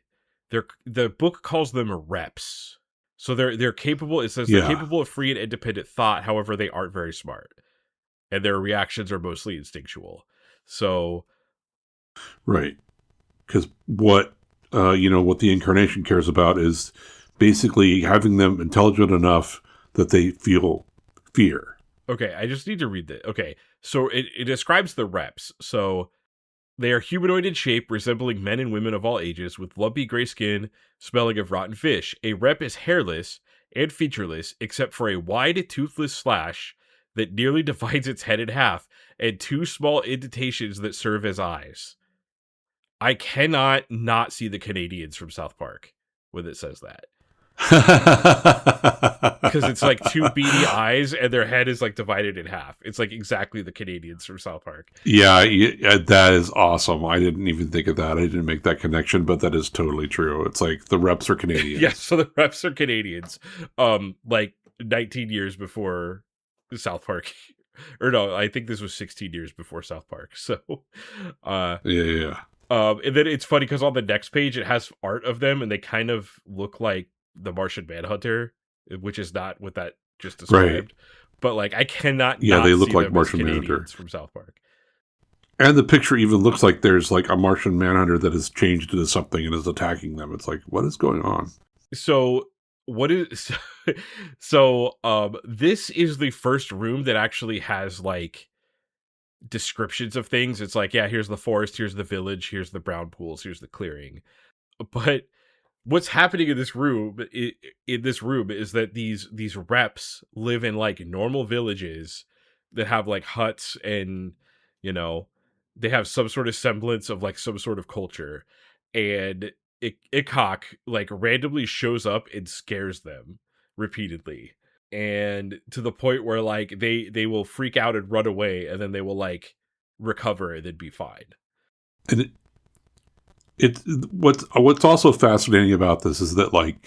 A: book calls them reps. So they're capable. It says they're capable of free and independent thought. However, they aren't very smart, and their reactions are mostly instinctual. So,
B: right, because what the incarnation cares about is basically having them intelligent enough that they feel fear.
A: Okay, I just need to read that. Okay, so it describes the reps. So they are humanoid in shape, resembling men and women of all ages, with lumpy gray skin, smelling of rotten fish. A rep is hairless and featureless, except for a wide, toothless slash that nearly divides its head in half, and 2 small indentations that serve as eyes. I cannot not see the Canadians from South Park when it says that. Because it's like 2 beady eyes and their head is like divided in half. It's like exactly the Canadians from South Park.
B: Yeah, that is awesome. I didn't even think of that. I didn't make that connection, but that is totally true. It's like the reps are Canadians.
A: Yes, so the reps are Canadians. Like 19 years before South Park. Or no, I think this was 16 years before South Park. So
B: yeah.
A: And then it's funny because on the next page it has art of them and they kind of look like the Martian Manhunter, which is not what that just described. Right. But like I cannot not
B: they look
A: see
B: like
A: them
B: Martian
A: as
B: Manhunter
A: from South Park.
B: And the picture even looks like there's like a Martian Manhunter that has changed into something and is attacking them. It's like, what is going on?
A: So this is the first room that actually has like descriptions of things. It's like, yeah, here's the forest, here's the village, here's the brown pools, here's the clearing. But what's happening in this room is that these reps live in like normal villages that have like huts, and you know, they have some sort of semblance of like some sort of culture, and Ikok like randomly shows up and scares them repeatedly, and to the point where like they will freak out and run away, and then they will like recover and then be fine.
B: And what's also fascinating about this is that, like,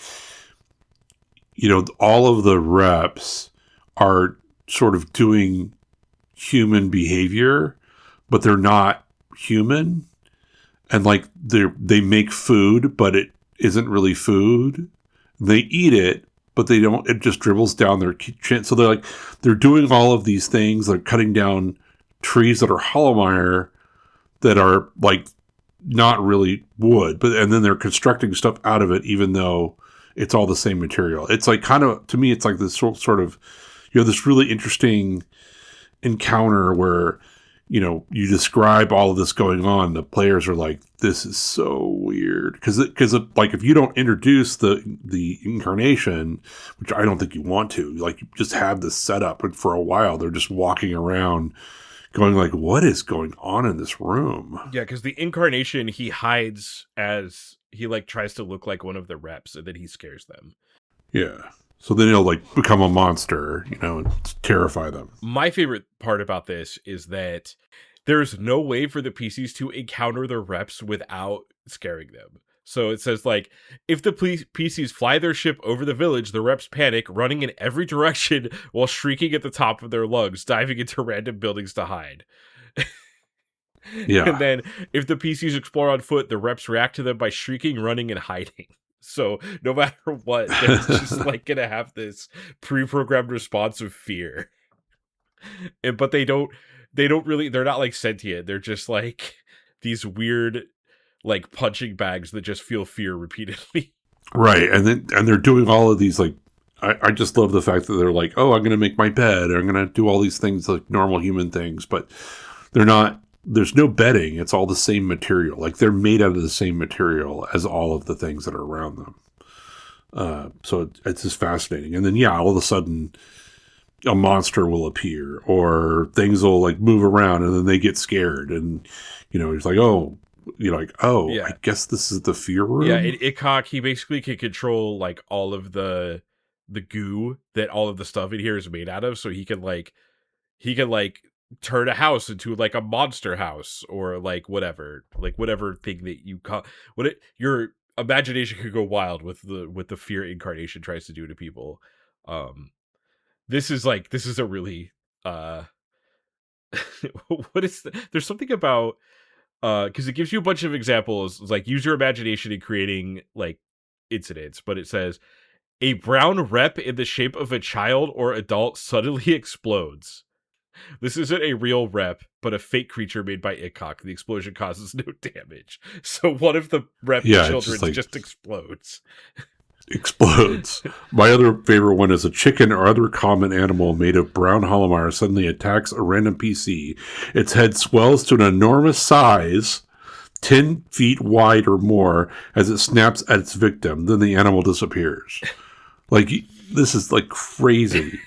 B: you know, all of the reps are sort of doing human behavior, but they're not human. And like they make food, but it isn't really food. They eat it, but they don't. It just dribbles down their chin. So they're doing all of these things. They're cutting down trees that are Hollowmire that are like not really wood, and then they're constructing stuff out of it, even though it's all the same material. It's like kind of, to me, it's like this sort of, you know, this really interesting encounter where, you know, you describe all of this going on. The players are like, this is so weird. Because like, if you don't introduce the incarnation, which I don't think you want to, like, you just have this setup, and for a while they're just walking around going like, what is going on in this room?
A: Yeah, because the incarnation, he hides as he like tries to look like one of the reps, and then he scares them.
B: Yeah. So then he'll like become a monster, you know, and terrify them.
A: My favorite part about this is that there's no way for the PCs to encounter the reps without scaring them. So it says, like, if the PCs fly their ship over the village, the reps panic, running in every direction while shrieking at the top of their lungs, diving into random buildings to hide.
B: Yeah.
A: And then if the PCs explore on foot, the reps react to them by shrieking, running, and hiding. So no matter what, they're just like gonna have this pre-programmed response of fear. But they don't really, they're not like sentient. They're just like these weird like punching bags that just feel fear repeatedly.
B: Right. And they're doing all of these, like, I just love the fact that they're like, oh, I'm going to make my bed, or I'm going to do all these things, like normal human things, but they're not, there's no bedding. It's all the same material. Like, they're made out of the same material as all of the things that are around them. So it's just fascinating. And then, yeah, all of a sudden a monster will appear, or things will like move around, and then they get scared. And, you know, it's like, oh, you're like, oh, yeah. I guess this is the fear room.
A: Yeah, in Ikok, he basically can control like all of the goo that all of the stuff in here is made out of. So he can turn a house into like a monster house, or like whatever thing that you call your imagination could go wild with the fear incarnation tries to do to people. This is a really there's something about because it gives you a bunch of examples, like use your imagination in creating like incidents, but it says a brown rep in the shape of a child or adult suddenly explodes. This isn't a real rep, but a fake creature made by Ikok. The explosion causes no damage. So one of the rep children just explodes.
B: Explodes. My other favorite one is a chicken or other common animal made of brown Hollowmire suddenly attacks a random PC. Its head swells to an enormous size, 10 feet wide or more, as it snaps at its victim. Then the animal disappears. Like, this is like crazy.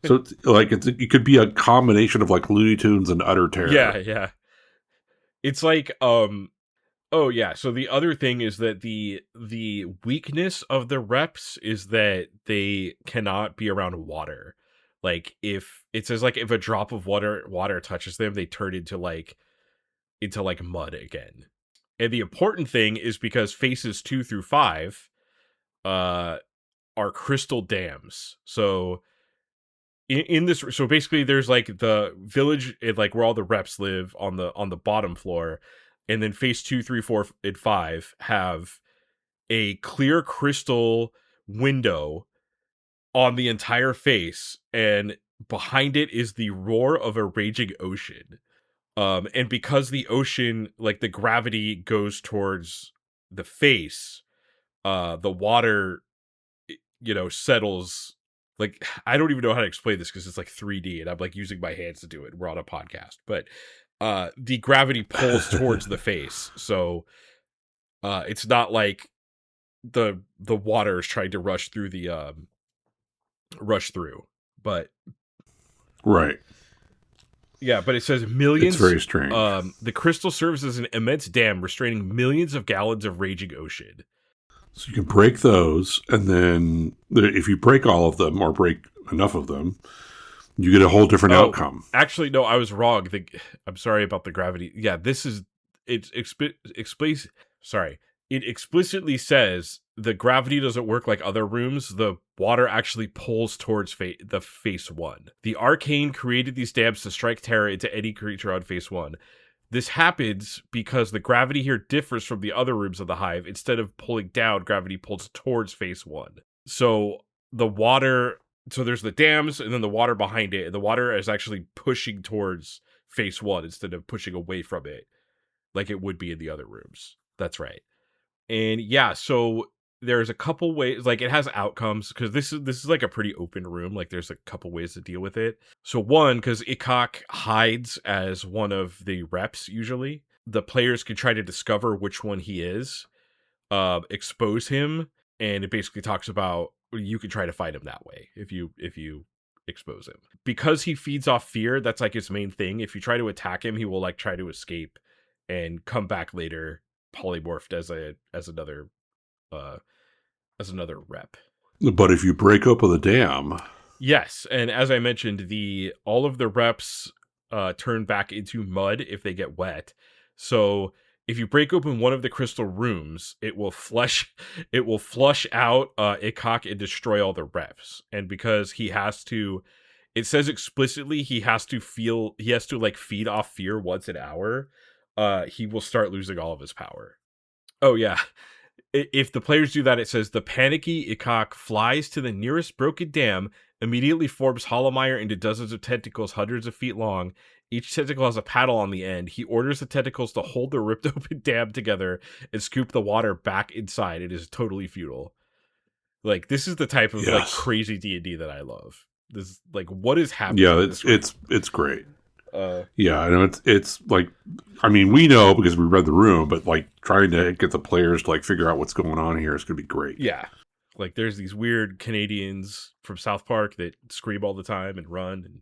B: So it's, like, it could be a combination of like Looney Tunes and utter terror.
A: Yeah. It's like oh yeah, so the other thing is that the weakness of the reps is that they cannot be around water. Like, if it says like if a drop of water touches them, they turn into like mud again. And the important thing is because phases 2 through 5 are crystal dams. So in this, so basically there's like the village, like where all the reps live on the bottom floor. And then phase 2, 3, 4, and 5 have a clear crystal window on the entire face, and behind it is the roar of a raging ocean. And because the ocean, like the gravity goes towards the face, the water, you know, settles. Like, I don't even know how to explain this because it's like 3D, and I'm like using my hands to do it. We're on a podcast, but the gravity pulls towards the face, so it's not like the water is trying to rush through, but
B: right.
A: Yeah, but it says
B: It's
A: millions.
B: very strange.
A: The crystal serves as an immense dam restraining millions of gallons of raging ocean.
B: So you can break those, and then if you break all of them or break enough of them, you get a whole different outcome.
A: Actually, no, I was wrong. I'm sorry about the gravity. Yeah, it explicitly says the gravity doesn't work like other rooms. The water actually pulls towards the phase 1. The arcane created these dams to strike terror into any creature on phase 1. This happens because the gravity here differs from the other rooms of the Hive. Instead of pulling down, gravity pulls towards phase 1. So there's the dams and then the water behind it. And the water is actually pushing towards phase 1 instead of pushing away from it like it would be in the other rooms. That's right. And yeah, so there's a couple ways, like it has outcomes, because this is like a pretty open room. Like there's a couple ways to deal with it. So one, because Ikok hides as one of the reps usually, the players can try to discover which one he is, expose him, and it basically talks about you can try to fight him that way if you expose him. Because he feeds off fear, that's like his main thing. If you try to attack him, he will like try to escape and come back later polymorphed as another rep.
B: But if you break open the dam,
A: yes, and as I mentioned, all of the reps turn back into mud if they get wet. So if you break open one of the crystal rooms, it will flush out Ikok and destroy all the reps. And because it says explicitly he has to feed off fear once an hour, he will start losing all of his power. Oh yeah. If the players do that, it says the panicky Ikok flies to the nearest broken dam, immediately forms Hollowmire into dozens of tentacles hundreds of feet long. Each tentacle has a paddle on the end. He orders the tentacles to hold the ripped open dam together and scoop the water back inside. It is totally futile. Like, this is the type of like crazy D&D that I love. This is like, what is happening?
B: Yeah, it's great. Yeah, I know it's like, I mean, we know because we read the room, but like trying to get the players to like figure out what's going on here is going to be great.
A: Yeah, like there's these weird Canadians from South Park that scream all the time and run, and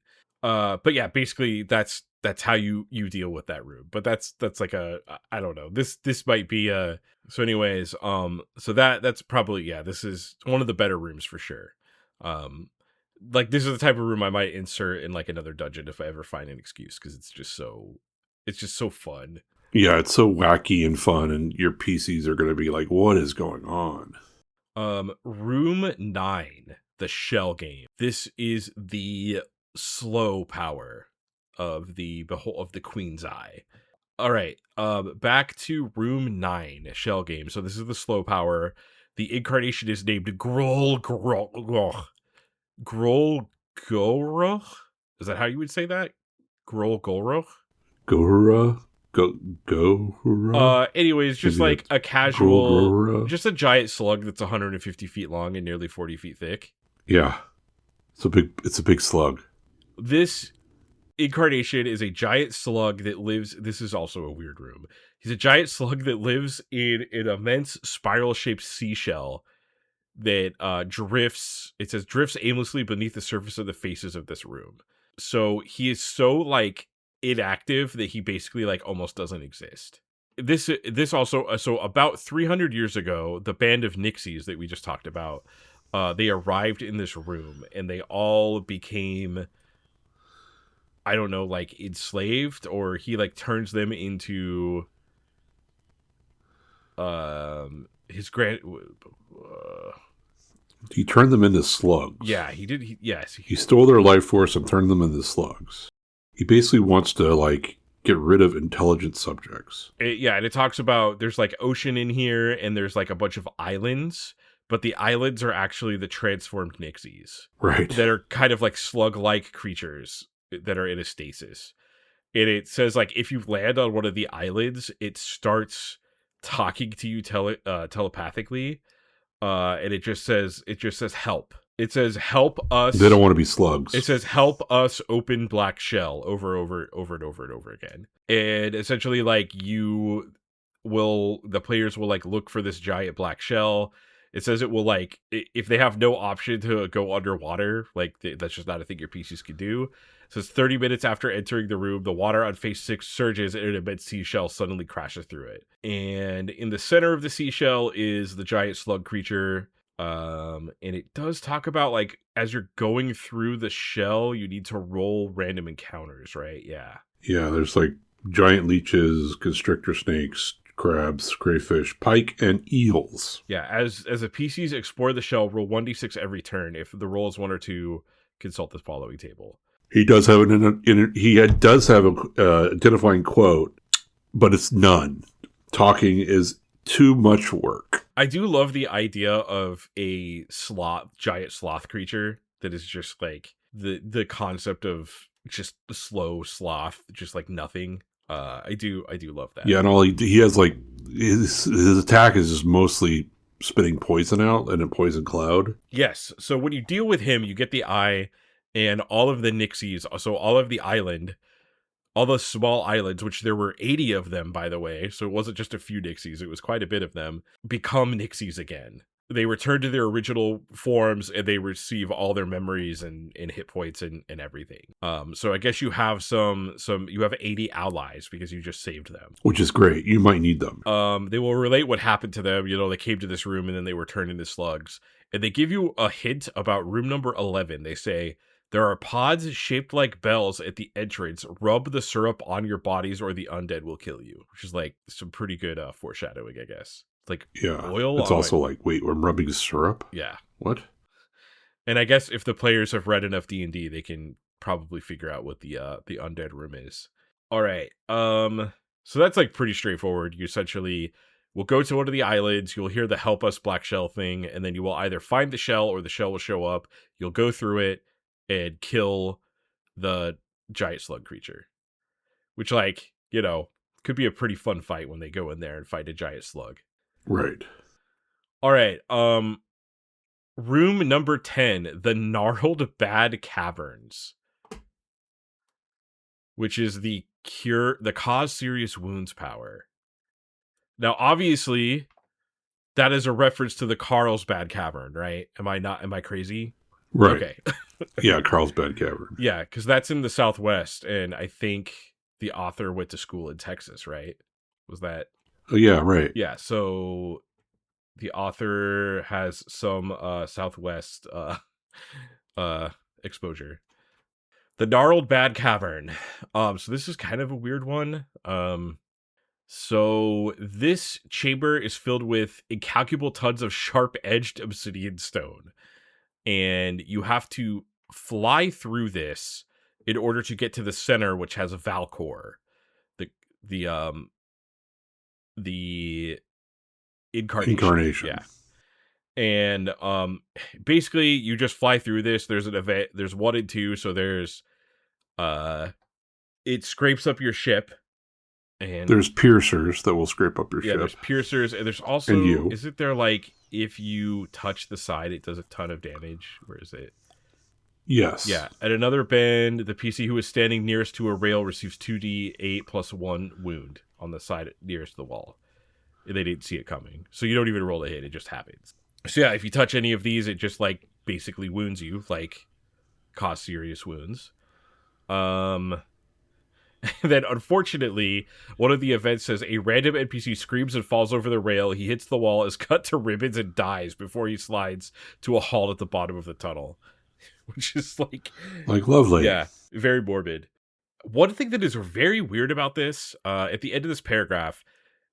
A: but yeah, basically that's how you deal with that room. But that's like I don't know. This might be so anyways, so that's probably, yeah, this is one of the better rooms for sure. Like this is the type of room I might insert in like another dungeon if I ever find an excuse, because it's just so fun.
B: Yeah, it's so wacky and fun, and your PCs are going to be like, what is going on?
A: Room 9, the shell game. This is the slow power of the Queen's Eye. All right, back to room 9, shell game. So this is the slow power. The incarnation is named Grol Goroch? Is that how you would say that? Grol Goroch?
B: Gohura?
A: Anyways, just
B: Maybe
A: like a casual,
B: Gogora?
A: just a giant slug that's 150 feet long and nearly 40 feet thick.
B: Yeah. It's a big slug.
A: This incarnation is a giant slug that lives, this is also a weird room. He's a giant slug that lives in an immense spiral-shaped seashell that drifts aimlessly beneath the surface of the faces of this room. So he is so like inactive that he basically like almost doesn't exist. This also, so about 300 years ago, the band of Nixies that we just talked about, they arrived in this room and they all became, I don't know, like enslaved, or he like turns them into his grand.
B: He turned them into slugs.
A: Yeah, he did.
B: He stole their life force and turned them into slugs. He basically wants to like get rid of intelligent subjects.
A: And it talks about there's like ocean in here, and there's like a bunch of islands, but the islands are actually the transformed Nixies,
B: right?
A: That are kind of like slug-like creatures that are in a stasis. And it says like if you land on one of the islands, it starts talking to you telepathically. And it just says help. It says help us.
B: They don't want to be slugs.
A: It says help us open black shell over and over again. And essentially like the players will like look for this giant black shell. It says it will, like, if they have no option to go underwater, like, that's just not a thing your PCs can do. It says 30 minutes after entering the room, the water on phase 6 surges and an immense seashell suddenly crashes through it. And in the center of the seashell is the giant slug creature. And it does talk about, like, as you're going through the shell, you need to roll random encounters, right? Yeah.
B: Yeah, there's like giant leeches, constrictor snakes, crabs, crayfish, pike, and eels.
A: Yeah, as the PCs explore the shell, roll 1d6 every turn. If the roll is 1 or 2, consult the following table.
B: He does have does have a identifying quote, but it's none. Talking is too much work.
A: I do love the idea of a giant sloth creature that is just like the concept of just the slow sloth, just like nothing. I do love that.
B: Yeah, and all he has, like, his attack is just mostly spitting poison out and a poison cloud.
A: Yes. So when you deal with him, you get the eye and all of the Nixies, so all of the island, all the small islands, which there were 80 of them, by the way, so it wasn't just a few Nixies, it was quite a bit of them, become Nixies again. They return to their original forms, and they receive all their memories and hit points and everything. So I guess you have you have 80 allies because you just saved them.
B: Which is great. You might need them.
A: They will relate what happened to them. You know, they came to this room, and then they were turned into slugs. And they give you a hint about room number 11. They say, there are pods shaped like bells at the entrance. Rub the syrup on your bodies or the undead will kill you. Which is like some pretty good foreshadowing, I guess. It's like oil.
B: It's also like, wait, we're rubbing syrup?
A: Yeah.
B: What?
A: And I guess if the players have read enough D&D, they can probably figure out what the undead room is. All right. So that's like pretty straightforward. You essentially will go to one of the islands. You'll hear the help us black shell thing. And then you will either find the shell or the shell will show up. You'll go through it and kill the giant slug creature, which, like, you know, could be a pretty fun fight when they go in there and fight a giant slug.
B: Right.
A: All right. Room number 10, the Gnarled Bad Caverns, which is the cause serious wounds power. Now, obviously, that is a reference to the Carlsbad Cavern, right? Am I crazy?
B: Right.
A: Okay.
B: Yeah, Carlsbad Cavern.
A: Yeah, because that's in the Southwest, and I think the author went to school in Texas, right? Was that?
B: Oh, yeah, right.
A: Yeah, so the author has some Southwest exposure. The Gnarled Bad Cavern. So this is kind of a weird one. So this chamber is filled with incalculable tons of sharp-edged obsidian stone. And you have to fly through this in order to get to the center, which has a Valcor, the incarnation. Yeah. And basically you just fly through this. There's an event. There's 1 and 2. So there's it scrapes up your ship. And
B: there's piercers that will scrape up your ship.
A: Yeah, there's piercers, and there's also, isn't there, like, if you touch the side, it does a ton of damage? Where is it?
B: Yes.
A: Yeah. At another bend, the PC who is standing nearest to a rail receives 2d8 plus 1 wound on the side nearest to the wall. They didn't see it coming. So you don't even roll a hit, it just happens. So yeah, if you touch any of these, it just, like, basically wounds you, like, cause serious wounds. Then, unfortunately, one of the events says a random NPC screams and falls over the rail. He hits the wall, is cut to ribbons, and dies before he slides to a halt at the bottom of the tunnel. Which is like
B: lovely.
A: Yeah, very morbid. One thing that is very weird about this, at the end of this paragraph,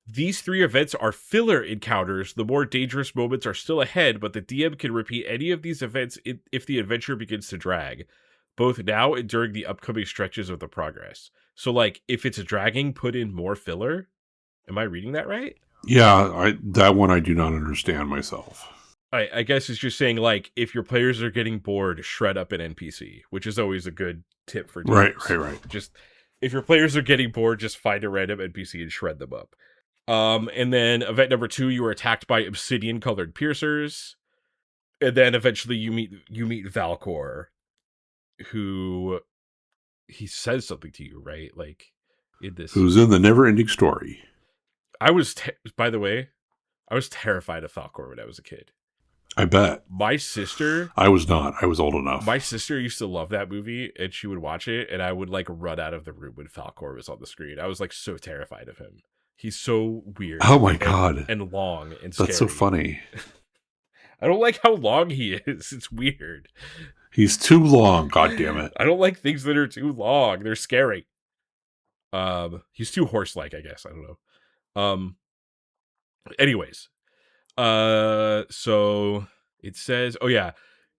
A: these 3 events are filler encounters. The more dangerous moments are still ahead, but the DM can repeat any of these events if the adventure begins to drag, both now and during the upcoming stretches of the progress. So, like, if it's dragging, put in more filler? Am I reading that right?
B: Yeah, that one I do not understand myself.
A: I guess it's just saying, like, if your players are getting bored, shred up an NPC, which is always a good tip for DMs.
B: Right.
A: Just, if your players are getting bored, just find a random NPC and shred them up. And then event number 2, you are attacked by obsidian-colored piercers. And then eventually you meet Valcor, who... he says something to you, right? Like, in this,
B: who's in the never-ending story.
A: I was, by the way, I was terrified of Falcor when I was a kid.
B: I bet.
A: My sister...
B: I was not. I was old enough.
A: My sister used to love that movie, and she would watch it, and I would, like, run out of the room when Falcor was on the screen. I was, like, so terrified of him. He's so weird.
B: Oh, my God.
A: And long and scary.
B: That's so funny.
A: I don't like how long he is. It's weird.
B: He's too long, God damn it.
A: I don't like things that are too long. They're scary. He's too horse-like, I guess. I don't know. Anyways. So it says, oh yeah,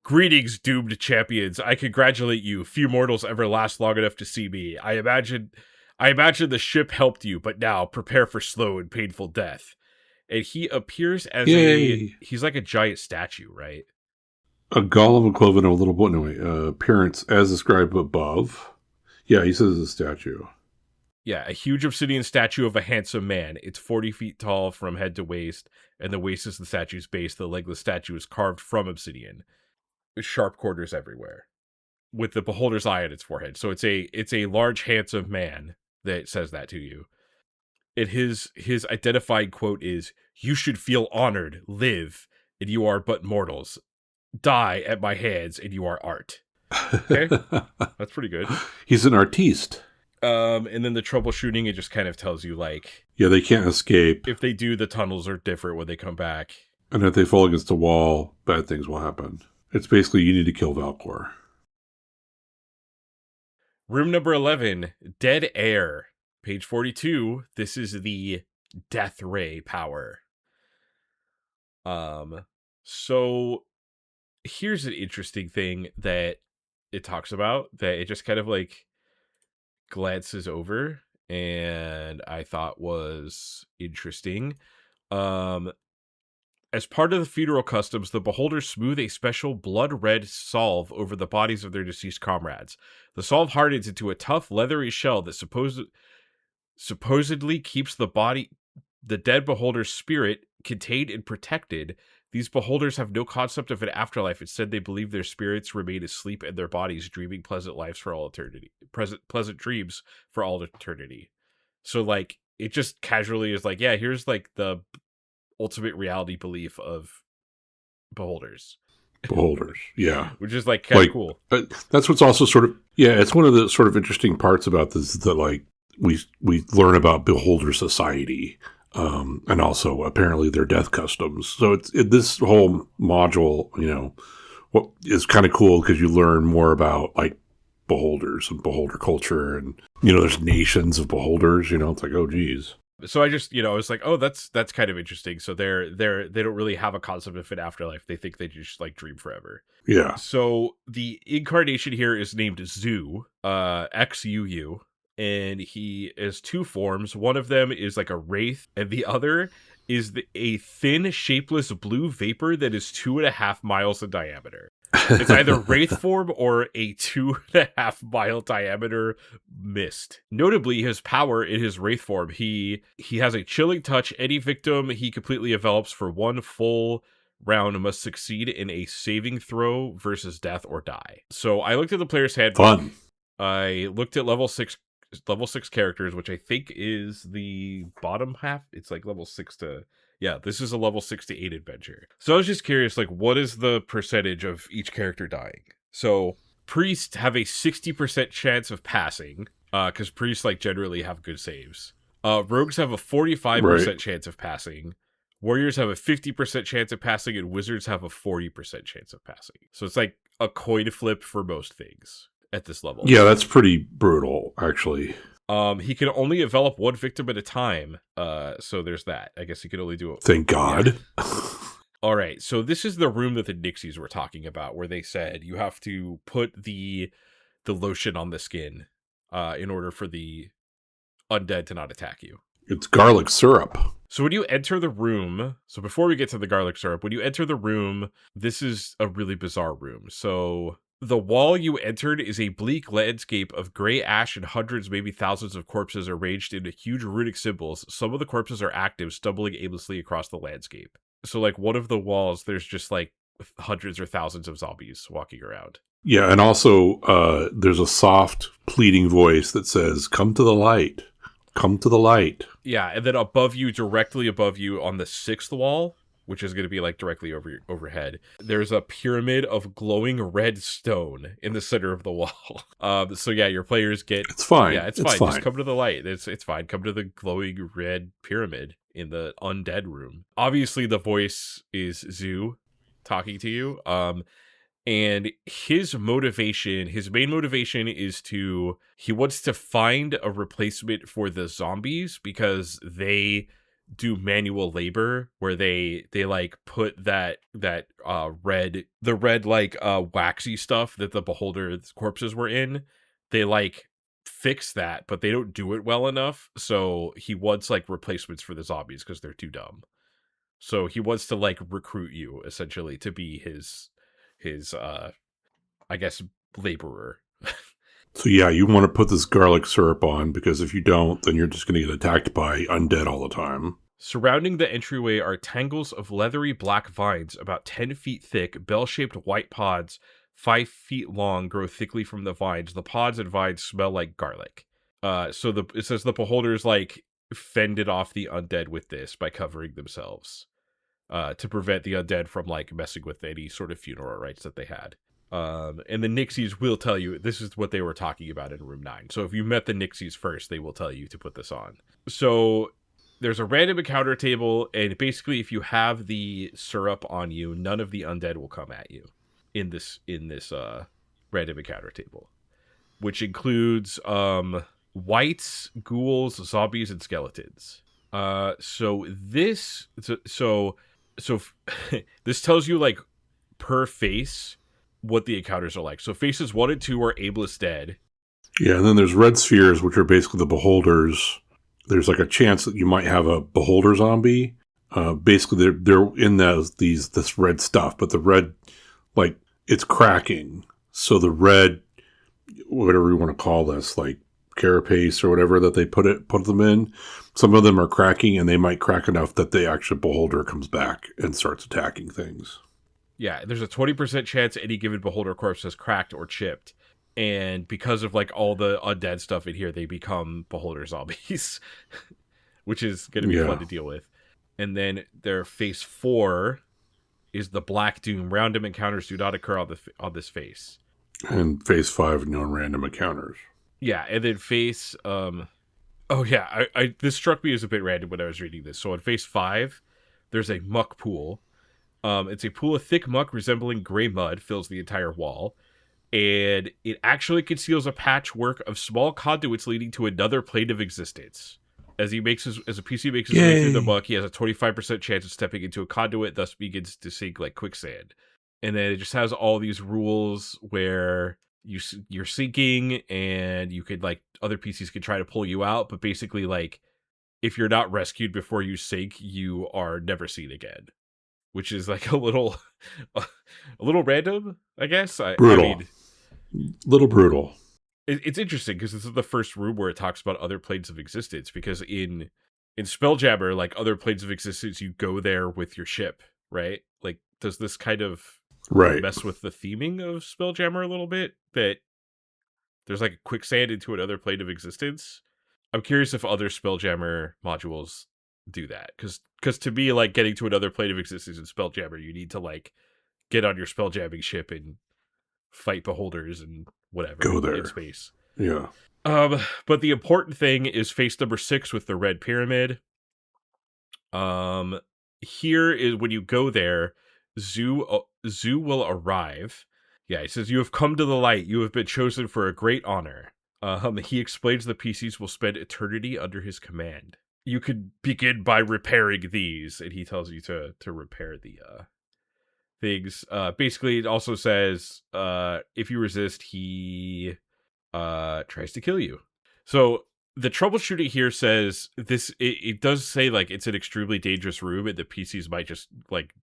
A: greetings, doomed champions. I congratulate you. Few mortals ever last long enough to see me. I imagine the ship helped you, but now prepare for slow and painful death. And he appears as he's like a giant statue, right?
B: A golem equivalent of a little boy. No, wait. Appearance as described above. Yeah, he says a statue.
A: Yeah, a huge obsidian statue of a handsome man. It's 40 feet tall from head to waist, and the waist is the statue's base. The legless statue is carved from obsidian, with sharp corners everywhere, with the beholder's eye on its forehead. So it's a large, handsome man that says that to you. And his identifying quote is, "You should feel honored, live, and you are but mortals. Die at my hands, and you are art." Okay, that's pretty good.
B: He's an artiste.
A: And then the troubleshooting, it just kind of tells you, like...
B: Yeah, they can't escape.
A: If they do, the tunnels are different when they come back.
B: And if they fall against a wall, bad things will happen. It's basically, you need to kill Valcor.
A: Room number 11, Dead Air. Page 42, this is the Death Ray power. So, here's an interesting thing that it talks about, that it just kind of, like... glances over, and I thought was interesting. As part of the funeral customs, the beholders smooth a special blood-red salve over the bodies of their deceased comrades. The salve hardens into a tough, leathery shell that supposedly keeps the dead beholder's spirit contained and protected. These beholders have no concept of an afterlife. Instead, they believe their spirits remain asleep in their bodies, dreaming pleasant lives for all eternity. Pleasant dreams for all eternity. So, like, it just casually is like, yeah, here's, like, the ultimate reality belief of beholders.
B: Beholders, yeah.
A: Which is, like, kind of cool.
B: That's what's also sort of, yeah, it's one of the sort of interesting parts about this, that, like, we learn about beholder society. And also apparently their death customs. So this whole module, you know, what is kind of cool because you learn more about like beholders and beholder culture, and you know, there's nations of beholders. You know, it's like, oh geez. So
A: I just, you know, I was like, oh, that's kind of interesting. So they don't really have a concept of an afterlife. They think they just like dream forever.
B: Yeah.
A: So the incarnation here is named Zu, XUU. And he has two forms. One of them is like a wraith, and the other is a thin, shapeless blue vapor that is 2.5 miles in diameter. It's either wraith form or a 2.5 mile diameter mist. Notably, his power in his wraith form, he has a chilling touch. Any victim he completely envelops for one full round must succeed in a saving throw versus death or die. So I looked at the player's handbook.
B: Fun.
A: I looked at level 6 characters, which I think is the bottom half. It's like level 6 to... Yeah, this is a level 6 to 8 adventure. So I was just curious, like, what is the percentage of each character dying? So priests have a 60% chance of passing, because priests, like, generally have good saves. Rogues have a 45% chance of passing. Warriors have a 50% chance of passing, and wizards have a 40% chance of passing. So it's like a coin flip for most things at this level.
B: Yeah, that's pretty brutal, actually.
A: He can only envelop one victim at a time. So there's that. I guess he can only do it.
B: Thank God.
A: Yeah. All right. So this is the room that the Nixies were talking about, where they said you have to put the lotion on the skin in order for the undead to not attack you.
B: It's garlic syrup.
A: So when you enter the room, so before we get to the garlic syrup, when you enter the room, this is a really bizarre room. So the wall you entered is a bleak landscape of gray ash and hundreds, maybe thousands of corpses arranged into huge runic symbols. Some of the corpses are active, stumbling aimlessly across the landscape. So like one of the walls, there's just like hundreds or thousands of zombies walking around.
B: Yeah, and also there's a soft, pleading voice that says, "Come to the light. Come to the light."
A: Yeah, and then above you, directly above you on the 6th wall, which is going to be like directly overhead. There's a pyramid of glowing red stone in the center of the wall. So yeah, your players get...
B: It's fine.
A: Yeah, it's fine. Just come to the light. It's fine. Come to the glowing red pyramid in the undead room. Obviously, the voice is Zoo talking to you. And his main motivation is he wants to find a replacement for the zombies because they do manual labor where they like put that red like waxy stuff that the Beholder's corpses were in. They like fix that, but they don't do it well enough. So he wants like replacements for the zombies because they're too dumb. So he wants to like recruit you essentially to be his I guess laborer.
B: So yeah, you want to put this garlic syrup on, because if you don't, then you're just going to get attacked by undead all the time.
A: Surrounding the entryway are tangles of leathery black vines about 10 feet thick. Bell-shaped white pods 5 feet long grow thickly from the vines. The pods and vines smell like garlic. So it says the Beholders like fended off the undead with this by covering themselves to prevent the undead from like messing with any sort of funeral rites that they had. And the Nixies will tell you, this is what they were talking about in room 9. So if you met the Nixies first, they will tell you to put this on. So there's a random encounter table, and basically if you have the syrup on you, none of the undead will come at you in this random encounter table, which includes wights, ghouls, zombies, and skeletons. So this tells you like per face what the encounters are like. So faces 1 and 2 are abless dead.
B: Yeah, and then there's red spheres, which are basically the Beholders. There's like a chance that you might have a Beholder zombie. Basically, they're in this red stuff, but the red, like, it's cracking. So the red, whatever you want to call this, like carapace or whatever that they put them in, some of them are cracking, and they might crack enough that the actual Beholder comes back and starts attacking things.
A: Yeah, there's a 20% chance any given Beholder corpse has cracked or chipped. And because of like all the undead stuff in here, they become Beholder zombies, which is going to be fun to deal with. And then their phase 4 is the Black Doom. Random encounters do not occur on this face.
B: And phase 5, no random encounters.
A: Yeah, and then phase... this struck me as a bit random when I was reading this. So on phase 5, there's a muck pool. It's a pool of thick muck resembling gray mud fills the entire wall. And it actually conceals a patchwork of small conduits leading to another plane of existence. As a PC makes his way through the muck, he has a 25% chance of stepping into a conduit, thus begins to sink like quicksand. And then it just has all these rules where you're sinking, and you could like other PCs can try to pull you out, but basically like if you're not rescued before you sink, you are never seen again. Which is like a little random, I guess.
B: Brutal. Little brutal.
A: It's interesting because this is the first room where it talks about other planes of existence. Because in Spelljammer, like other planes of existence, you go there with your ship, right? Like, does this kind of mess with the theming of Spelljammer a little bit? That there's like a quicksand into another plane of existence. I'm curious if other Spelljammer modules do that, because to me, like, getting to another plane of existence in Spelljammer, you need to like get on your spelljamming ship and fight Beholders and whatever.
B: Go there
A: in space.
B: Yeah.
A: But the important thing is face number 6 with the red pyramid. Here is when you go there, Zoo will arrive. Yeah, he says, "You have come to the light. You have been chosen for a great honor." He explains the PCs will spend eternity under his command. You could begin by repairing these, and he tells you to repair the things. Basically, it also says if you resist, he tries to kill you. So the troubleshooting here says this. It does say like it's an extremely dangerous room, and the PCs might just like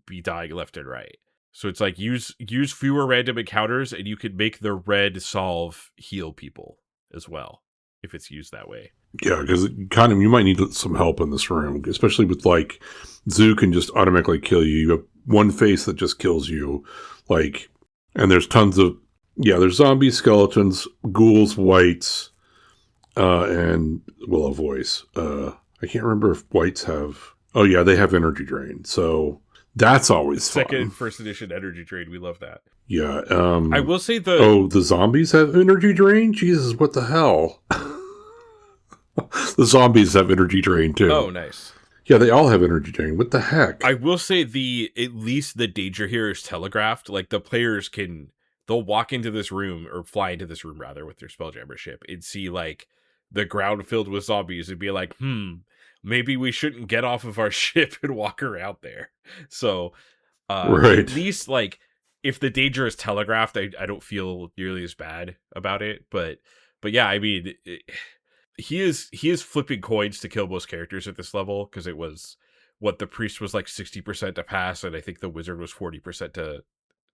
A: be dying left and right. So it's like use fewer random encounters, and you can make the red solve heal people as well if it's used that way.
B: Yeah, because kind of you might need some help in this room, especially with like Zoo can just automatically kill you. You have one face that just kills you, like, and there's tons of there's zombies, skeletons, ghouls, wights, and a voice. I can't remember if wights have Oh yeah, they have energy drain, so that's always
A: Second
B: fun.
A: first edition energy drain. We love that.
B: Yeah.
A: I will say the
B: the zombies have energy drain. Jesus, what the hell? The zombies have energy drain too.
A: Oh, nice.
B: Yeah, they all have energy drain. What the heck?
A: I will say at least the danger here is telegraphed. Like the players they'll walk into this room or fly into this room rather with their Spelljammer ship and see like the ground filled with zombies and be like, maybe we shouldn't get off of our ship and walk around there. So
B: right.
A: at least like if the danger is telegraphed, I don't feel nearly as bad about it. But yeah, I mean, he is flipping coins to kill most characters at this level because it was what the priest was like 60% to pass, and I think the wizard was 40%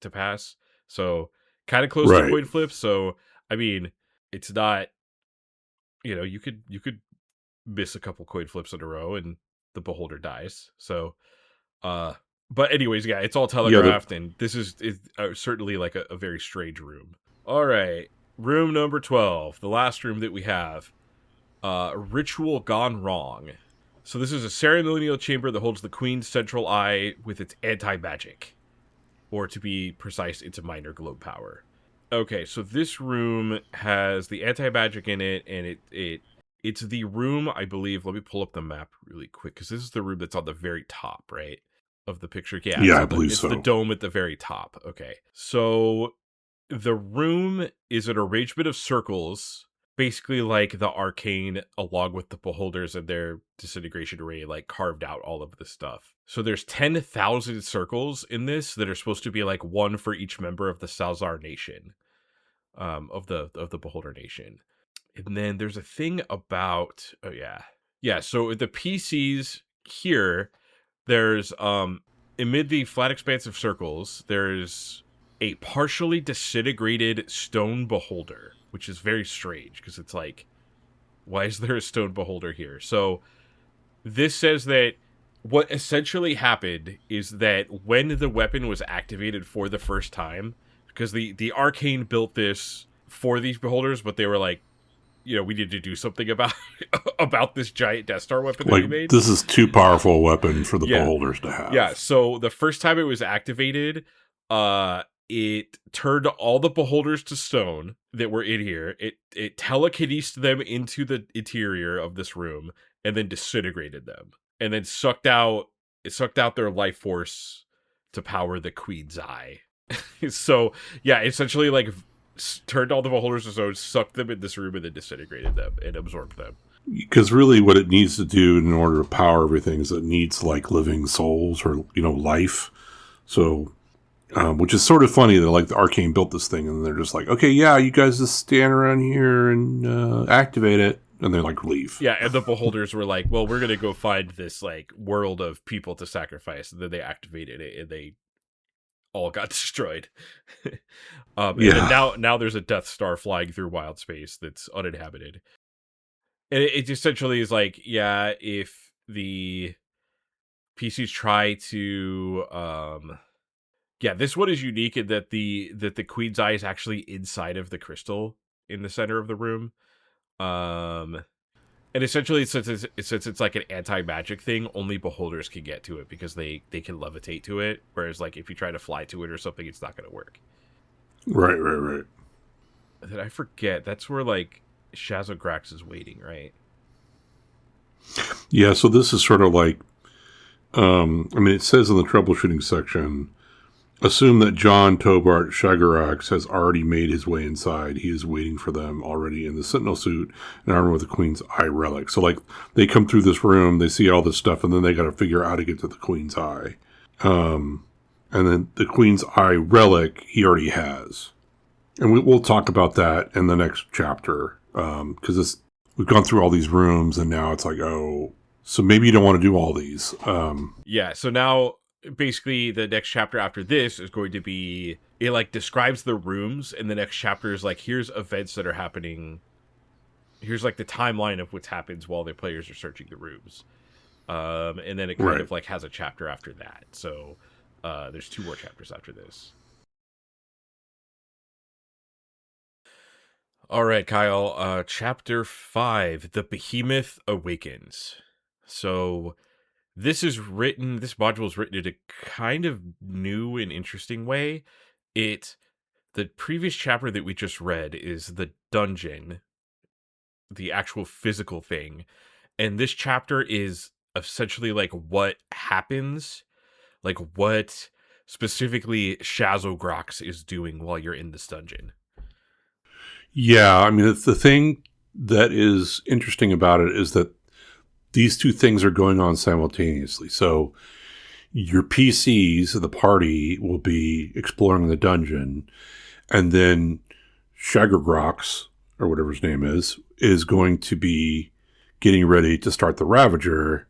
A: to pass. So kind of close to coin flips. So I mean, it's not, you could miss a couple coin flips in a row and the beholder dies. So but anyways, yeah, it's all telegraphed, and this is certainly like a very strange room. All right, room number 12, the last room that we have. Ritual gone wrong. So this is a ceremonial chamber that holds the queen's central eye with its anti-magic. Or to be precise, it's a minor globe power. Okay, so this room has the anti-magic in it, and it's the room, I believe, let me pull up the map really quick, because this is the room that's on the very top, right, of the picture. Yeah,
B: I believe so.
A: It's the dome at the very top. Okay, so the room is an arrangement of circles, basically like the arcane along with the beholders and their disintegration ray like carved out all of this stuff. So there's 10,000 circles in this that are supposed to be like one for each member of the Salzar nation, of the beholder nation. And then there's a thing about so the PCs here, there's amid the flat expanse of circles, there's a partially disintegrated stone beholder, which is very strange because it's like, why is there a stone beholder here? So this says that what essentially happened is that when the weapon was activated for the first time, because the arcane built this for these beholders, but they were like, we need to do something about this giant Death Star weapon that we made.
B: This is too powerful a weapon for the beholders to have.
A: Yeah, so the first time it was activated, it turned all the beholders to stone that were in here. It telekinesed them into the interior of this room and then disintegrated them. And then sucked out their life force to power the Queen's Eye. So, yeah, essentially like turned all the beholders to stone, sucked them in this room, and then disintegrated them and absorbed them.
B: Because really what it needs to do in order to power everything is it needs like living souls or, life. So... which is sort of funny that like the Arcane built this thing and they're just like, okay, yeah, you guys just stand around here and activate it, and they like leave.
A: Yeah, and the beholders were like, well, we're gonna go find this like world of people to sacrifice, and then they activated it and they all got destroyed. And then now there's a Death Star flying through wild space that's uninhabited, and it essentially is like, yeah, if the PCs try to this one is unique in that the Queen's Eye is actually inside of the crystal in the center of the room. And essentially, since it's like an anti-magic thing, only beholders can get to it because they can levitate to it. Whereas, like, if you try to fly to it or something, it's not going to work.
B: Right.
A: And then I forget, that's where, like, Shazogrox is waiting, right?
B: Yeah, so this is sort of like, it says in the troubleshooting section, assume that John Tobart Shazogrox has already made his way inside. He is waiting for them already in the Sentinel suit and armed with the Queen's Eye relic. So, like, they come through this room, they see all this stuff, and then they got to figure out how to get to the Queen's Eye. And then the Queen's Eye relic he already has. And we'll talk about that in the next chapter. Because we've gone through all these rooms, and now it's like, oh, so maybe you don't want to do all these.
A: Yeah, so now... basically the next chapter after this is going to be, it like describes the rooms, and the next chapter is like, here's events that are happening, here's like the timeline of what happens while the players are searching the rooms, and then it kind of like has a chapter after that. So there's 2 more chapters after this. All right, Kyle, chapter 5, the Behemoth Awakens. So this module is written in a kind of new and interesting way. The previous chapter that we just read is the dungeon, the actual physical thing. And this chapter is essentially like what happens, like what specifically Shazogrox is doing while you're in this dungeon.
B: Yeah, I mean, the thing that is interesting about it is that these two things are going on simultaneously. So your PCs, the party, will be exploring the dungeon, and then Shazogrox, or whatever his name is going to be getting ready to start the Ravager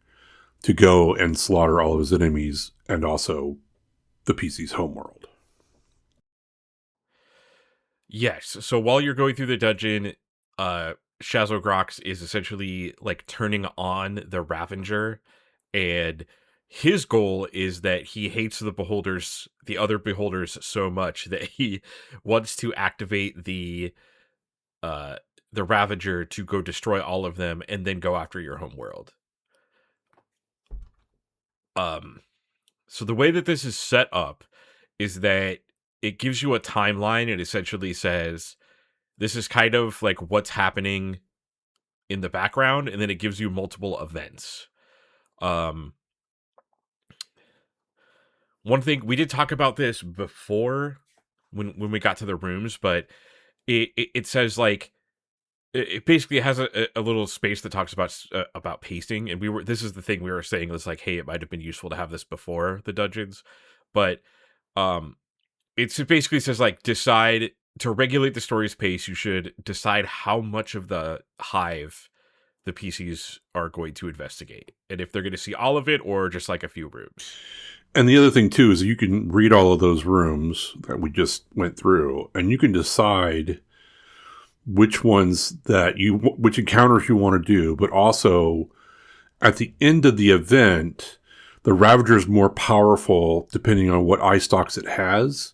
B: to go and slaughter all of his enemies and also the PC's homeworld.
A: Yes. So while you're going through the dungeon, Shazogrox is essentially like turning on the Ravager, and his goal is that he hates the other beholders so much that he wants to activate the Ravager to go destroy all of them and then go after your homeworld. So the way that this is set up is that it gives you a timeline. It essentially says this is kind of like what's happening in the background, and then it gives you multiple events. One thing we did talk about this before when we got to the rooms, but it says like it basically has a little space that talks about pacing, and this is the thing we were saying was like, hey, it might have been useful to have this before the dungeons, but it basically says like decide to regulate the story's pace. You should decide how much of the Hive the PCs are going to investigate, and if they're going to see all of it or just like a few rooms.
B: And the other thing too is you can read all of those rooms that we just went through, and you can decide which encounters you want to do, but also at the end of the event, the Ravager is more powerful depending on what eye stalks it has.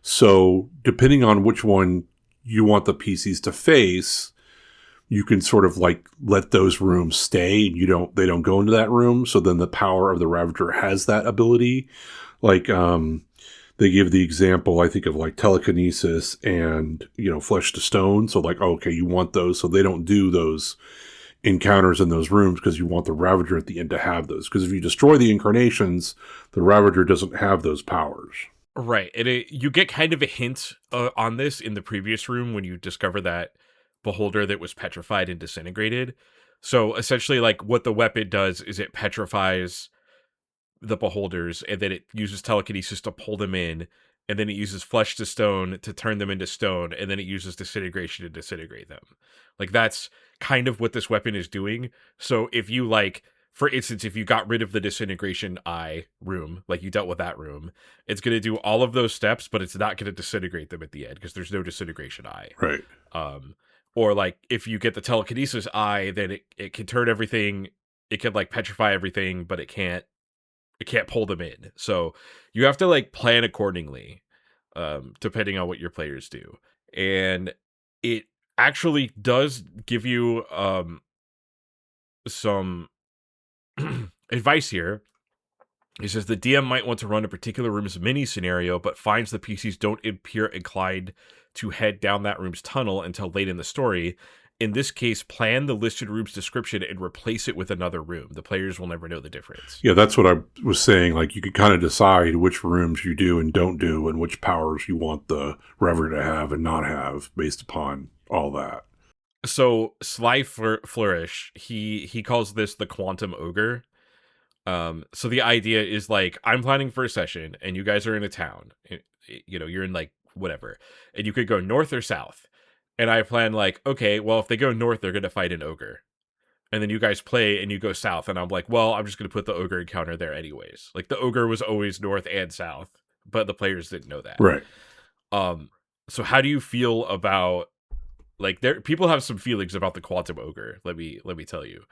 B: So depending on which one you want the PCs to face, you can sort of like let those rooms stay. They don't go into that room. So then the power of the Ravager has that ability. Like, they give the example, I think, of like telekinesis and, flesh to stone. So like, okay, you want those. So they don't do those encounters in those rooms because you want the Ravager at the end to have those. Because if you destroy the incarnations, the Ravager doesn't have those powers.
A: Right. And you get kind of a hint on this in the previous room when you discover that beholder that was petrified and disintegrated. So essentially like what the weapon does is it petrifies the beholders, and then it uses telekinesis to pull them in, and then it uses flesh to stone to turn them into stone, and then it uses disintegration to disintegrate them. Like that's kind of what this weapon is doing. So if you like, for instance, if you got rid of the disintegration eye room, like you dealt with that room, it's going to do all of those steps, but it's not going to disintegrate them at the end because there's no disintegration eye.
B: Right.
A: Or like if you get the telekinesis eye, then it can turn everything, it can like petrify everything, but it can't pull them in. So you have to like plan accordingly, depending on what your players do. And it actually does give you some advice here. He says the DM might want to run a particular room's mini scenario, but finds the PCs don't appear inclined to head down that room's tunnel until late in the story. In this case, plan the listed room's description and replace it with another room. The players will never know the difference.
B: Yeah, that's what I was saying. Like, you can kind of decide which rooms you do and don't do, and which powers you want the Rever to have and not have based upon all that.
A: So, Sly Flourish, he calls this the Quantum Ogre. So the idea is like, I'm planning for a session, and you guys are in a town. You're in like whatever, and you could go north or south. And I plan like, okay, well, if they go north, they're going to fight an ogre. And then you guys play and you go south. And I'm like, well, I'm just going to put the ogre encounter there anyways. Like the ogre was always north and south, but the players didn't know that.
B: Right.
A: So how do you feel about, like, people have some feelings about the Quantum Ogre. Let me tell you.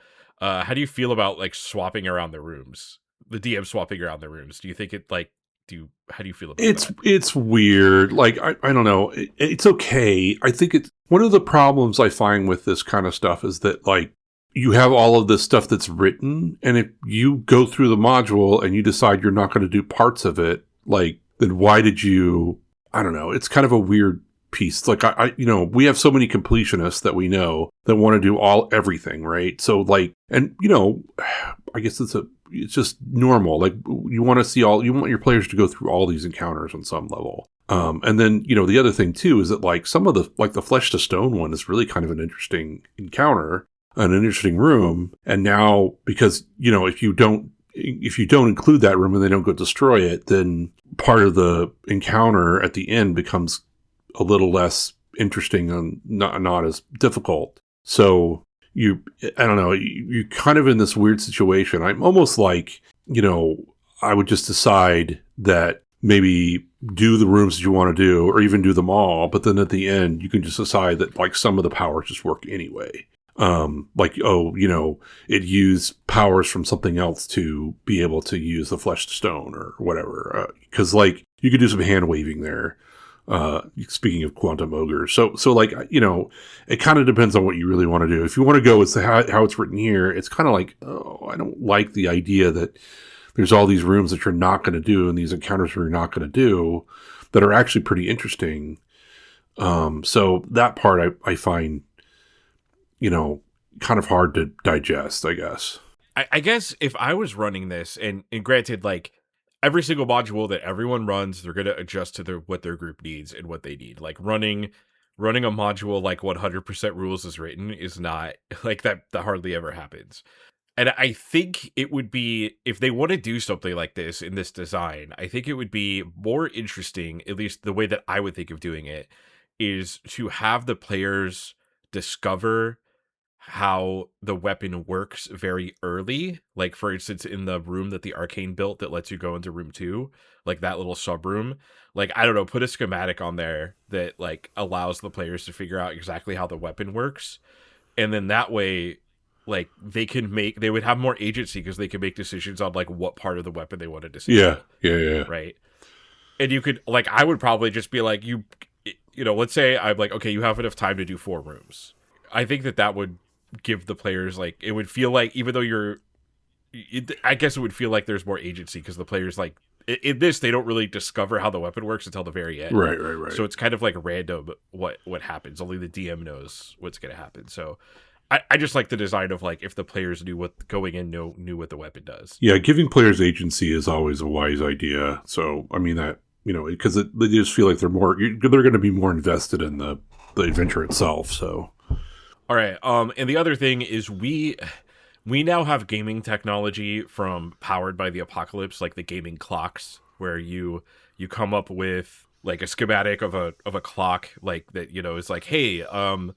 A: How do you feel about like swapping around the rooms? The DM swapping around the rooms. Do you think it like, how do you feel about that?
B: It's weird. Like, I don't know. It's okay. I think it's one of the problems I find with this kind of stuff is that, like, you have all of this stuff that's written, and if you go through the module and you decide you're not going to do parts of it, like, then why did you, I don't know, it's kind of a weird piece. Like, we have so many completionists that we know that want to do everything, right? So, like, and, I guess it's just normal. Like, you want your players to go through all these encounters on some level. And then, the other thing too is that, like, some of the Flesh to Stone one is really kind of an interesting encounter, an interesting room. And now, because, if you don't include that room and they don't go destroy it, then part of the encounter at the end becomes a little less interesting and not as difficult. So you're kind of in this weird situation. I'm almost like, I would just decide that maybe do the rooms that you want to do, or even do them all, but then at the end you can just decide that, like, some of the powers just work anyway. It used powers from something else to be able to use the Flesh to Stone or whatever. Because, like, you could do some hand waving there. Speaking of quantum ogres. So like, it kind of depends on what you really want to do. If you want to go with how it's written here, it's kind of like, I don't like the idea that there's all these rooms that you're not going to do and these encounters you're not going to do that are actually pretty interesting. So that part I find, kind of hard to digest, I guess.
A: I guess if I was running this, and granted, like, every single module that everyone runs, they're going to adjust to what their group needs and what they need. Like, running a module like 100% rules is written is not, like, that hardly ever happens. And I think it would be, if they want to do something like this in this design, I think it would be more interesting, at least the way that I would think of doing it, is to have the players discover how the weapon works very early. Like, for instance, in the room that the Arcane built that lets you go into room 2, like that little sub room, like, I don't know, put a schematic on there that, like, allows the players to figure out exactly how the weapon works. And then that way, like, they would have more agency because they can make decisions on, like, what part of the weapon they want to disable.
B: Yeah.
A: Right. And you could, like, I would probably just be like, let's say I'm like, okay, you have enough time to do 4 rooms. I think that would give the players, like, it would feel like, even though I guess it would feel like there's more agency because the players, like, in this, they don't really discover how the weapon works until the very end.
B: Right.
A: So it's kind of like random what happens. Only the DM knows what's going to happen. So I just like the design of, like, if the players knew what what the weapon does.
B: Yeah, giving players agency is always a wise idea. So, I mean, that, because they just feel like they're going to be more invested in the adventure itself. So,
A: all right. And the other thing is we now have gaming technology from Powered by the Apocalypse, like the gaming clocks, where you come up with, like, a schematic of a clock, like, that, is like, hey, on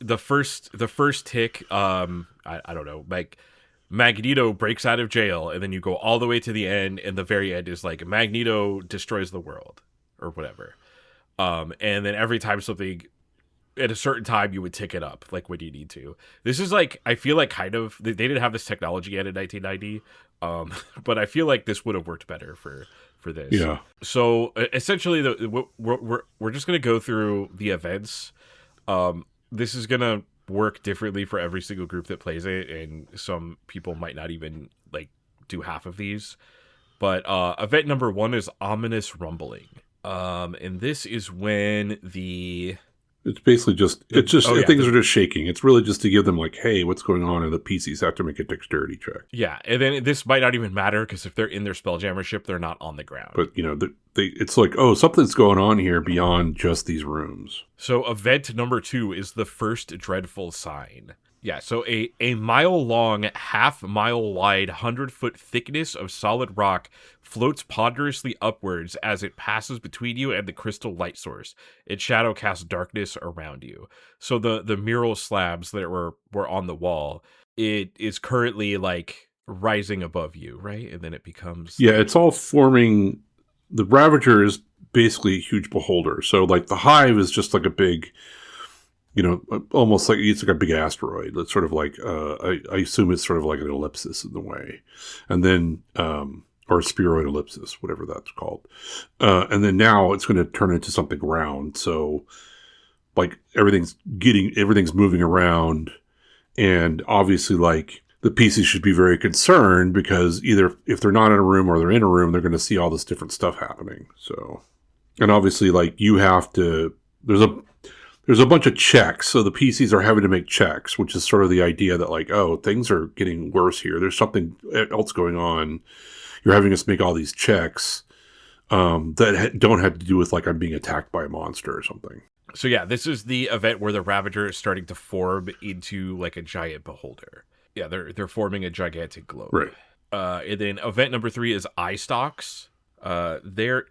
A: the first tick, I don't know, like, Magneto breaks out of jail, and then you go all the way to the end, and the very end is like Magneto destroys the world or whatever. And then every time something at a certain time, you would tick it up, like, when you need to. This is, like, I feel like kind of, they didn't have this technology yet in 1990, but I feel like this would have worked better for this.
B: Yeah.
A: So essentially, we're just gonna go through the events. This is gonna work differently for every single group that plays it, and some people might not even, like, do half of these. But event number 1 is Ominous Rumbling. And this is when
B: it's basically things are just shaking. It's really just to give them, like, hey, what's going on? And the PCs have to make a dexterity check.
A: Yeah, and then this might not even matter because if they're in their Spelljammer ship, they're not on the ground.
B: But, it's like, oh, something's going on here beyond just these rooms.
A: So event number 2 is the First Dreadful Sign. Yeah, so a mile-long, half-mile-wide, 100-foot thickness of solid rock floats ponderously upwards as it passes between you and the crystal light source. Its shadow casts darkness around you. So the mural slabs that were on the wall, it is currently, like, rising above you, right? And then it becomes...
B: Yeah, it's all forming... The Ravager is basically a huge beholder. So, like, the Hive is just like a big... almost like it's like a big asteroid. It's sort of like, I assume it's sort of like an ellipsis in the way. And then, or a spheroid ellipsis, whatever that's called. And then now it's going to turn into something round. So, like, everything's moving around. And obviously, like, the PCs should be very concerned because either if they're not in a room or they're in a room, they're going to see all this different stuff happening. So, and obviously, like, you have to, there's a bunch of checks. So the PCs are having to make checks, which is sort of the idea that, like, oh, things are getting worse here. There's something else going on. You're having us make all these checks that don't have to do with, like, I'm being attacked by a monster or something.
A: So yeah, this is the event where the Ravager is starting to form into like a giant beholder. Yeah, they're forming a gigantic globe.
B: Right.
A: And then event number 3 is eye stalks. This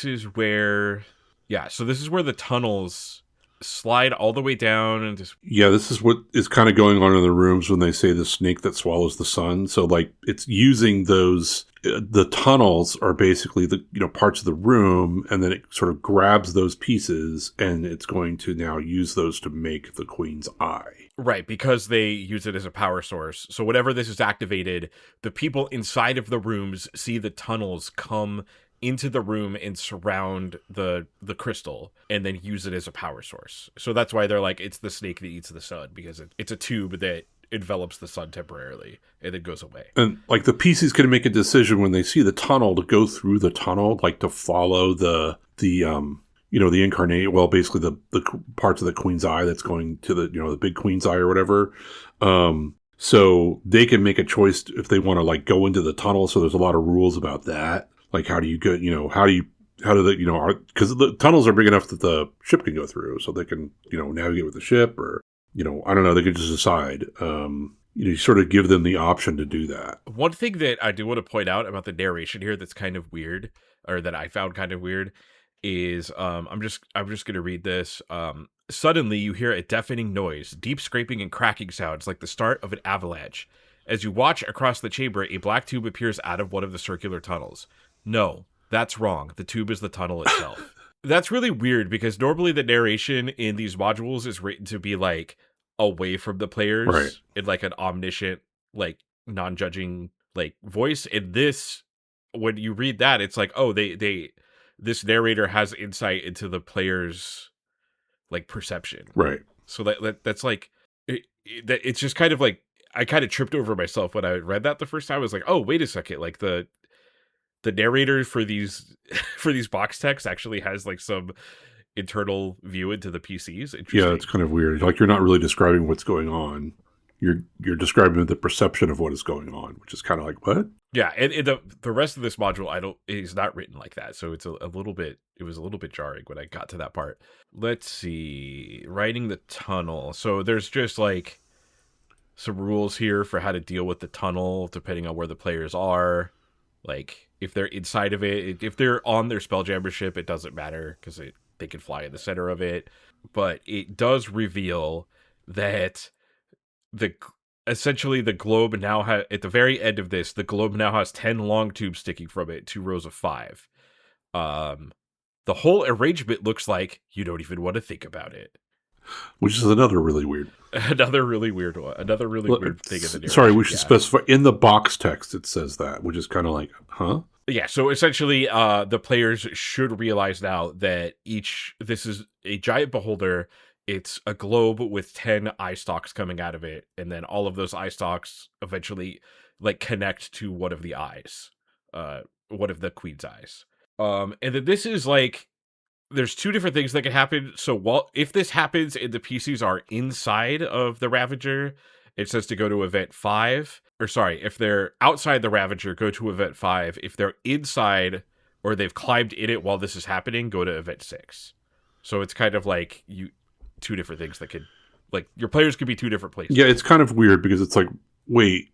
A: is where the tunnels slide all the way down and just...
B: Yeah, this is what is kind of going on in the rooms when they say the snake that swallows the sun. So, like, it's using those... the tunnels are basically the parts of the room, and then it sort of grabs those pieces, and it's going to now use those to make the Queen's Eye.
A: Right, because they use it as a power source. So whenever this is activated, the people inside of the rooms see the tunnels come into the room and surround the crystal, and then use it as a power source. So that's why they're like, it's the snake that eats the sun, because it's a tube that envelops the sun temporarily and then goes away. And
B: like the PC's going to make a decision when they see the tunnel to go through the tunnel, like to follow the incarnate, well, basically the parts of the Queen's Eye that's going to the big Queen's Eye or whatever. So they can make a choice if they want to, like, go into the tunnel. So there's a lot of rules about that. Like, how do you go, because the tunnels are big enough that the ship can go through, so they can, navigate with the ship, or, I don't know, they could just decide. You sort of give them the option to do that.
A: One thing that I do want to point out about the narration here that's kind of weird, or that I found kind of weird, is I'm just going to read this. Suddenly you hear a deafening noise, deep scraping and cracking sounds like the start of an avalanche. As you watch across the chamber, a black tube appears out of one of the circular tunnels. No, that's wrong. The tube is the tunnel itself. That's really weird, because normally the narration in these modules is written to be, like, away from the players,
B: right,
A: in, like, an omniscient, like, non-judging, like, voice. In this, when you read that, it's like, oh, this narrator has insight into the player's, like, perception.
B: Right.
A: So that's like, it's just kind of like, I kind of tripped over myself when I read that the first time. I was like, oh, wait a second, like, the narrator for these box texts actually has, like, some internal view into the PCs.
B: Yeah, it's kind of weird. Like, you're not really describing what's going on. You're describing the perception of what is going on, which is kind of like, what?
A: Yeah, and the rest of this module, is not written like that. So it's it was a little bit jarring when I got to that part. Let's see, writing the tunnel. So there's just, like, some rules here for how to deal with the tunnel depending on where the players are. Like, if they're inside of it, if they're on their Spelljammer ship, it doesn't matter, because they can fly in the center of it. But it does reveal that essentially the globe now has, at the very end of this, the globe now has 10 long tubes sticking from it, 2 rows of 5. The whole arrangement looks like you don't even want to think about it.
B: Which is another really weird.
A: Another really weird one. Another really weird thing in the narration.
B: Sorry, we should specify in the box text it says that, which is kind of like, huh?
A: Yeah, so essentially the players should realize now that this is a giant beholder. It's a globe with 10 eye stalks coming out of it, and then all of those eye stalks eventually, like, connect to one of the eyes, one of the Queen's eyes. And then this is, like, there's 2 different things that can happen. So if this happens and the PCs are inside of the Ravager, it says to go to event 5. Or sorry, if they're outside the Ravager, go to event 5. If they're inside or they've climbed in it while this is happening, go to event 6. So it's kind of like 2 different things that could, like, your players could be 2 different places.
B: Yeah, it's kind of weird because it's like, wait,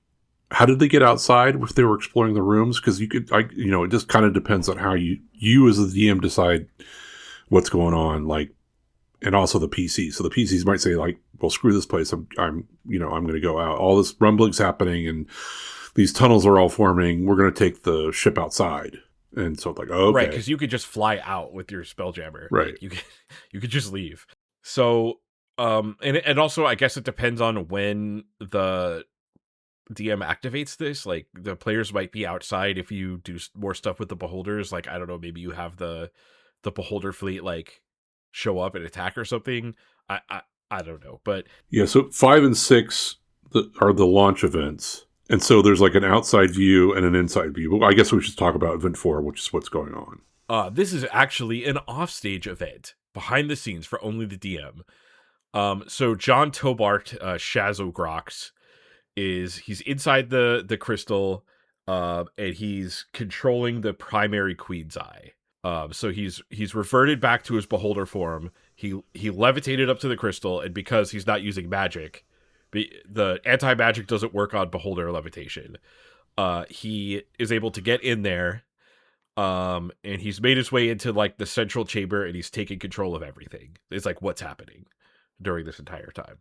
B: how did they get outside if they were exploring the rooms? Because it just kind of depends on how you as the DM decide what's going on, like, and also the PC. So the PCs might say, like, well, screw this place. I'm going to go out. All this rumbling's happening and these tunnels are all forming. We're going to take the ship outside. And so it's like, oh, okay.
A: Right, because you could just fly out with your Spelljammer.
B: Right.
A: Like, you could just leave. So, and also, I guess it depends on when the DM activates this. Like, the players might be outside if you do more stuff with the beholders. Like, I don't know, maybe you have the beholder fleet, like, show up and attack or something. I don't know, but
B: Yeah, so 5 and 6 are the launch events. And so there's like an outside view and an inside view. Well, I guess we should talk about event 4, which is what's going on.
A: this is actually an offstage event behind the scenes for only the DM. So John Tobart, Shazogrox, he's inside the crystal, and he's controlling the primary Queen's Eye. So he's reverted back to his beholder form. He levitated up to the crystal, and because he's not using magic, the anti-magic doesn't work on beholder levitation. He is able to get in there, and he's made his way into like the central chamber, and he's taking control of everything. It's like what's happening during this entire time.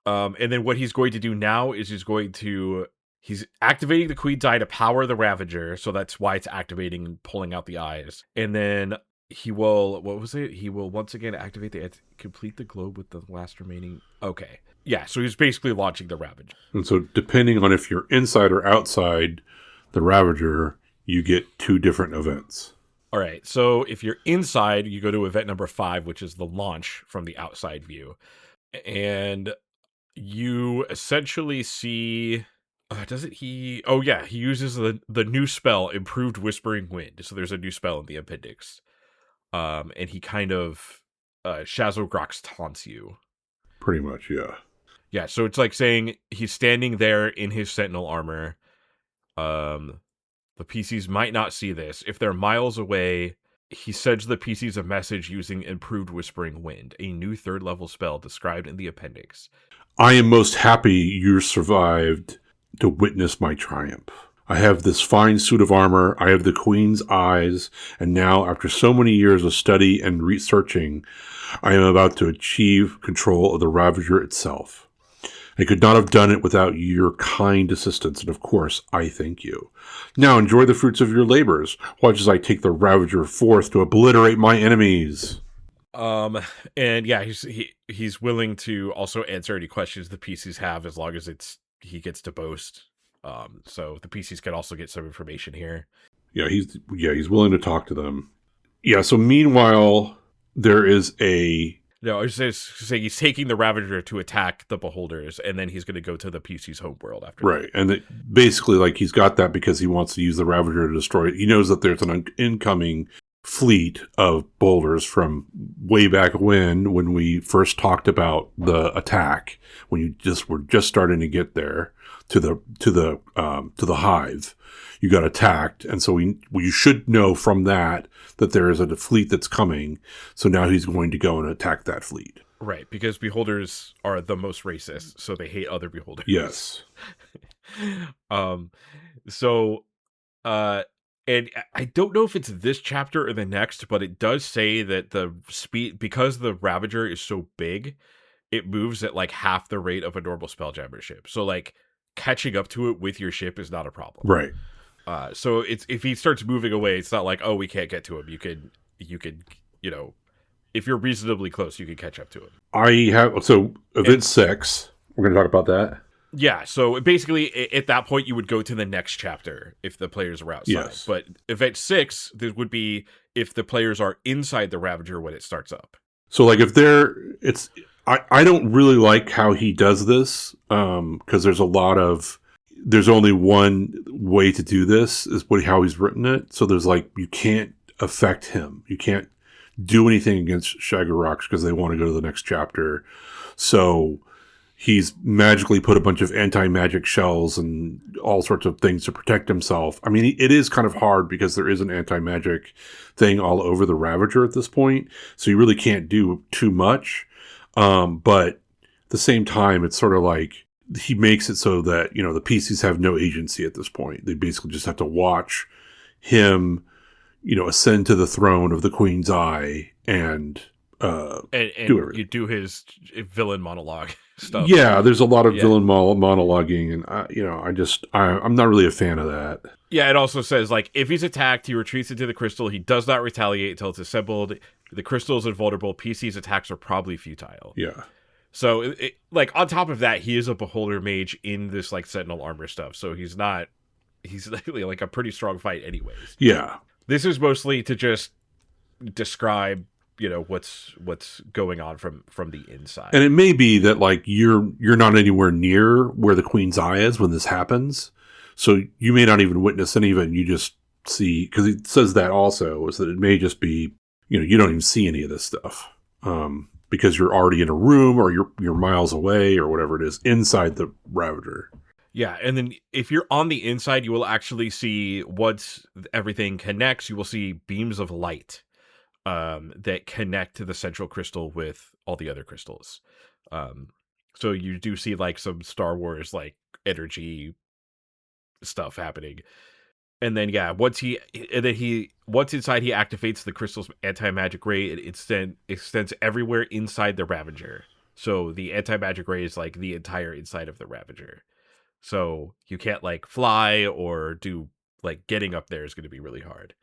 A: And then what he's going to do now is he's activating the Queen's Eye to power the Ravager, so that's why it's activating and pulling out the eyes. And then he will, he will once again activate complete the globe with the last remaining. Okay. Yeah, so he's basically launching the Ravager.
B: And so depending on if you're inside or outside the Ravager, you get 2 different events.
A: All right, so if you're inside, you go to event number 5, which is the launch from the outside view. And you essentially see... he uses the new spell, Improved Whispering Wind. So there's a new spell in the appendix. And he kind of... Shazogrox taunts you.
B: Pretty much, yeah.
A: Yeah, so it's like saying he's standing there in his sentinel armor. The PCs might not see this. If they're miles away, he sends the PCs a message using Improved Whispering Wind, a new 3rd level spell described in the appendix.
B: I am most happy you survived to witness my triumph. I have this fine suit of armor, I have the Queen's eyes, and now, after so many years of study and researching, I am about to achieve control of the Ravager itself. I could not have done it without your kind assistance, and of course, I thank you. Now enjoy the fruits of your labors. Watch as I take the Ravager forth to obliterate my enemies.
A: And yeah, he's willing to also answer any questions the PCs have as long as he gets to boast. So the PCs can also get some information here.
B: Yeah, he's willing to talk to them. Yeah, so meanwhile, there is a...
A: No, I was just saying he's taking the Ravager to attack the Beholders, and then he's going to go to the PC's homeworld after
B: right, that. And basically, like, he's got that because he wants to use the Ravager to destroy it. He knows that there's an incoming fleet of Beholders from way back when we first talked about the attack, when you were just starting to get there to the Hive. You got attacked, and so you should know from that there is a fleet that's coming. So now he's going to go and attack that fleet.
A: Right, because Beholders are the most racist, so they hate other Beholders.
B: Yes.
A: And I don't know if it's this chapter or the next, but it does say that the speed, because the Ravager is so big, it moves at like half the rate of a normal Spelljammer ship. So like catching up to it with your ship is not a problem.
B: Right.
A: So if he starts moving away, it's not like, oh, we can't get to him. You could, if you're reasonably close, you can catch up to him.
B: Event 6, we're going to talk about that.
A: Yeah, so basically at that point you would go to the next chapter if the players were outside.
B: Yes.
A: But event 6, there would be if the players are inside the Ravager when it starts up.
B: So like I don't really like how he does this, because there's only one way to do this, is how he's written it. So there's like, you can't affect him. You can't do anything against Shazogrox because they want to go to the next chapter. So he's magically put a bunch of anti-magic shells and all sorts of things to protect himself. I mean, it is kind of hard because there is an anti-magic thing all over the Ravager at this point. So you really can't do too much. But at the same time, it's sort of like he makes it so that, the PCs have no agency at this point. They basically just have to watch him, ascend to the throne of the Queen's Eye and do everything.
A: You do his villain monologue stuff.
B: Yeah, there's a lot of villain monologuing, and I'm not really a fan of that.
A: Yeah, it also says like if he's attacked, he retreats into the crystal. He does not retaliate until it's assembled. The crystal is invulnerable. PC's attacks are probably futile.
B: Yeah.
A: So, on top of that, he is a Beholder Mage in this, like, Sentinel armor stuff. So he's likely, like, a pretty strong fight anyways.
B: Yeah.
A: This is mostly to just describe what's going on from the inside.
B: And it may be that like you're not anywhere near where the Queen's Eye is when this happens, so you may not even witness any of it. And you just see, because it says that also, is that it may just be you don't even see any of this stuff because you're already in a room or you're miles away or whatever it is inside the Ravager.
A: Yeah, and then if you're on the inside, you will actually see once everything connects, you will see beams of light that connect to the central crystal with all the other crystals. So you do see like some Star Wars like energy stuff happening. And then once inside he activates the crystal's anti-magic ray, it extends everywhere inside the Ravager. So the anti-magic ray is like the entire inside of the Ravager. So you can't like fly or do like getting up there is going to be really hard.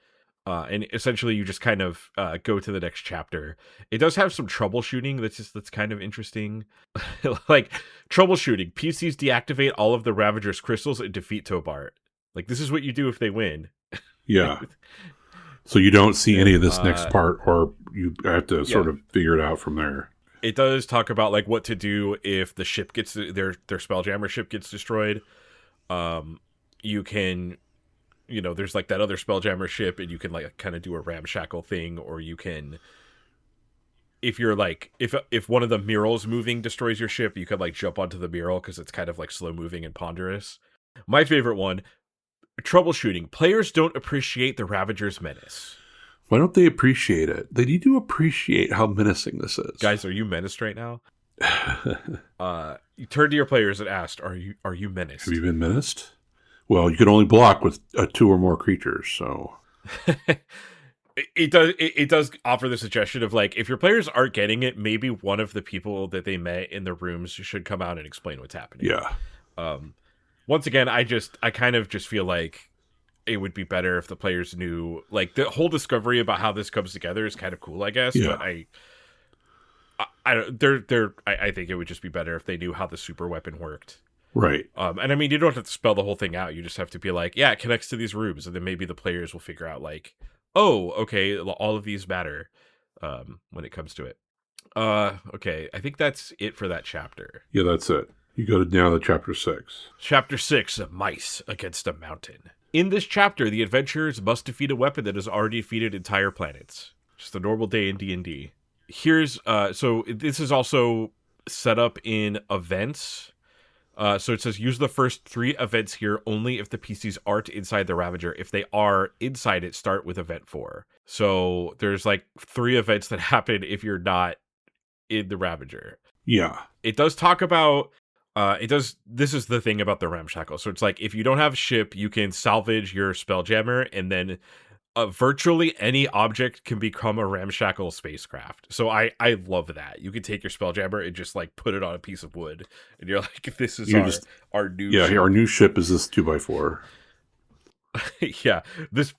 A: And essentially you just kind of go to the next chapter. It does have some troubleshooting that's kind of interesting. Like troubleshooting. PCs deactivate all of the Ravager's crystals and defeat Tobart. Like this is what you do if they win.
B: Yeah. So you don't see any of this next part, or you have to sort of figure it out from there.
A: It does talk about like what to do if the ship gets their Spelljammer ship gets destroyed. You can, there's like that other Spelljammer ship, and you can like kind of do a ramshackle thing, or you can, if you're like if one of the murals moving destroys your ship, you could like jump onto the mural because it's kind of like slow moving and ponderous. My favorite one, troubleshooting. Players don't appreciate the Ravager's menace.
B: Why don't they appreciate it? They need to appreciate how menacing this is.
A: Guys, are you menaced right now? You turn to your players and ask, are you menaced?
B: Have you been menaced? Well, you can only block with 2 or more creatures, so...
A: It does offer the suggestion of, like, if your players aren't getting it, maybe one of the people that they met in the rooms should come out and explain what's happening.
B: Yeah.
A: Once again, I kind of just feel like it would be better if the players knew, like, the whole discovery about how this comes together is kind of cool, I guess.
B: Yeah.
A: But I think it would just be better if they knew how the super weapon worked.
B: Right.
A: And I mean, you don't have to spell the whole thing out. You just have to be like, yeah, it connects to these rooms, and then maybe the players will figure out like, oh, okay, all of these matter when it comes to it. Okay, I think that's it for that chapter.
B: Yeah, that's it. You go down to chapter 6.
A: Chapter 6, Mice Against a Mountain. In this chapter, the adventurers must defeat a weapon that has already defeated entire planets. Just a normal day in D&D. Here's, so this is also set up in events. So it says, use the first 3 events here only if the PCs aren't inside the Ravager. If they are inside it, start with event 4. So there's like 3 events that happen if you're not in the Ravager.
B: Yeah.
A: It does talk about, this is the thing about the ramshackle. So it's like, if you don't have a ship, you can salvage your Spelljammer, and then virtually any object can become a ramshackle spacecraft. So I love that. You can take your Spelljammer and just like put it on a piece of wood, and you're like, this is our new ship.
B: Our new ship is this 2x4.
A: Yeah, this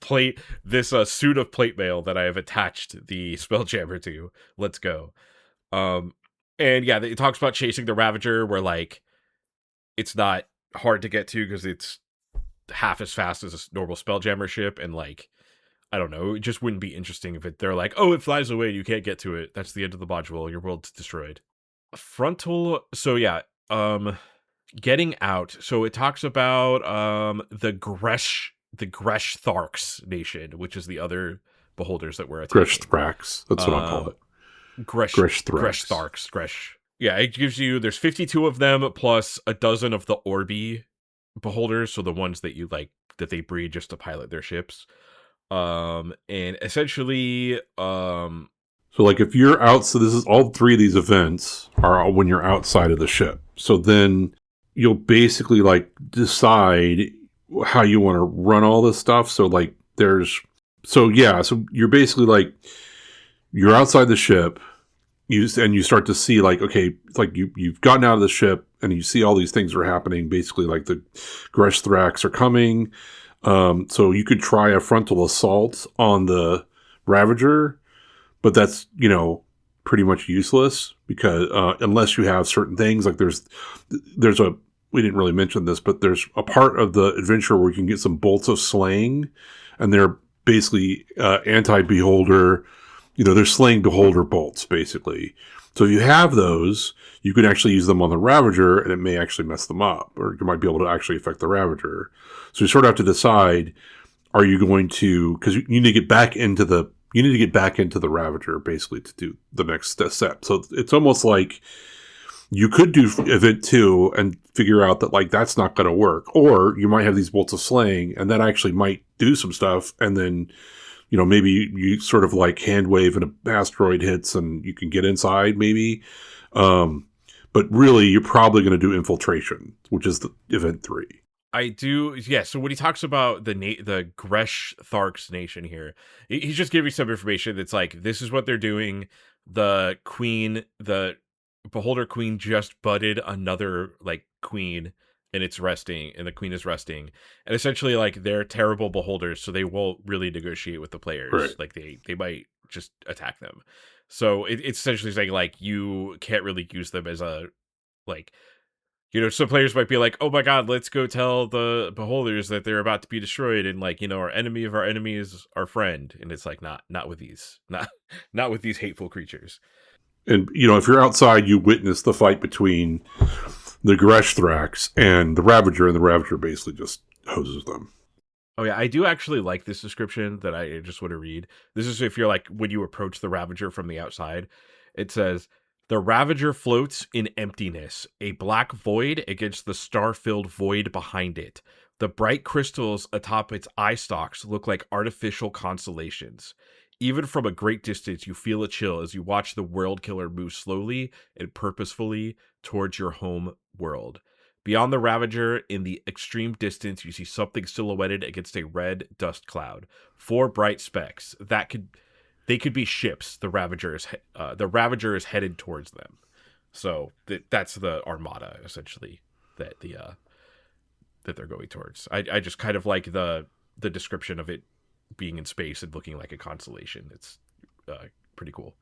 A: suit of plate mail that I have attached the Spelljammer to. Let's go. And yeah, it talks about chasing the Ravager, where like it's not hard to get to because it's half as fast as a normal Spelljammer ship, and like, I don't know, it just wouldn't be interesting if they're like, oh, it flies away, you can't get to it. That's the end of the module. Your world's destroyed. Frontal. So yeah, getting out. So it talks about the Gresh Tharks nation, which is the other beholders that we're attacking.
B: Greshthrax. That's what I'll call it.
A: Gresh Tharks. Yeah, it gives you, there's 52 of them plus a dozen of the Orbi beholders, so the ones that you like, that they breed just to pilot their ships. And essentially, so
B: like if you're out, so this is all 3 of these events are when you're outside of the ship. So then you'll basically like decide how you want to run all this stuff. So like so you're basically like, you're outside the ship, and you start to see like, okay, like you've gotten out of the ship and you see all these things are happening. Basically like the Greshthrax are coming. So you could try a frontal assault on the Ravager, but that's, pretty much useless because, unless you have certain things, like we didn't really mention this, but there's a part of the adventure where you can get some bolts of slaying, and they're basically, anti-beholder, they're slaying Beholder bolts, basically. So if you have those, you can actually use them on the Ravager, and it may actually mess them up, or you might be able to actually affect the Ravager. So you sort of have to decide, are you going to, because you need to get back into the Ravager, basically, to do the next step. So it's almost like you could do Event 2 and figure out that, like, that's not going to work. Or you might have these bolts of slaying, and that actually might do some stuff, and then, maybe you sort of like hand wave and an asteroid hits and you can get inside, maybe. But really, you're probably going to do Infiltration, which is the Event 3.
A: I do, yeah. So when he talks about the Gresh Thark's nation here, he's just giving some information that's like, this is what they're doing. The Beholder Queen just budded another, like, queen, and it's resting, and the queen is resting. And essentially, like, they're terrible beholders, so they won't really negotiate with the players.
B: Right.
A: Like, they might just attack them. So it's essentially saying, like, you can't really use them as a, like, some players might be like, oh my god, let's go tell the beholders that they're about to be destroyed, and, like, our enemy of our enemy is our friend. And it's like, not with these, not with these hateful creatures.
B: And, if you're outside, you witness the fight between the Gresh Thrax and the Ravager basically just hoses them.
A: Oh yeah, I do actually like this description that I just want to read. This is if you're like, when you approach the Ravager from the outside, it says, the Ravager floats in emptiness, a black void against the star-filled void behind it. The bright crystals atop its eye stalks look like artificial constellations. Even from a great distance, you feel a chill as you watch the world killer move slowly and purposefully towards your home world. Beyond the Ravager, in the extreme distance, you see something silhouetted against a red dust cloud. 4 bright specks. They could be ships. The Ravager is headed towards them. So that's the armada, essentially, that they're going towards. I just kind of like the description of it being in space and looking like a constellation. It's pretty cool.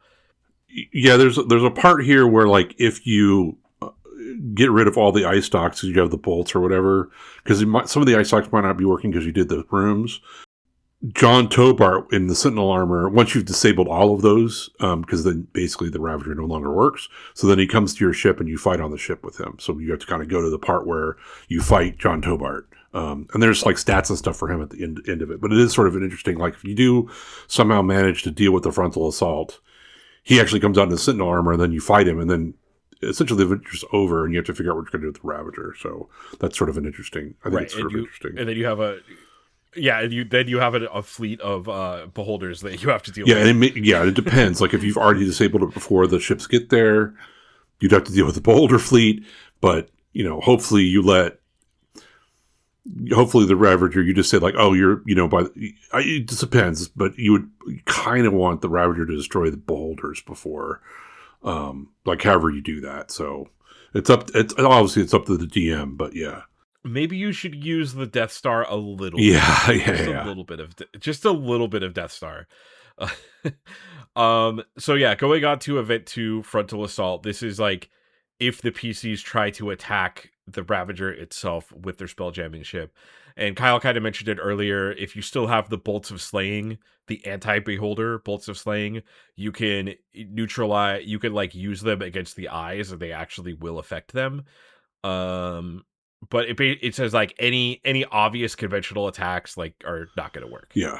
B: Yeah, there's a part here where, like, if you get rid of all the ice stocks because you have the bolts or whatever, because some of the ice stocks might not be working because you did the rooms. John Tobart in the Sentinel armor, once you've disabled all of those, because then basically the Ravager no longer works, so then he comes to your ship and you fight on the ship with him. So you have to kind of go to the part where you fight John Tobart. And there's, like, stats and stuff for him at the end of it. But it is sort of an interesting, like, if you do somehow manage to deal with the frontal assault, he actually comes out in the Sentinel armor, and then you fight him, and then essentially the adventure's over, and you have to figure out what you're going to do with the Ravager. So that's sort of an interesting, I think it's sort of interesting.
A: And then you have a fleet of beholders that you have to deal with.
B: And it depends. Like, if you've already disabled it before the ships get there, you'd have to deal with the beholder fleet. But, hopefully the Ravager, you just say, like, oh, you're, it just depends, but you kind of want the Ravager to destroy the beholders before, like, however you do that. So it's obviously up to the DM, but yeah.
A: Maybe you should use the Death Star a little.
B: Yeah,
A: bit.
B: yeah.
A: A little bit of Death Star. So yeah, going on to Event 2, Frontal Assault. This is like if the PCs try to attack the Ravager itself with their spelljamming ship. And Kyle kind of mentioned it earlier. If you still have the Bolts of Slaying, the anti-Beholder Bolts of Slaying, you can neutralize. You can, like, use them against the eyes, and they actually will affect them. But it says, like, any obvious conventional attacks, like, are not going to work.
B: Yeah.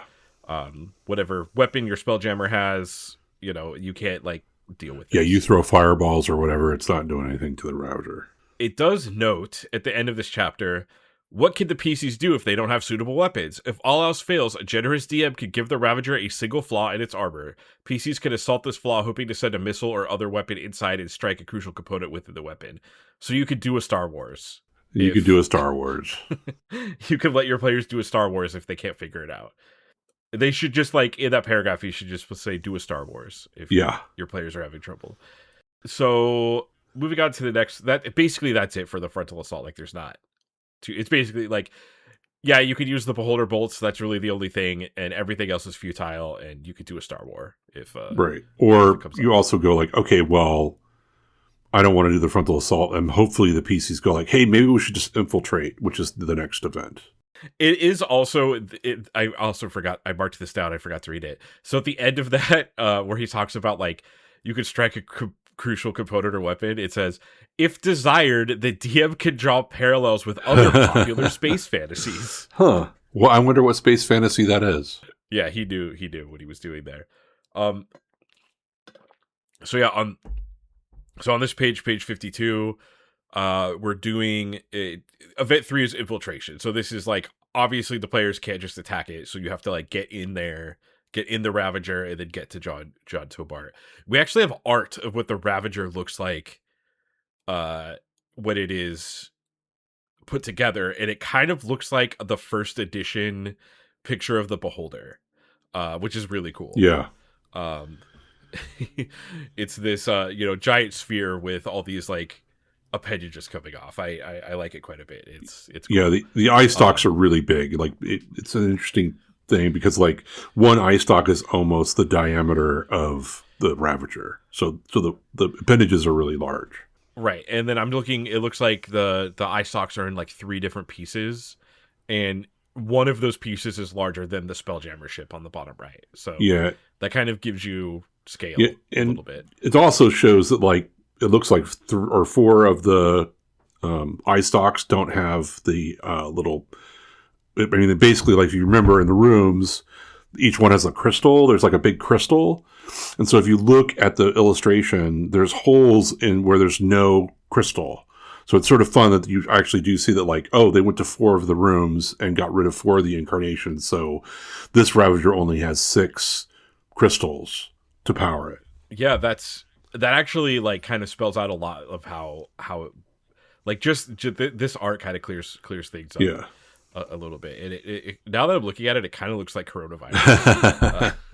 A: Whatever weapon your Spelljammer has, you can't, like, deal with it.
B: Yeah, you throw fireballs or whatever, it's not doing anything to the Ravager.
A: It does note at the end of this chapter, what can the PCs do if they don't have suitable weapons? If all else fails, a generous DM could give the Ravager a single flaw in its armor. PCs can assault this flaw, hoping to send a missile or other weapon inside and strike a crucial component within the weapon. So you could do a Star Wars.
B: You could do a Star Wars.
A: You could let your players do a Star Wars if they can't figure it out. They should just, like, in that paragraph, you should just say, do a Star Wars if your players are having trouble. So, moving on to the next, that's it for the Frontal Assault. Like, there's not it's basically like, yeah, you could use the Beholder Bolts. That's really the only thing, and everything else is futile, and you could do a Star War if
B: right. Or you also go like, okay, well, I don't want to do the Frontal Assault, and hopefully the PCs go like, hey, maybe we should just infiltrate, which is the next event.
A: It is also. I also forgot. I marked this down. I forgot to read it. So at the end of that, where he talks about like you could strike a crucial component or weapon, it says, if desired, the DM can draw parallels with other popular space fantasies.
B: Huh. Well, I wonder what space fantasy that is.
A: Yeah, he knew what he was doing there. So yeah, on this page 52, we're doing event 3 is infiltration. So this is like, obviously the players can't just attack it, so you have to like get in there, get in the Ravager, and then get to John Tobart. We actually have art of what the Ravager looks like when it is put together, and it kind of looks like the first edition picture of the Beholder, which is really cool.
B: Yeah.
A: It's this giant sphere with all these like appendages coming off. I like it quite a bit. It's cool.
B: Yeah, the eye stalks are really big. Like it's an interesting thing because like one eye stalk is almost the diameter of the Ravager. So the appendages are really large.
A: Right. And then I'm looking, it looks like the eye stalks are in like 3 different pieces, and one of those pieces is larger than the Spelljammer ship on the bottom right. So
B: yeah,
A: that kind of gives you scale a little bit. It
B: also shows that like it looks like 3 or 4 of the eye stalks don't have the little. I mean, basically, like if you remember in the rooms, each one has a crystal. There's like a big crystal, and so if you look at the illustration, there's holes in where there's no crystal. So it's sort of fun that you actually do see that, like, oh, they went to 4 of the rooms and got rid of 4 of the incarnations. So this Ravager only has 6 crystals to power it.
A: Yeah, that actually like kind of spells out a lot of how it, like just this art kind of clears things up.
B: Yeah.
A: A little bit, and it now that I'm looking at it, it kind of looks like coronavirus.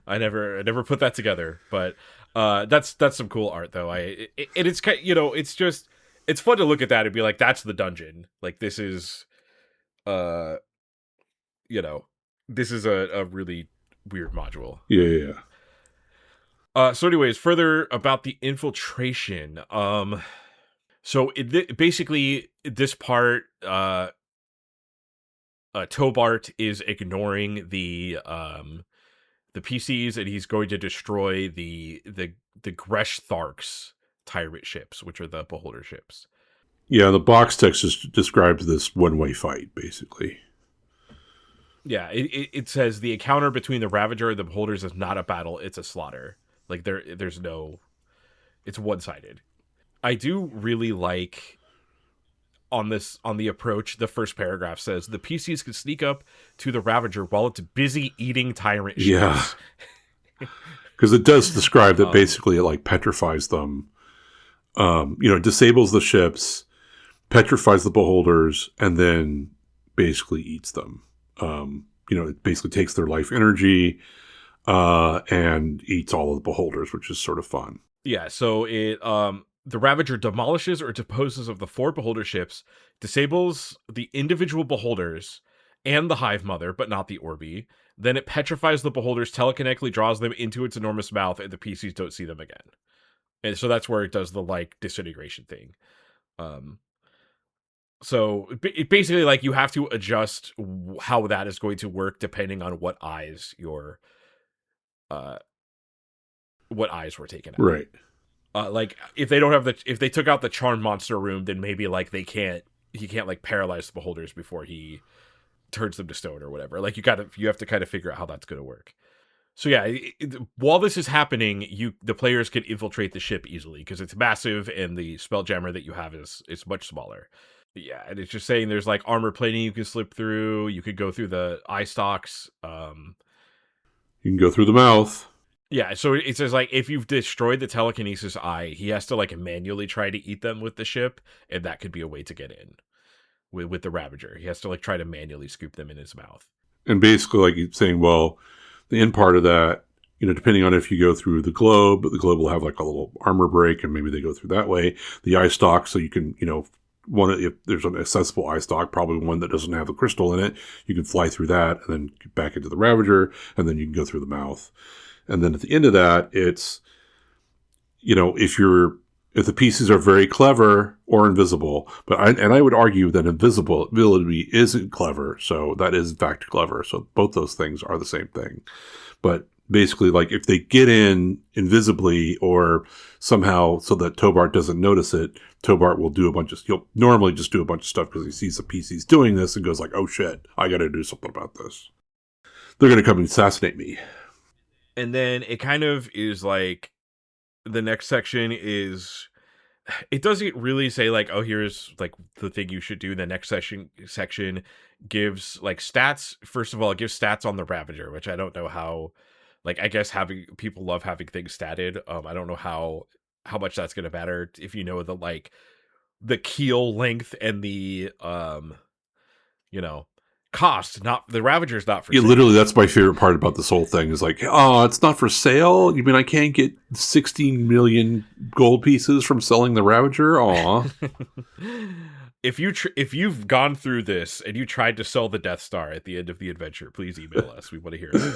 A: I never put that together, but that's some cool art though. It's kind, it's fun to look at that and be like, that's the dungeon. Like this is, this is a really weird module.
B: Yeah.
A: So anyways, further about the infiltration. So basically this part, Tobart is ignoring the PCs, and he's going to destroy the Gresh Thark's tyrant ships, which are the Beholder ships.
B: Yeah, the box text just describes this one-way fight, basically.
A: Yeah, it says the encounter between the Ravager and the Beholders is not a battle; it's a slaughter. Like there's no, it's one-sided. I do really like. On the approach, the first paragraph says the PCs can sneak up to the Ravager while it's busy eating tyrant ships.
B: Yeah, because it does describe that basically it like petrifies them. Disables the ships, petrifies the Beholders, and then basically eats them. It basically takes their life energy and eats all of the Beholders, which is sort of fun.
A: Yeah, so it the Ravager demolishes or disposes of the 4 Beholder ships, disables the individual Beholders and the Hive Mother, but not the Orbi. Then it petrifies the Beholders, telekinetically draws them into its enormous mouth, and the PCs don't see them again. And so that's where it does the, like, disintegration thing. So basically, like, you have to adjust how that is going to work depending on what eyes were taken out.
B: Right.
A: Like if they took out the charm monster room, then maybe like he can't like paralyze the Beholders before he turns them to stone or whatever. Like you have to kind of figure out how that's going to work. So yeah, while this is happening, the players can infiltrate the ship easily because it's massive and the Spelljammer that you have is much smaller. But yeah, and it's just saying there's like armor plating you can slip through. You could go through the eye stalks.
B: You can go through the mouth.
A: Yeah, so it says, like, if you've destroyed the telekinesis eye, he has to, like, manually try to eat them with the ship, and that could be a way to get in with the Ravager. He has to, like, try to manually scoop them in his mouth.
B: And basically, like, you're saying, well, the end part of that, depending on if you go through the globe will have, like, a little armor break, and maybe they go through that way. The eye stalk, so you can, if there's an accessible eye stalk, probably one that doesn't have a crystal in it, you can fly through that, and then get back into the Ravager, and then you can go through the mouth. And then at the end of that, it's, if you're if the PCs are very clever or invisible. But I would argue that invisibility isn't clever, so that is in fact clever. So both those things are the same thing. But basically, like if they get in invisibly or somehow so that Tobart doesn't notice it, Tobart will do he'll normally just do a bunch of stuff because he sees the PCs doing this and goes like, oh shit, I got to do something about this. They're going to come and assassinate me.
A: And then it kind of is like, the next section is, it doesn't really say like, oh, here's like the thing you should do. The next section gives like stats. First of all, it gives stats on the Ravager, which I don't know how, like, I guess people love having things statted. I don't know how much that's going to matter if you know the keel length and the, cost. Not the Ravager's not for sale.
B: Literally, that's my favorite part about this whole thing is like, oh, it's not for sale. You mean I can't get 16 million gold pieces from selling the Ravager? Aw.
A: If you've gone through this and you tried to sell the Death Star at the end of the adventure, please email us. We want to hear it.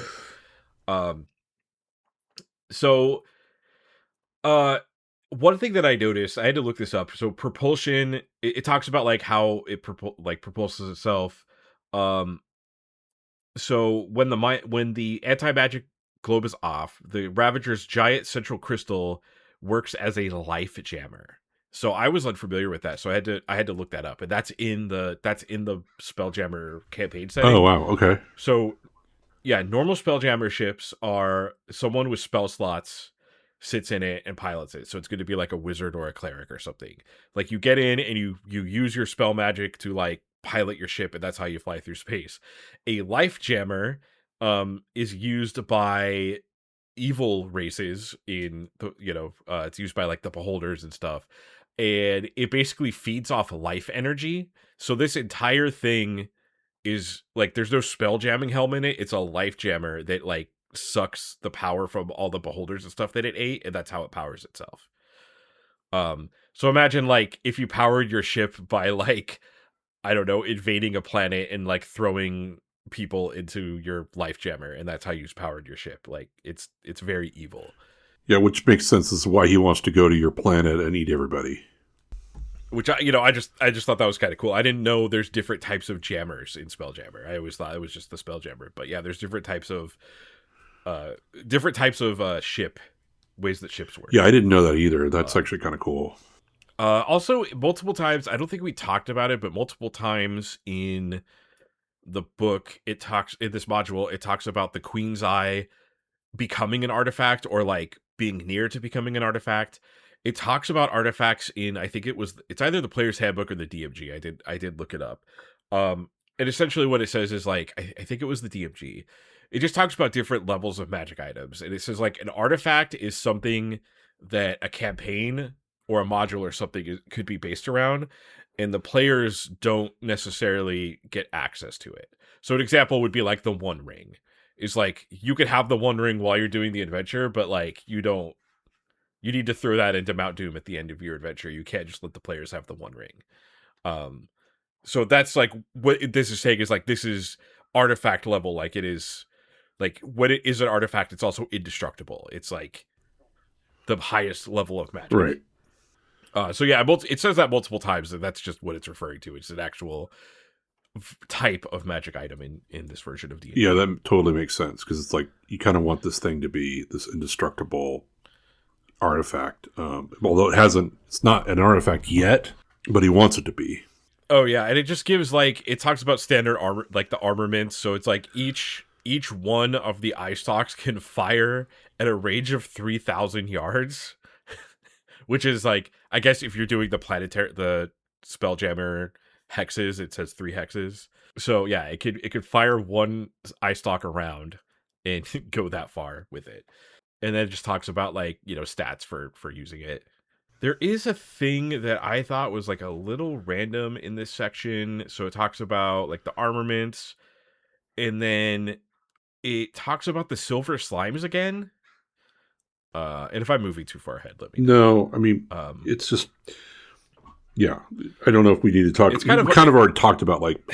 A: One thing that I noticed, I had to look this up. So propulsion, it talks about like how it propulses itself. So when the anti-magic globe is off, the Ravager's giant central crystal works as a life jammer. So I was unfamiliar with that, so I had to look that up, and that's in the Spelljammer campaign setting.
B: Oh wow, okay.
A: So yeah, normal Spelljammer ships are someone with spell slots sits in it and pilots it. So it's going to be like a wizard or a cleric or something. Like you get in and you use your spell magic to like pilot your ship, and that's how you fly through space. A life jammer is used by evil races in the, it's used by like the beholders and stuff, and it basically feeds off life energy. So this entire thing is like, there's no spell jamming helm in it. It's a life jammer that like sucks the power from all the beholders and stuff that it ate, and that's how it powers itself. So imagine like if you powered your ship by like, I don't know, invading a planet and like throwing people into your life jammer, and that's how you powered your ship. Like it's very evil.
B: Yeah, which makes sense as to why he wants to go to your planet and eat everybody.
A: Which I just thought that was kind of cool. I didn't know there's different types of jammers in Spelljammer. I always thought it was just the Spelljammer, but yeah, there's different types of ship ways that ships work.
B: Yeah, I didn't know that either. That's actually kind of cool.
A: Also, multiple times, I don't think we talked about it, but multiple times in the book, in this module, it talks about the Queen's Eye becoming an artifact, or like being near to becoming an artifact. It talks about artifacts in, I think it's either the player's handbook or the DMG. I did look it up. And essentially what it says is like, I think it was the DMG. It just talks about different levels of magic items. And it says like an artifact is something that a campaign or a module or something could be based around, and the players don't necessarily get access to it. So an example would be like the One Ring. Is like, you could have the One Ring while you're doing the adventure, but like you need to throw that into Mount Doom at the end of your adventure. You can't just let the players have the One Ring. So that's like what this is saying is like, this is artifact level. Like it is like, when it is an artifact, it's also indestructible. It's like the highest level of magic.
B: Right.
A: So yeah, it says that multiple times, and that's just what it's referring to. It's an actual type of magic item in this version of D&D.
B: Yeah, that totally makes sense, because it's like you kind of want this thing to be this indestructible artifact. Although it's not an artifact yet, but he wants it to be.
A: Oh yeah, and it just gives like, it talks about standard armor, like the armaments. So it's like each one of the eye stalks can fire at a range of 3,000 yards. Which is like, I guess if you're doing the Spelljammer hexes, it says 3 hexes. So yeah, it could fire one eye stalk around and go that far with it. And then it just talks about like, stats for using it. There is a thing that I thought was like a little random in this section. So it talks about like the armaments, and then it talks about the silver slimes again. And if I'm moving too far ahead, let me know.
B: No, I mean, it's just, yeah, I don't know if we need to talk.
A: It's
B: we kind of already talked about, like,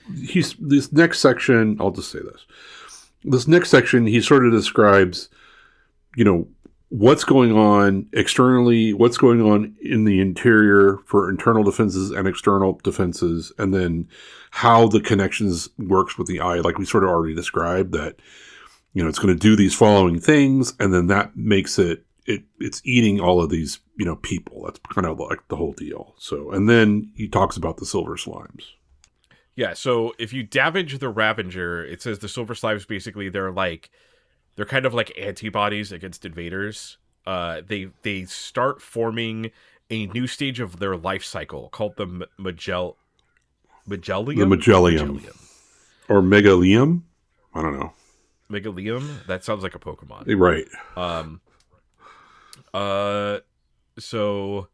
B: this next section, I'll just say this. This next section, he sort of describes, what's going on externally, what's going on in the interior for internal defenses and external defenses, and then how the connections works with the eye, like we sort of already described, that, you know, it's going to do these following things, and then that makes it's eating all of these, you know, people. That's kind of like the whole deal. So, and then he talks about the silver slimes.
A: Yeah, so if you damage the Ravager, it says the silver slimes, basically they're kind of like antibodies against invaders. They start forming a new stage of their life cycle called the Magellium?
B: The Magellium. Or Megalium? I don't know.
A: Megalium? That sounds like a Pokemon.
B: Right.
A: So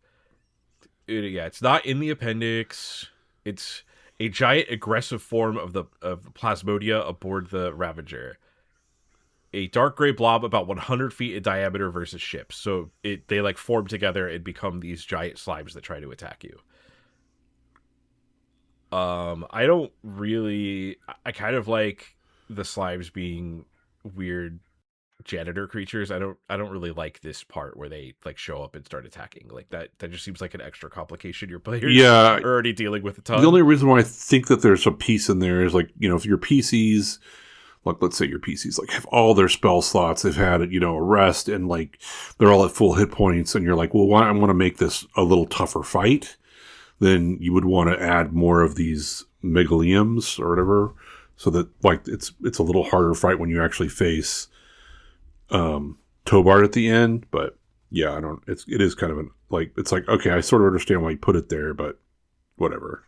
A: it's not in the appendix. It's a giant aggressive form of the Plasmodia aboard the Ravager. A dark gray blob about 100 feet in diameter versus ships. So they like form together and become these giant slimes that try to attack you. I kind of like the slimes being weird janitor creatures. I don't really like this part where they like show up and start attacking. Like that just seems like an extra complication your players are already dealing with a ton.
B: The only reason why I think that there's a piece in there is, like, you know, if your PCs, like, let's say your PCs like have all their spell slots, they've had, you know, a rest, and like they're all at full hit points, and you're like, well, why I want to make this a little tougher fight, then you would want to add more of these megaliums or whatever, so that like it's a little harder fight when you actually face Tobart at the end. But yeah, it is kind of it's like, okay, I sort of understand why you put it there, but whatever.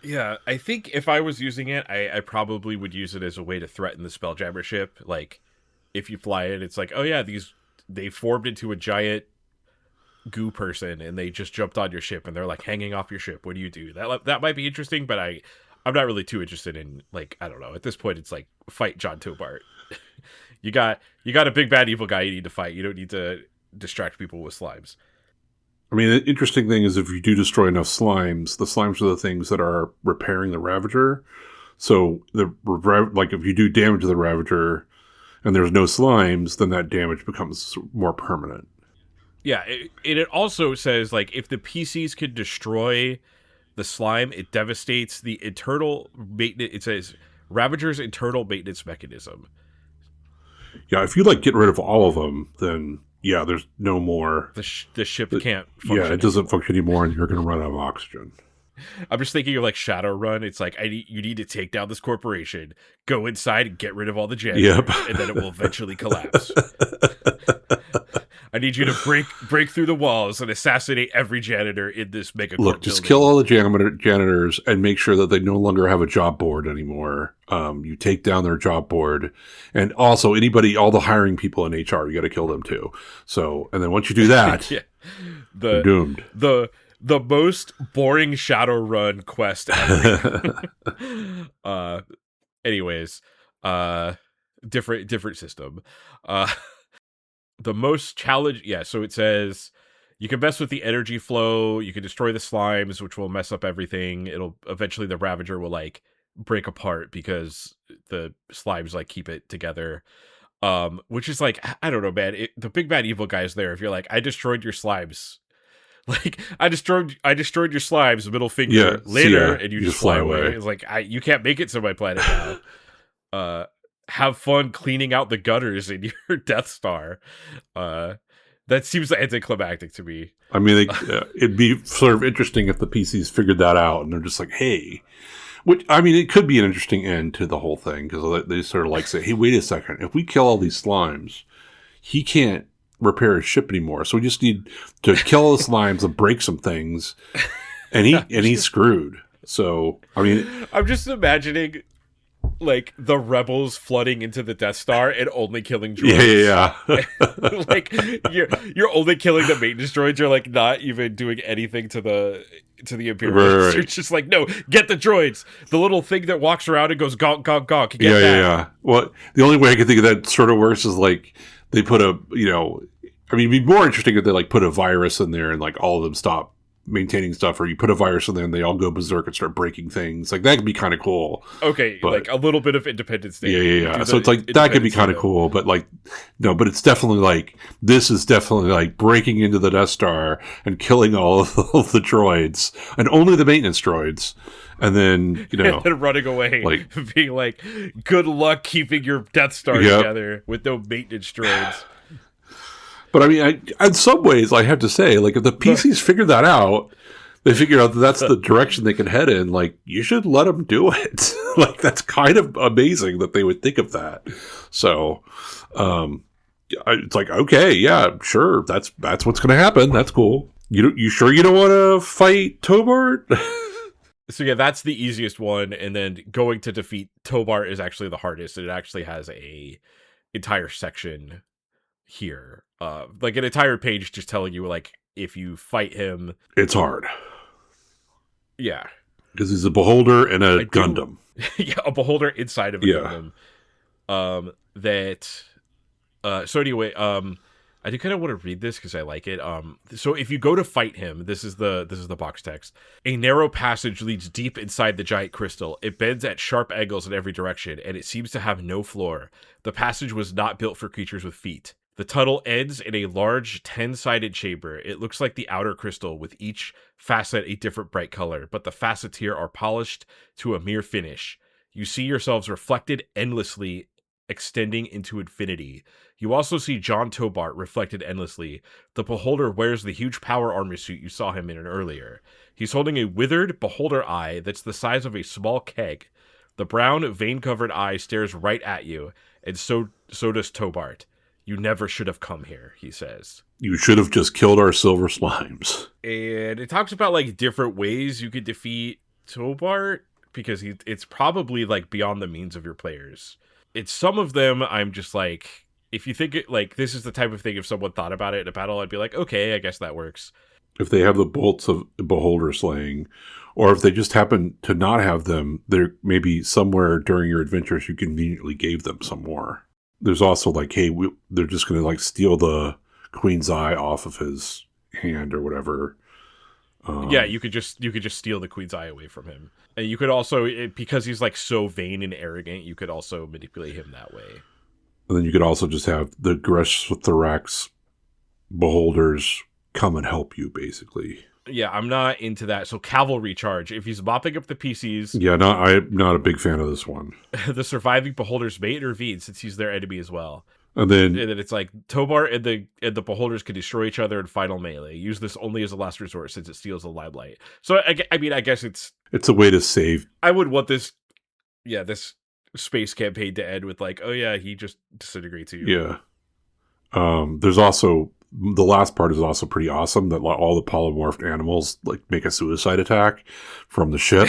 A: Yeah, I think if I was using it, I probably would use it as a way to threaten the Spelljammer ship. Like, if you fly it, it's like, oh yeah, they formed into a giant goo person, and they just jumped on your ship, and they're like hanging off your ship. What do you do? That might be interesting, but I'm not really too interested in, like, I don't know. At this point, it's like, fight John Tobart. you got a big bad evil guy you need to fight. You don't need to distract people with slimes.
B: I mean, the interesting thing is if you do destroy enough slimes, the slimes are the things that are repairing the Ravager. So, like, if you do damage to the Ravager and there's no slimes, then that damage becomes more permanent.
A: Yeah, it also says, like, if the PCs can destroy the slime, it devastates the internal maintenance. It says Ravager's internal maintenance mechanism.
B: Yeah, if you, like, get rid of all of them, then... yeah, there's no more.
A: The ship can't function.
B: Yeah, it doesn't function anymore, and you're going to run out of oxygen.
A: I'm just thinking of, like, Shadowrun. It's like, you need to take down this corporation, go inside and get rid of all the janitors, and then it will eventually collapse. I need you to break through the walls and assassinate every janitor in this megacorp
B: Look, just
A: building.
B: kill all the janitors and make sure that they no longer have a job board anymore. You take down their job board, and also all the hiring people in HR, you got to kill them too. So, and then once you do that,
A: yeah.
B: You're doomed.
A: The most boring Shadowrun quest ever. Anyways, different system. The most challenge, so it says you can mess with the energy flow, you can destroy the slimes, which will mess up everything. It'll eventually, the Ravager will like break apart because the slimes like keep it together. Which is like, I don't know, man. The big bad evil guy is there. If you're like, I destroyed your slimes, like I destroyed your slimes, middle finger later, and you just fly away. It's like, you can't make it to my planet now. Have fun cleaning out the gutters in your Death Star. That seems anticlimactic to me. I mean,
B: it'd be sort of interesting if the PCs figured that out and they're just like, hey, which, I mean, it could be an interesting end to the whole thing, because they sort of like say, hey, wait a second, if we kill all these slimes, he can't repair his ship anymore. So we just need to kill all the slimes and break some things, and he's screwed. So, I mean,
A: I'm just imagining like the rebels flooding into the Death Star and only killing droids.
B: Yeah.
A: Like you're only killing the maintenance droids. You're like not even doing anything to the Imperials. Right. You're just like, no, get the droids. The little thing that walks around and goes gonk gonk gonk. Get that.
B: Yeah. Well, the only way I can think of that sort of works is like they put I mean, it'd be more interesting if they like put a virus in there and like all of them stop maintaining stuff, or you put a virus in there and they all go berserk and start breaking things. Like that could be kind of cool.
A: Okay,
B: but,
A: like a little bit of Independence Day.
B: Yeah. So it's like that could be kind of cool, but like no, but it's definitely like this is definitely like breaking into the Death Star and killing all of the droids and only the maintenance droids. And then,
A: and then running away,
B: like,
A: being like, good luck keeping your Death Star together with no maintenance droids.
B: But I mean, in some ways, I have to say, like, if the PCs figure that out, they figure out that that's the direction they can head in, like, you should let them do it. Like, that's kind of amazing that they would think of that. So, it's like, okay, yeah, sure, that's what's going to happen. That's cool. You sure you don't want to fight Tobart?
A: So yeah, that's the easiest one, and then going to defeat Tobart is actually the hardest. It actually has a entire section here, like an entire page just telling you like if you fight him,
B: it's hard.
A: Yeah,
B: because he's a beholder and a Gundam.
A: Yeah, a beholder inside of a Gundam. So anyway, I do kind of want to read this because I like it. So if you go to fight him, this is the box text. A narrow passage leads deep inside the giant crystal. It bends at sharp angles in every direction, and it seems to have no floor. The passage was not built for creatures with feet. The tunnel ends in a large 10-sided chamber. It looks like the outer crystal, with each facet a different bright color, but the facets here are polished to a mere finish. You see yourselves reflected endlessly, extending into infinity. You also see John Tobart reflected endlessly. The beholder wears the huge power armor suit you saw him in earlier. He's holding a withered beholder eye that's the size of a small keg. The brown, vein-covered eye stares right at you, and so does Tobart. You never should have come here, he says.
B: You should have just killed our silver slimes.
A: And it talks about like different ways you could defeat Tobart, because it's probably like beyond the means of your players. It's some of them I'm just like, if you think it like this is the type of thing, if someone thought about it in a battle, I'd be like, okay, I guess that works.
B: If they have the bolts of beholder slaying, or if they just happen to not have them, there maybe somewhere during your adventures you conveniently gave them some more. There's also like, hey, they're just going to like steal the queen's eye off of his hand or whatever.
A: Yeah, you could just steal the queen's eye away from him, and you could also, because he's like so vain and arrogant, you could also manipulate him that way.
B: And then you could also just have the Gresh-Thorax beholders come and help you, basically.
A: Yeah, I'm not into that. So cavalry charge. If he's mopping up the PCs...
B: Yeah, I'm not a big fan of this one.
A: The surviving beholders may intervene since he's their enemy as well.
B: And then
A: it's like, Tobart and the beholders can destroy each other in final melee. Use this only as a last resort since it steals the limelight. So, I mean, I guess it's
B: a way to save...
A: I would want this space campaign to end with like, oh yeah, he just disintegrates you.
B: Yeah. There's also... The last part is also pretty awesome, that all the polymorphed animals like make a suicide attack from the ship.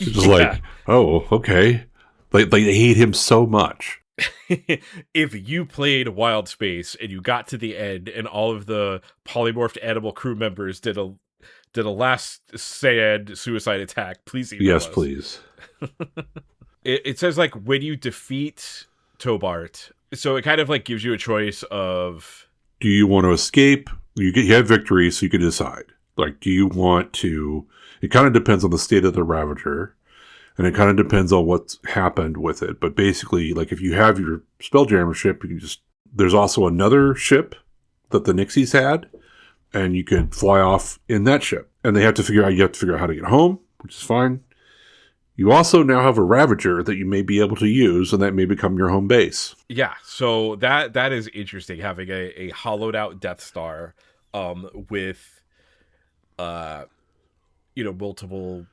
B: It's just like, oh, okay. Like they hate him so much.
A: If you played Wildspace and you got to the end and all of the polymorphed animal crew members did a last sad suicide attack, please email us.
B: Please.
A: It says like when you defeat Tobart, so it kind of like gives you a choice of,
B: do you want to escape? You have victory, so you can decide. Like, do you want to... It kind of depends on the state of the Ravager, and it kind of depends on what's happened with it. But basically, like, if you have your Spelljammer ship, you can just... There's also another ship that the Nixies had, and you could fly off in that ship. And you have to figure out how to get home, which is fine. You also now have a Ravager that you may be able to use, and that may become your home base.
A: Yeah, so that is interesting, having a hollowed out Death Star with multiple,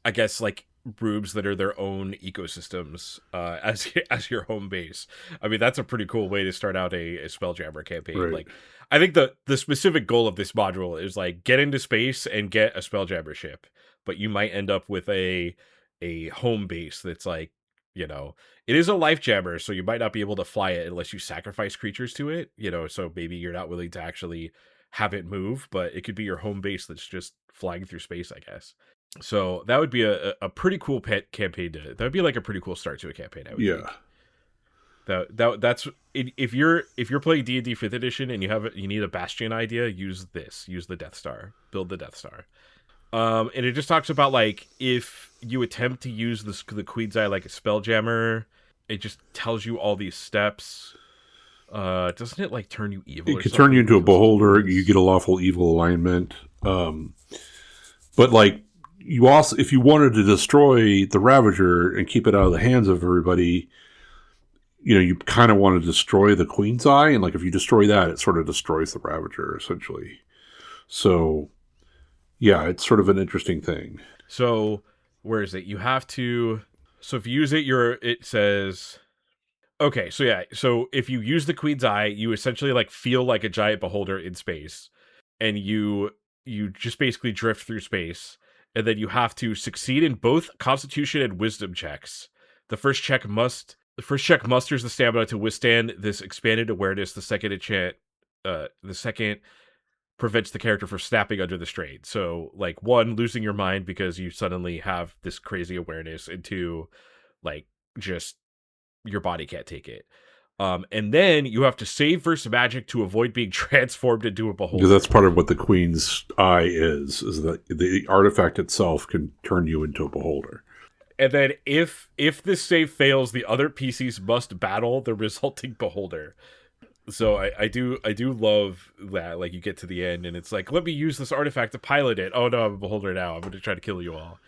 A: I guess, like rooms that are their own ecosystems as your home base. I mean, that's a pretty cool way to start out a Spelljammer campaign.
B: Right.
A: Like, I think the specific goal of this module is like get into space and get a Spelljammer ship. But you might end up with a home base that's like, it is a life jammer, so you might not be able to fly it unless you sacrifice creatures to it, so maybe you're not willing to actually have it move, but it could be your home base that's just flying through space, I guess. So that would be a pretty cool campaign. That would be like a pretty cool start to a campaign, I would think. That's if you're playing D&D 5th edition and you need a Bastion idea, use the Death Star, build the Death Star. And it just talks about like if you attempt to use the Queen's Eye like a Spelljammer, it just tells you all these steps. Doesn't it like turn you evil?
B: It could turn you into a beholder. You get a lawful evil alignment. But like you also, if you wanted to destroy the Ravager and keep it out of the hands of everybody, you kind of want to destroy the Queen's Eye, and like if you destroy that, it sort of destroys the Ravager essentially. So, yeah, it's sort of an interesting thing.
A: So, where is it? You have to. So if you use it, it says. Okay, so yeah, so if you use the Queen's Eye, you essentially like feel like a giant beholder in space, and you just basically drift through space, and then you have to succeed in both Constitution and Wisdom checks. The first check musters the stamina to withstand this expanded awareness. The second prevents the character from snapping under the strain. So, like, 1, losing your mind because you suddenly have this crazy awareness, and 2, like, just your body can't take it. And then you have to save versus magic to avoid being transformed into a beholder.
B: Because that's part of what the Queen's Eye is that the artifact itself can turn you into a beholder.
A: And then if this save fails, the other PCs must battle the resulting beholder. So I do love that. Like, you get to the end and it's like, let me use this artifact to pilot it. Oh no, I'm a beholder now. I'm going to try to kill you all.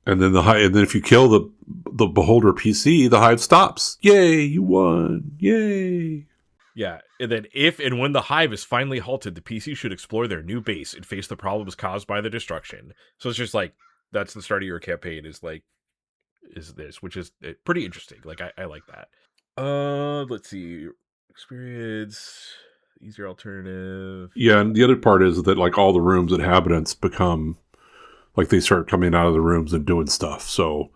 B: And then if you kill the beholder PC, the Hive stops. Yay, you won! Yay!
A: Yeah, and then if and when the Hive is finally halted, the PC should explore their new base and face the problems caused by the destruction. So it's just like that's the start of your campaign. Is this, which is pretty interesting. Like I like that. Let's see, experience, easier alternative.
B: Yeah, and the other part is that like all the room's inhabitants become. Like they start coming out of the rooms and doing stuff. So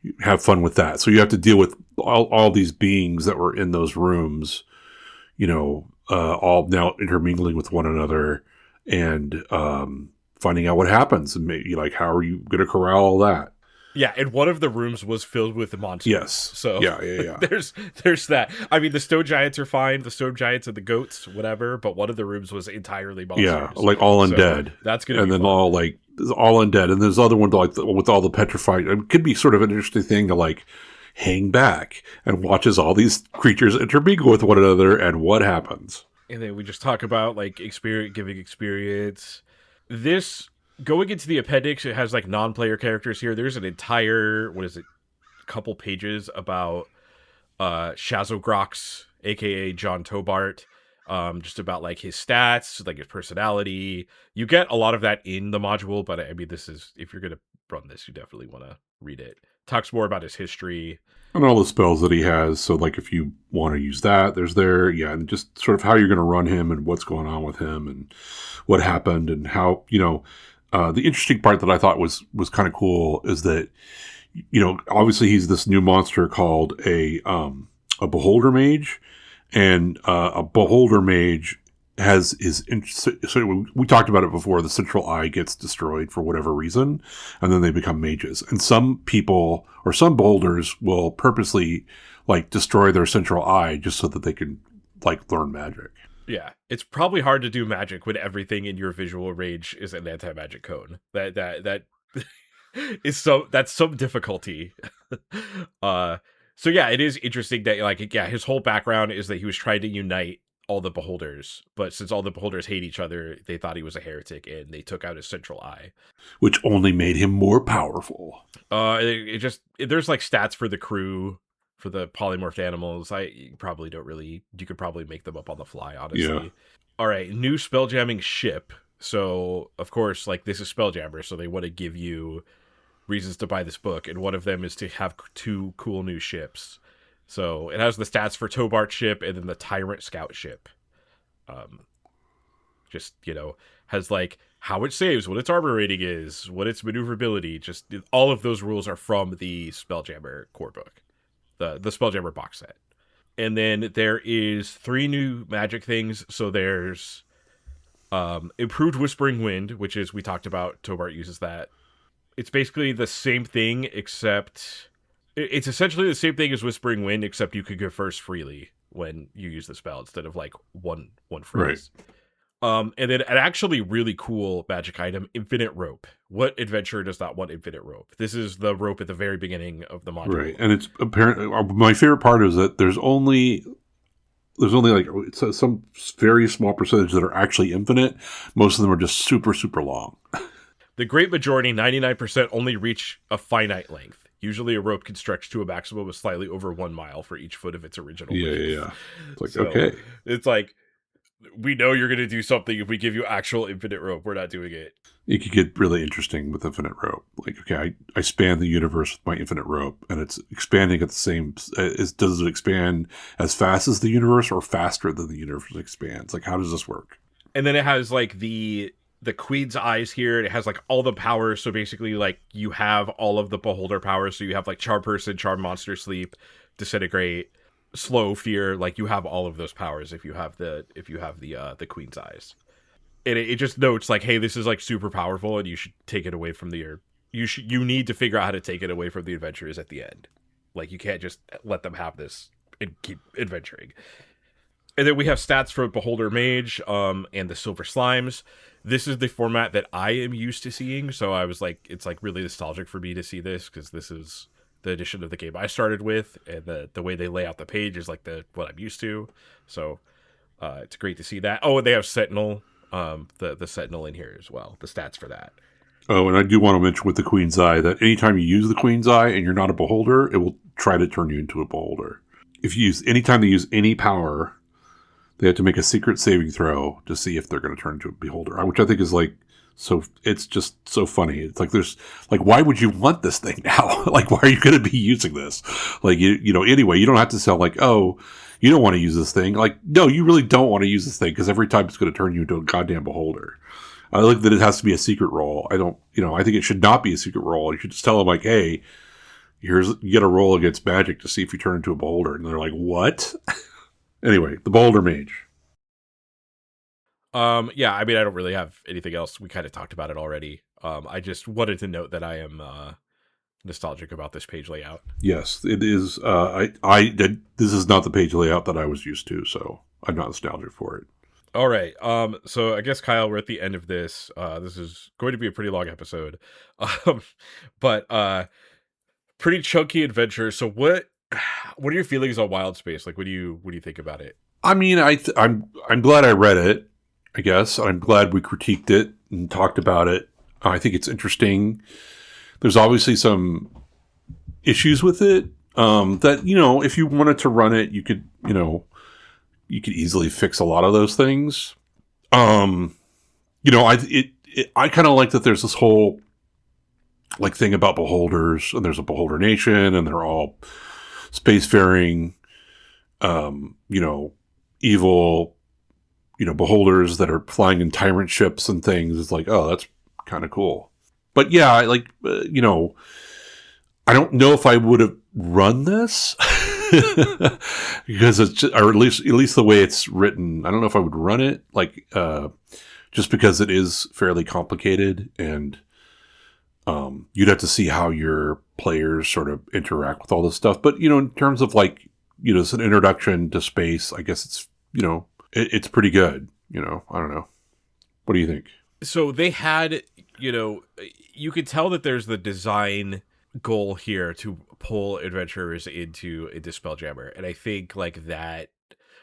B: you have fun with that. So you have to deal with all these beings that were in those rooms, all now intermingling with one another and finding out what happens. And maybe like, how are you going to corral all that?
A: Yeah, and one of the rooms was filled with monsters.
B: Yes.
A: So
B: yeah.
A: there's that. I mean, the stone giants are fine. The stone giants and the goats, whatever. But one of the rooms was entirely monsters.
B: Yeah, like all undead.
A: So that's gonna be
B: then
A: fun.
B: all undead. And there's other ones like with all the petrified. It could be sort of an interesting thing to like hang back and watch as all these creatures intermingle with one another and what happens.
A: And then we just talk about like giving experience. This. Going into the appendix, it has like non-player characters here. There's an entire, couple pages about Shazogrox, aka John Tobart, just about like his stats, like his personality. You get a lot of that in the module, but I mean, this is, if you're going to run this, you definitely want to read it. Talks more about his history.
B: And all the spells that he has. So like if you want to use that, and just sort of how you're going to run him and what's going on with him and what happened and how, the interesting part that I thought was kind of cool is that, obviously he's this new monster called a Beholder Mage, and a Beholder Mage has so we talked about it before. The central eye gets destroyed for whatever reason, and then they become mages. And some people or some beholders will purposely like destroy their central eye just so that they can like learn magic.
A: Yeah, it's probably hard to do magic when everything in your visual range is an anti-magic cone. That is that's some difficulty. So yeah, it is interesting that his whole background is that he was trying to unite all the beholders, but since all the beholders hate each other, they thought he was a heretic and they took out his central eye,
B: which only made him more powerful.
A: There's like stats for the crew. For the polymorphed animals, you could probably make them up on the fly, honestly.
B: Yeah.
A: All right, new spelljamming ship. So, of course, like, this is Spelljammer, so they want to give you reasons to buy this book, and one of them is to have 2 cool new ships. So, it has the stats for Tobart's ship and then the Tyrant Scout ship. Has, like, how it saves, what its armor rating is, what its maneuverability, just all of those rules are from the Spelljammer core book. The Spelljammer box set. And then there is 3 new magic things. So there's improved Whispering Wind, which is, we talked about, Tobart uses that. It's basically the same thing, except It's essentially the same thing as Whispering Wind, except you could go first freely when you use the spell instead of like one freeze. And then an actually really cool magic item, Infinite Rope. What adventurer does not want Infinite Rope? This is the rope at the very beginning of the module.
B: Right, and it's apparent. My favorite part is that there's only like it's some very small percentage that are actually infinite. Most of them are just super, super long.
A: The great majority, 99%, only reach a finite length. Usually a rope can stretch to a maximum of slightly over 1 mile for each foot of its original length.
B: Yeah. It's like, okay.
A: It's like, we know you're going to do something if we give you actual infinite rope. We're not doing it.
B: It could get really interesting with infinite rope. Like, okay, I span the universe with my infinite rope, and it's expanding at the same... does it expand as fast as the universe or faster than the universe expands? Like, how does this work?
A: And then it has, like, the Queen's Eyes here. It has, like, all the powers. So basically, like, you have all of the Beholder powers. So you have, like, Charm Person, Charm Monster, Sleep, Disintegrate, Slow, Fear. Like, you have all of those powers if you have the Queen's Eyes. And it just notes, like, hey, this is, like, super powerful, and you should take it away from you need to figure out how to take it away from the adventurers at the end. Like, you can't just let them have this and keep adventuring. And then we have stats for Beholder Mage, and the Silver Slimes. This is the format that I am used to seeing, so I was like, it's, like, really nostalgic for me to see this, because this is the edition of the game I started with, and the way they lay out the page is, like, what I'm used to. So, it's great to see that. Oh, and they have Sentinel. The Sentinel in here as well, the stats for that.
B: Oh, and I do want to mention with the Queen's Eye that anytime you use the Queen's Eye and you're not a Beholder, it will try to turn you into a Beholder. Anytime they use any power, they have to make a secret saving throw to see if they're going to turn into a Beholder, which I think is like, so it's just so funny. It's like, why would you want this thing now? Like, why are you going to be using this? Like, anyway, you don't have to sound like, oh, you don't want to use this thing. Like, no, you really don't want to use this thing because every time it's going to turn you into a goddamn Beholder. I like that it has to be a secret roll. I think it should not be a secret roll. You should just tell them, like, hey, you get a roll against magic to see if you turn into a Beholder. And they're like, what? Anyway, the Beholder Mage.
A: Yeah, I mean, I don't really have anything else. We kind of talked about it already. I just wanted to note that I am nostalgic about this page layout.
B: Yes, it is. This is not the page layout that I was used to, so I'm not nostalgic for it.
A: All right. So I guess, Kyle, we're at the end of this. This is going to be a pretty long episode, but pretty chunky adventure. So what are your feelings on Wildspace? Like, what do you think about it?
B: I mean, I'm glad I read it. I guess I'm glad we critiqued it and talked about it. I think it's interesting. There's obviously some issues with it that, if you wanted to run it, you could easily fix a lot of those things. I kind of like that there's this whole like thing about beholders, and there's a Beholder Nation, and they're all spacefaring, evil, beholders that are flying in tyrant ships and things. It's like, oh, that's kind of cool. But yeah, I don't know if I would have run this because it's just, or at least the way it's written. I don't know if I would run it just because it is fairly complicated, and you'd have to see how your players sort of interact with all this stuff. But in terms of it's an introduction to space. I guess it's it's pretty good. I don't know. What do you think?
A: So they had, you could tell that there's the design goal here to pull adventurers into Spelljammer, and I think the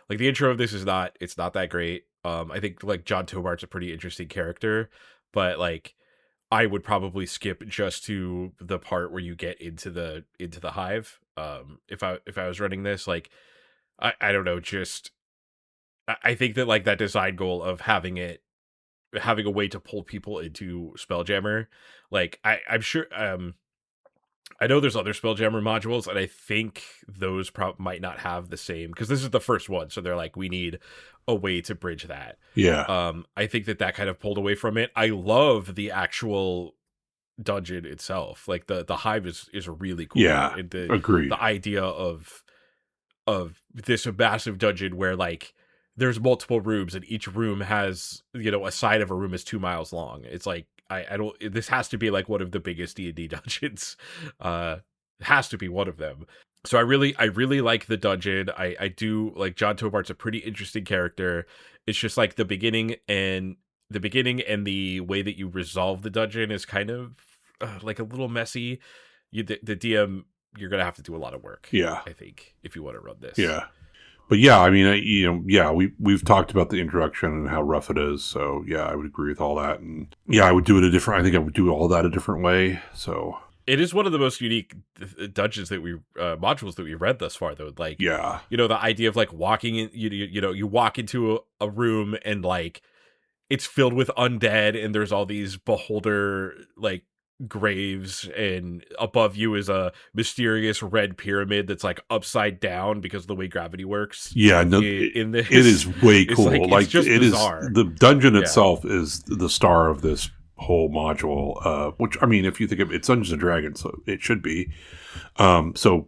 A: intro of this is not that great. I think John Tobart's a pretty interesting character, but I would probably skip just to the part where you get into the Hive. If I was running this, I don't know, just I think that that design goal of having a way to pull people into Spelljammer, I'm sure I know there's other Spelljammer modules, and I think those might not have the same, because this is the first one, so they're we need a way to bridge that.
B: Yeah.
A: I think that kind of pulled away from it. I love the actual dungeon itself. The Hive is really cool.
B: Yeah, agreed.
A: The idea of this massive dungeon where there's multiple rooms, and each room has, a side of a room is 2 miles long. It's I don't, this has to be one of the biggest D&D dungeons has to be one of them. So I really like the dungeon. I do like John Tobart's a pretty interesting character. It's just like the beginning and the way that you resolve the dungeon is kind of like a little messy. The DM, you're gonna have to do a lot of work.
B: Yeah,
A: I think if you want to run this.
B: Yeah, but yeah, I mean, we've talked about the introduction and how rough it is. So yeah, I would agree with all that, and yeah, I would do it I think I would do all that a different way. So.
A: It is one of the most unique dungeons that modules that we read thus far, though. Like,
B: yeah,
A: the idea of like walking in, you walk into a room and like it's filled with undead, and there's all these beholder like graves, and above you is a mysterious red pyramid that's like upside down because of the way gravity works.
B: Yeah, no,
A: in this,
B: it is way cool.
A: Like it's just bizarre.
B: The dungeon itself is the star of this whole module, which I mean, if you think of it's Dungeons and Dragons, so it should be. So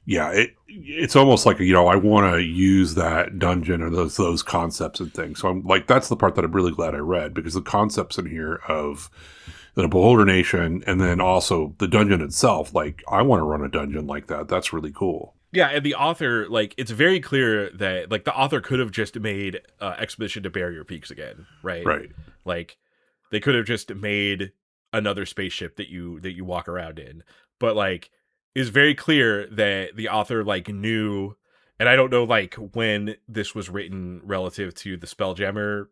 B: yeah, it's almost like I want to use that dungeon or those concepts and things. So I'm like, that's the part that I'm really glad I read, because the concepts in here of the Beholder Nation and then also the dungeon itself, like I want to run a dungeon like that. That's really cool.
A: Yeah, and the author, like, it's very clear that like the author could have just made Expedition to Barrier Peaks again, right?
B: Right.
A: Like, they could have just made another spaceship that you walk around in. But like, it's very clear that the author like knew, and I don't know like when this was written relative to the Spelljammer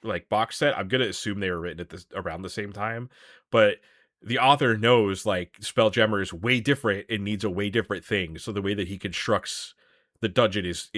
A: like box set. I'm gonna assume they were written at around the same time. But the author knows like Spelljammer is way different and needs a way different thing. So the way that he constructs the dungeon is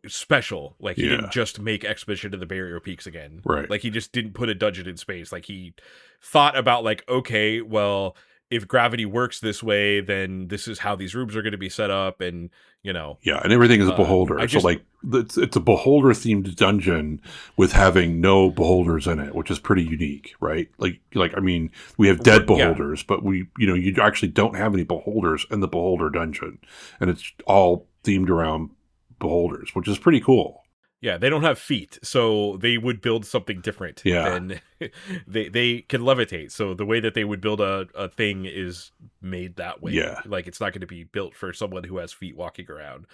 A: special. Like he didn't just make Expedition to the Barrier Peaks again.
B: Right.
A: Like he just didn't put a dungeon in space. Like he thought about like, okay, well, if gravity works this way, then this is how these rooms are going to be set up. And,
B: Yeah, and everything is a beholder. So like it's a beholder themed dungeon with having no beholders in it, which is pretty unique, right? Like I mean, we have dead beholders, but we, you actually don't have any beholders in the beholder dungeon. And it's all themed around beholders, which is pretty cool.
A: Yeah, they don't have feet, so they would build something different.
B: Yeah.
A: Than they can levitate, so the way that they would build a thing is made that way.
B: Yeah.
A: Like it's not going to be built for someone who has feet walking around.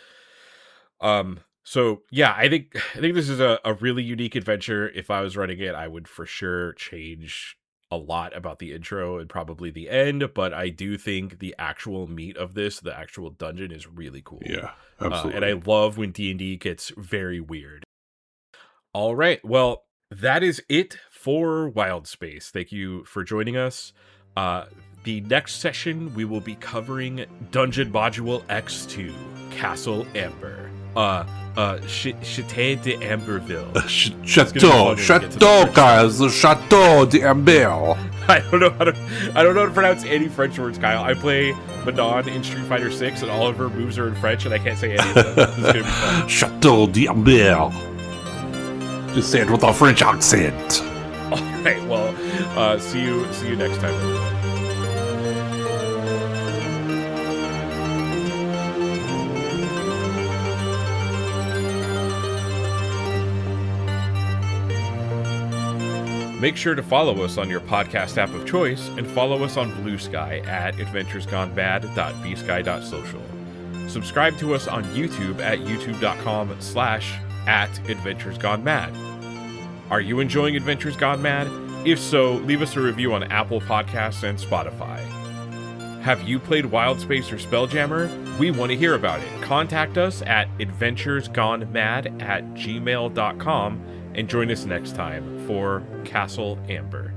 A: So yeah, I think this is a really unique adventure. If I was running it, I would for sure change a lot about the intro and probably the end, but I do think the actual meat of this, the actual dungeon, is really cool.
B: Yeah, absolutely.
A: And I love when D&D gets very weird. All right, well, that is it for Wildspace. Thank you for joining us. The next session, we will be covering Dungeon Module X2, Castle Amber. Château de Amberville.
B: Chateau, guys, Chateau de Amber.
A: I don't know how to pronounce any French words, Kyle. I play Manon in Street Fighter 6, and all of her moves are in French, and I can't say any of them. This is gonna be fun.
B: Chateau de Amber. Just say it with a French accent.
A: All right. Well, see you next time. Make sure to follow us on your podcast app of choice and follow us on Blue Sky at adventuresgonebad.bsky.social. Subscribe to us on YouTube at youtube.com/@adventuresgonemad. Are you enjoying Adventures Gone Mad? If so, leave us a review on Apple Podcasts and Spotify. Have you played Wildspace or Spelljammer? We want to hear about it. Contact us at adventuresgonemad@gmail.com and join us next time for Castle Amber.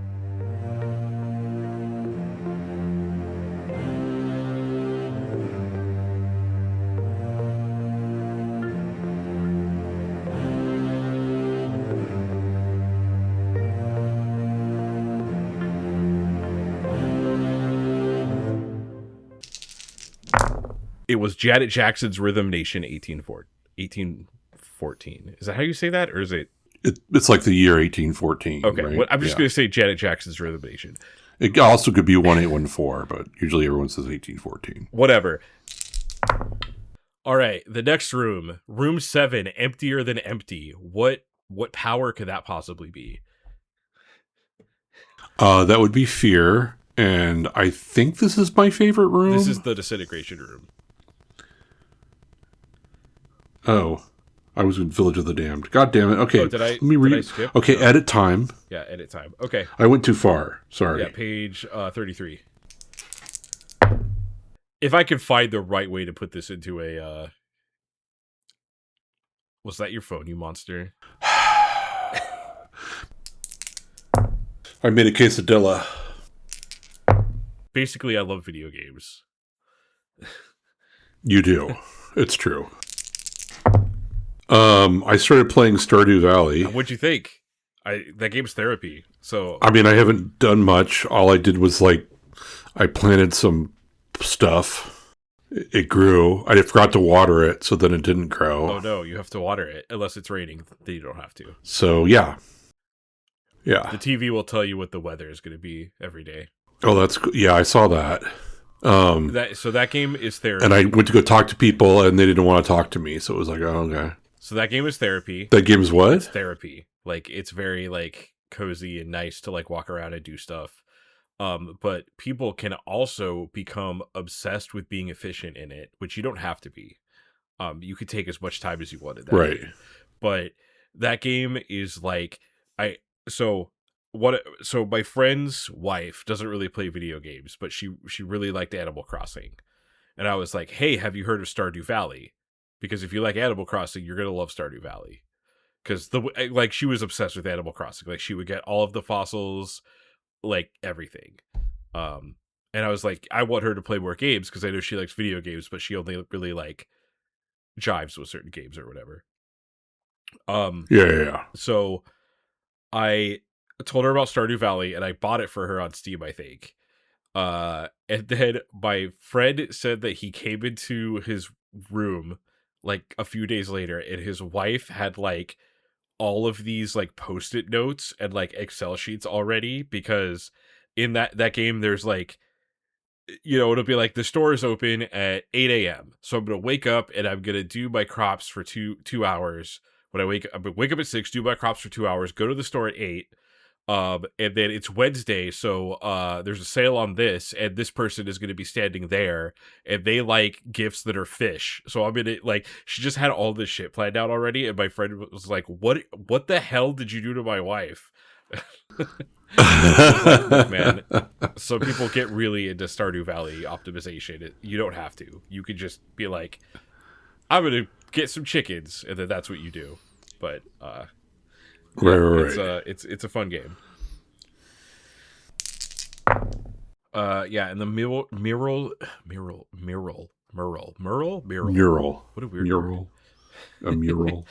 A: It was Janet Jackson's Rhythm Nation 1814. Is that how you say that? Or is it?
B: It's like the year 1814.
A: Okay,
B: right?
A: Well, I'm just going to say Janet Jackson's Rhythm Nation.
B: It also could be 1814, but usually everyone says 1814.
A: Whatever. All right, the next room, room 7, emptier than empty. What power could that possibly be?
B: That would be fear, and I think this is my favorite room.
A: This is the disintegration room.
B: Oh, I was in Village of the Damned. God damn it. Okay,
A: Did I skip?
B: Okay,
A: No.
B: edit time.
A: Yeah, edit time. Okay.
B: I went too far. Sorry.
A: Yeah, page 33. If I could find the right way to put this into a... Was that your phone, you monster?
B: I made a quesadilla.
A: Basically, I love video games.
B: You do. It's true. I started playing Stardew Valley.
A: What'd you think? That game's therapy. So
B: I mean, I haven't done much. All I did was I planted some stuff. It grew. I forgot to water it, so then it didn't grow.
A: oh no, you have to water it unless it's raining. Then you don't have to.
B: So yeah.
A: The
B: Yeah.
A: TV will tell you what the weather is going to be every day.
B: Oh, that's cool. Yeah, I saw that.
A: That game is therapy.
B: And I went to go talk to people, and they didn't want to talk to me. So it was like, oh, okay.
A: So that game is therapy.
B: That game's
A: It's
B: what?
A: therapy. It's very cozy and nice to walk around and do stuff. But people can also become obsessed with being efficient in it, which you don't have to be. You could take as much time as you wanted.
B: Right.
A: Game. But that game is so my friend's wife doesn't really play video games, but she really liked Animal Crossing. And I was like, hey, have you heard of Stardew Valley? Because if you like Animal Crossing, you're going to love Stardew Valley. Because she was obsessed with Animal Crossing. She would get all of the fossils, everything. And I was like, I want her to play more games because I know she likes video games, but she only really jives with certain games or whatever.
B: Yeah.
A: So I told her about Stardew Valley and I bought it for her on Steam, I think. And then my friend said that he came into his room a few days later and his wife had all of these post-it notes and Excel sheets already, because in that game there's it'll be the store is open at 8 a.m. So I'm gonna wake up and I'm gonna do my crops for two hours. When I wake up at 6, do my crops for 2 hours, go to the store at 8. And then it's Wednesday, so there's a sale on this, and this person is going to be standing there, and they like gifts that are fish. So I'm gonna she just had all this shit planned out already, and my friend was like, "What the hell did you do to my wife?" Look, man, some people get really into Stardew Valley optimization. You don't have to. You could just be like, "I'm gonna get some chickens," and then that's what you do. But
B: Right.
A: It's a fun game. And the mural.
B: Mural.
A: What a weird
B: mural.
A: word.
B: A mural.